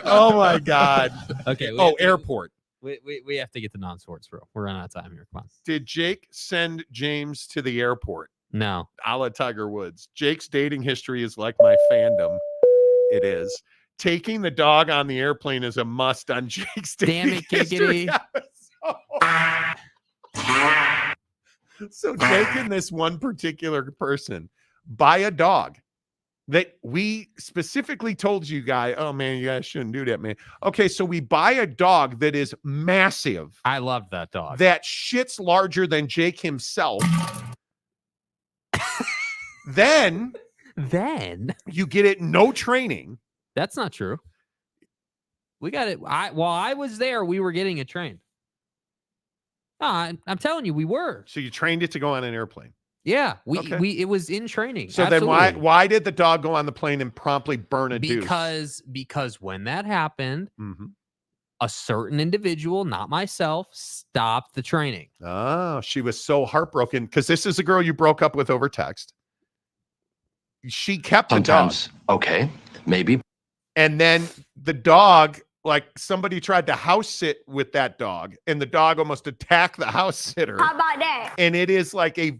Oh, my God. Okay. Airport. We have to get to non-sports, bro. We're running out of time here. Come on. Did Jake send James to the airport? No. A la Tiger Woods. Jake's dating history is like my fandom. It is. Taking the dog on the airplane is a must on Jake's dating Damn it, history. giggity. So Jake and this one particular person buy a dog that we specifically told you guys, oh man, you guys shouldn't do that, man. Okay, so we buy a dog that is massive. I love that dog. That shit's larger than Jake himself. Then you get it no training. That's not true. We got it. While I was there, we were getting it trained. No, I'm telling you, we were. So you trained it to go on an airplane. Yeah, it was in training. So Absolutely. then why did the dog go on the plane and promptly burn a deuce? Because when that happened, a certain individual, not myself, stopped the training. Oh, she was so heartbroken because this is a girl you broke up with over text. She kept the dog. Okay, maybe. And then the dog, like somebody tried to house sit with that dog, and the dog almost attacked the house sitter. How about that? And it is like a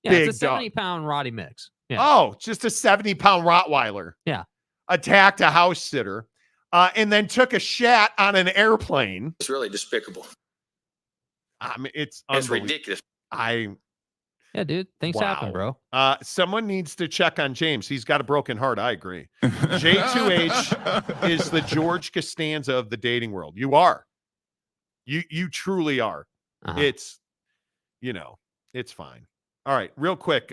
Yeah, big it's a dog. 70-pound Roddy mix. Yeah. Oh, just a 70-pound Rottweiler. Yeah. Attacked a house sitter and then took a shat on an airplane. It's really despicable. I mean, it's ridiculous. Yeah, dude. Things happen, bro. Someone needs to check on James. He's got a broken heart. I agree. J2H is the George Costanza of the dating world. You are. You truly are. Uh-huh. It's, it's fine. All right, real quick.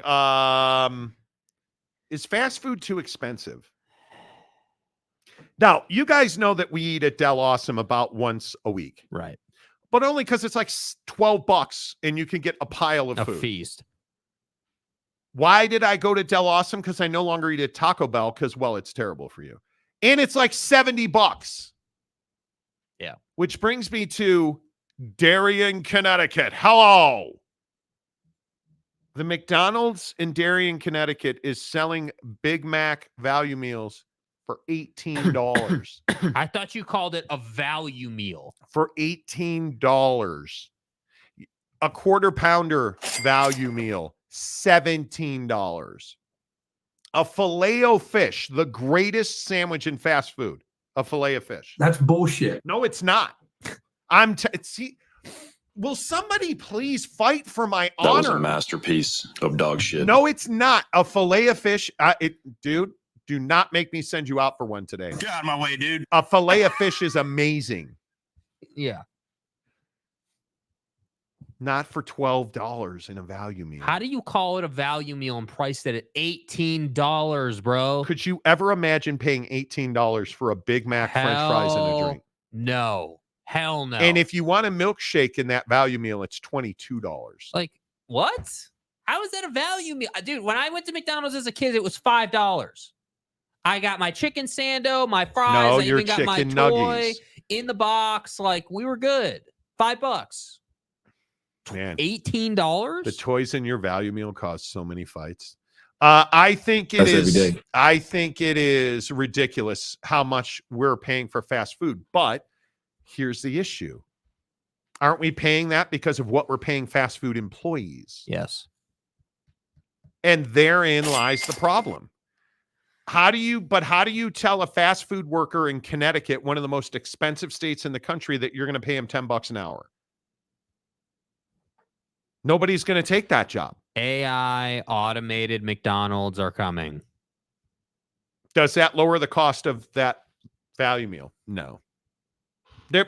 Is fast food too expensive? Now, you guys know that we eat at Del Awesome about once a week. Right. But only because it's like $12 and you can get a pile of A food. feast. Why did I go to Del Awesome? Because I no longer eat at Taco Bell because, well, it's terrible for you. And it's like $70. Yeah. Which brings me to Darien, Connecticut. Hello. The McDonald's in Darien, Connecticut is selling Big Mac value meals for $18. I thought you called it a value meal. For $18. A quarter pounder value meal, $17. A filet-o-fish, the greatest sandwich in fast food, a filet-o-fish. That's bullshit. No, it's not. See, will somebody please fight for my honor? That was a masterpiece of dog shit. No, it's not. A filet-o-fish, dude, do not make me send you out for one today. Get out of my way, dude. A filet-o-fish is amazing. Yeah. Not for $12 in a value meal. How do you call it a value meal and price it at $18, bro? Could you ever imagine paying $18 for a Big Mac, French fries, and a drink? No. Hell no. And if you want a milkshake in that value meal, it's $22. Like, what? How is that a value meal? Dude, when I went to McDonald's as a kid, it was $5. I got my chicken sando, my fries. No, I your even got my chicken toy nuggies. in the box. Like, we were good. $5. Man, $18? the toys in your value meal cause so many fights. I think it That's is. every day. I think it is ridiculous how much we're paying for fast food. But here's the issue: aren't we paying that because of what we're paying fast food employees? Yes. And therein lies the problem. How do you tell a fast food worker in Connecticut, one of the most expensive states in the country, that you're going to pay him $10 an hour? Nobody's going to take that job. AI automated McDonald's are coming. Does that lower the cost of that value meal? No.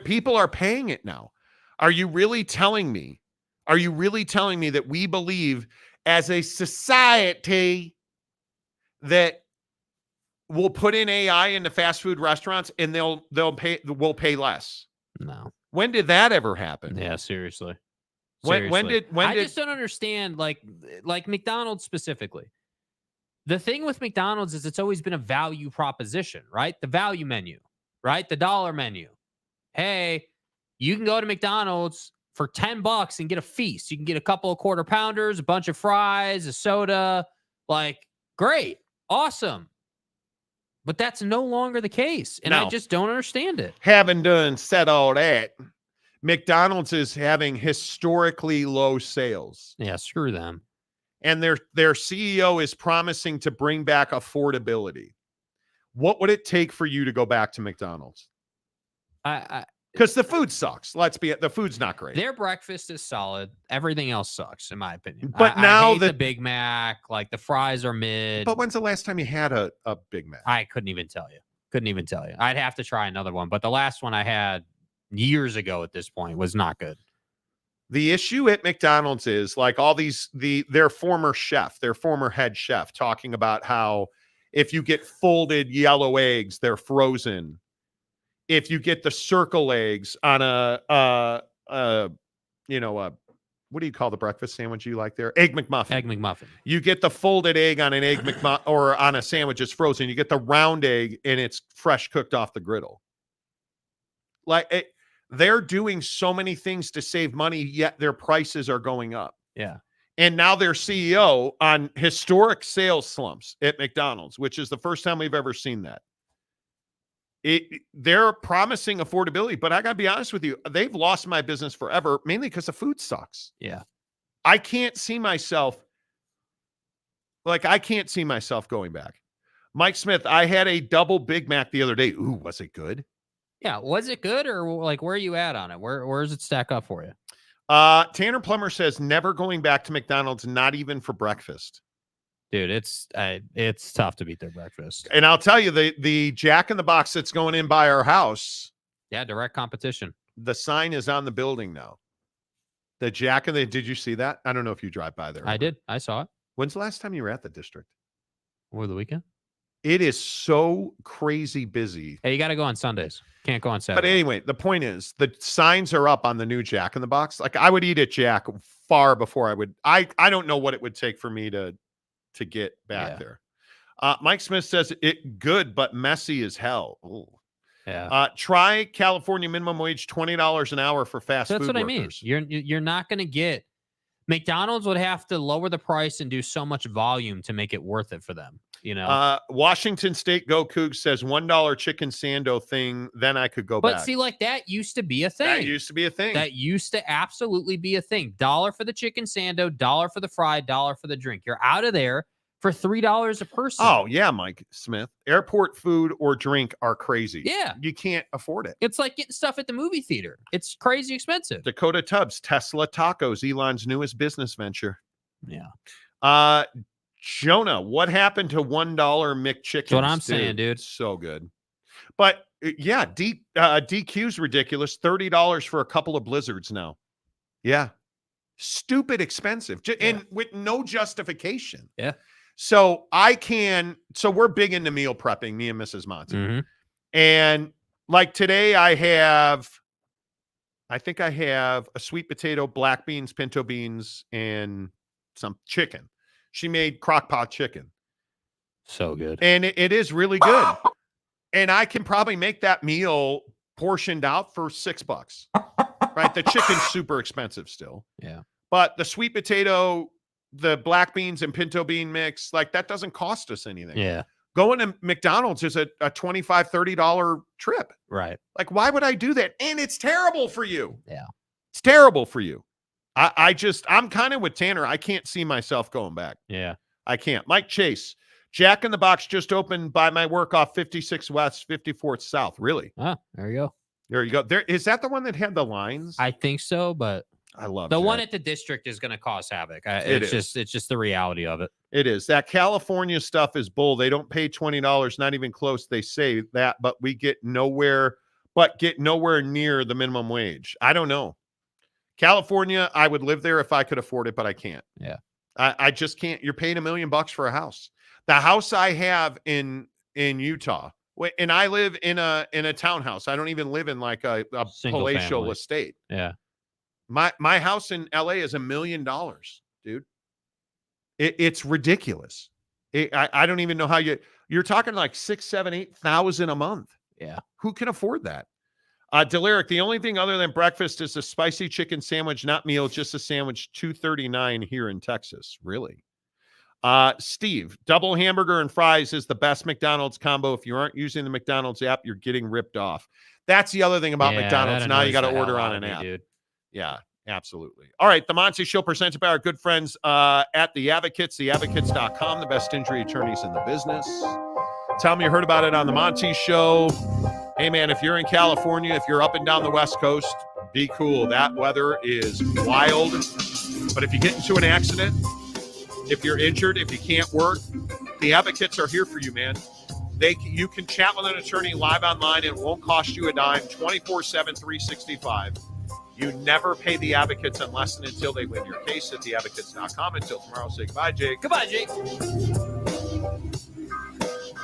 People are paying it now. Are you really telling me that we believe as a society that we'll put in AI into fast food restaurants and we'll pay less? No. When did that ever happen? Yeah, seriously. When did I just don't understand, like McDonald's specifically. The thing with McDonald's is it's always been a value proposition, right? The value menu, right? The dollar menu. Hey, you can go to McDonald's for $10 and get a feast. You can get a couple of quarter pounders, a bunch of fries, a soda. Like, great, awesome. But that's no longer the case, and I just don't understand it. Having done said all that, McDonald's is having historically low sales. Yeah, screw them. And their CEO is promising to bring back affordability. What would it take for you to go back to McDonald's? Because the food sucks. The food's not great. Their breakfast is solid. Everything else sucks, in my opinion. But I hate the Big Mac, like the fries are mid. But when's the last time you had a Big Mac? I couldn't even tell you. I'd have to try another one. But the last one I had years ago at this point was not good. The issue at McDonald's is like all their former head chef talking about how if you get folded yellow eggs, they're frozen. If you get the circle eggs on what do you call the breakfast sandwich you like there? Egg McMuffin. Egg McMuffin. You get the folded egg on an egg McMuffin or on a sandwich, it's frozen. You get the round egg and it's fresh cooked off the griddle. They're doing so many things to save money, yet their prices are going up. Yeah. And now their CEO on historic sales slumps at McDonald's, which is the first time we've ever seen that. They're promising affordability, but I got to be honest with you, they've lost my business forever, mainly because the food sucks. Yeah. I can't see myself going back. Mike Smith, I had a double Big Mac the other day. Ooh, was it good? Yeah, was it good, or like where are you at on it? Where does it stack up for you? Tanner Plummer says never going back to McDonald's, not even for breakfast. Dude, it's tough to beat their breakfast. And I'll tell you, the Jack in the Box that's going in by our house. Yeah, direct competition. The sign is on the building now. The did you see that? I don't know if you drive by there. I did. I saw it. When's the last time you were at the district? Over the weekend. It is so crazy busy. Hey, you got to go on Sundays. Can't go on Saturday. But anyway, the point is the signs are up on the new Jack in the Box. Like I would eat at Jack far before I would. I don't know what it would take for me to get back there. Mike Smith says it good, but messy as hell. Ooh. Yeah. Try California minimum wage $20 an hour for fast food That's what workers. I mean. You're not going to get. McDonald's would have to lower the price and do so much volume to make it worth it for them. You know. Washington State Go Cougs says $1 chicken sando thing. Then I could go back. But see, like that used to be a thing. That used to be a thing. That used to absolutely be a thing. $1 for the chicken sando, $1 for the fried, $1 for the drink. You're out of there for $3 a person. Oh, yeah, Mike Smith. Airport food or drink are crazy. Yeah. You can't afford it. It's like getting stuff at the movie theater. It's crazy expensive. Dakota Tubbs, Tesla Tacos, Elon's newest business venture. Yeah. Jonah, what happened to $1 McChickens? That's what I'm saying, dude. So good. But, yeah, DQ's ridiculous. $30 for a couple of Blizzards now. Yeah. Stupid expensive. And with no justification. Yeah. So we're big into meal prepping, me and Mrs. Monty. Mm-hmm. And like today I think I have a sweet potato, black beans, pinto beans, and some chicken. She made crock pot chicken. So good. And it is really good. And I can probably make that meal portioned out for $6. Right? The chicken's super expensive still. Yeah. But the sweet potato, the black beans and pinto bean mix, like that doesn't cost us anything. Yeah. Going to McDonald's is a $25, $30 trip. Right. Like, why would I do that? And it's terrible for you. Yeah. It's terrible for you. I'm kind of with Tanner. I can't see myself going back. Yeah. I can't. Mike Chase, Jack in the Box just opened by my work off 56 West, 54th South. Really? There you go. There you go. Is that the one that had the lines? I think so, but I love the Jack. one at the district is going to cause havoc. It's just the reality of it. It is. That California stuff is bull. They don't pay $20, not even close. They say that, but we get nowhere near the minimum wage. I don't know. California, I would live there if I could afford it, but I can't. Yeah. I just can't. You're paying $1 million for a house. The house I have in Utah, and I live in a townhouse. I don't even live in like a palatial family estate. Yeah. My house in LA is $1 million, dude. It's ridiculous. I don't even know how you're talking like 6, 7, 8,000 a month. Yeah. Who can afford that? Deliric, the only thing other than breakfast is a spicy chicken sandwich, not meal, just a sandwich, $2.39 here in Texas. Really? Steve, double hamburger and fries is the best McDonald's combo. If you aren't using the McDonald's app, you're getting ripped off. That's the other thing about McDonald's. Now you got to order on an app. Dude. Yeah, absolutely. All right, the Monty Show presented by our good friends at The Advocates, theadvocates.com, the best injury attorneys in the business. Tell them you heard about it on the Monty Show. Hey, man, if you're in California, if you're up and down the West Coast, be cool. That weather is wild. But if you get into an accident, if you're injured, if you can't work, the Advocates are here for you, man. You can chat with an attorney live online. It won't cost you a dime, 24/7, 365. You never pay the Advocates unless and until they win your case at theadvocates.com. Until tomorrow, say goodbye, Jake. Goodbye, Jake.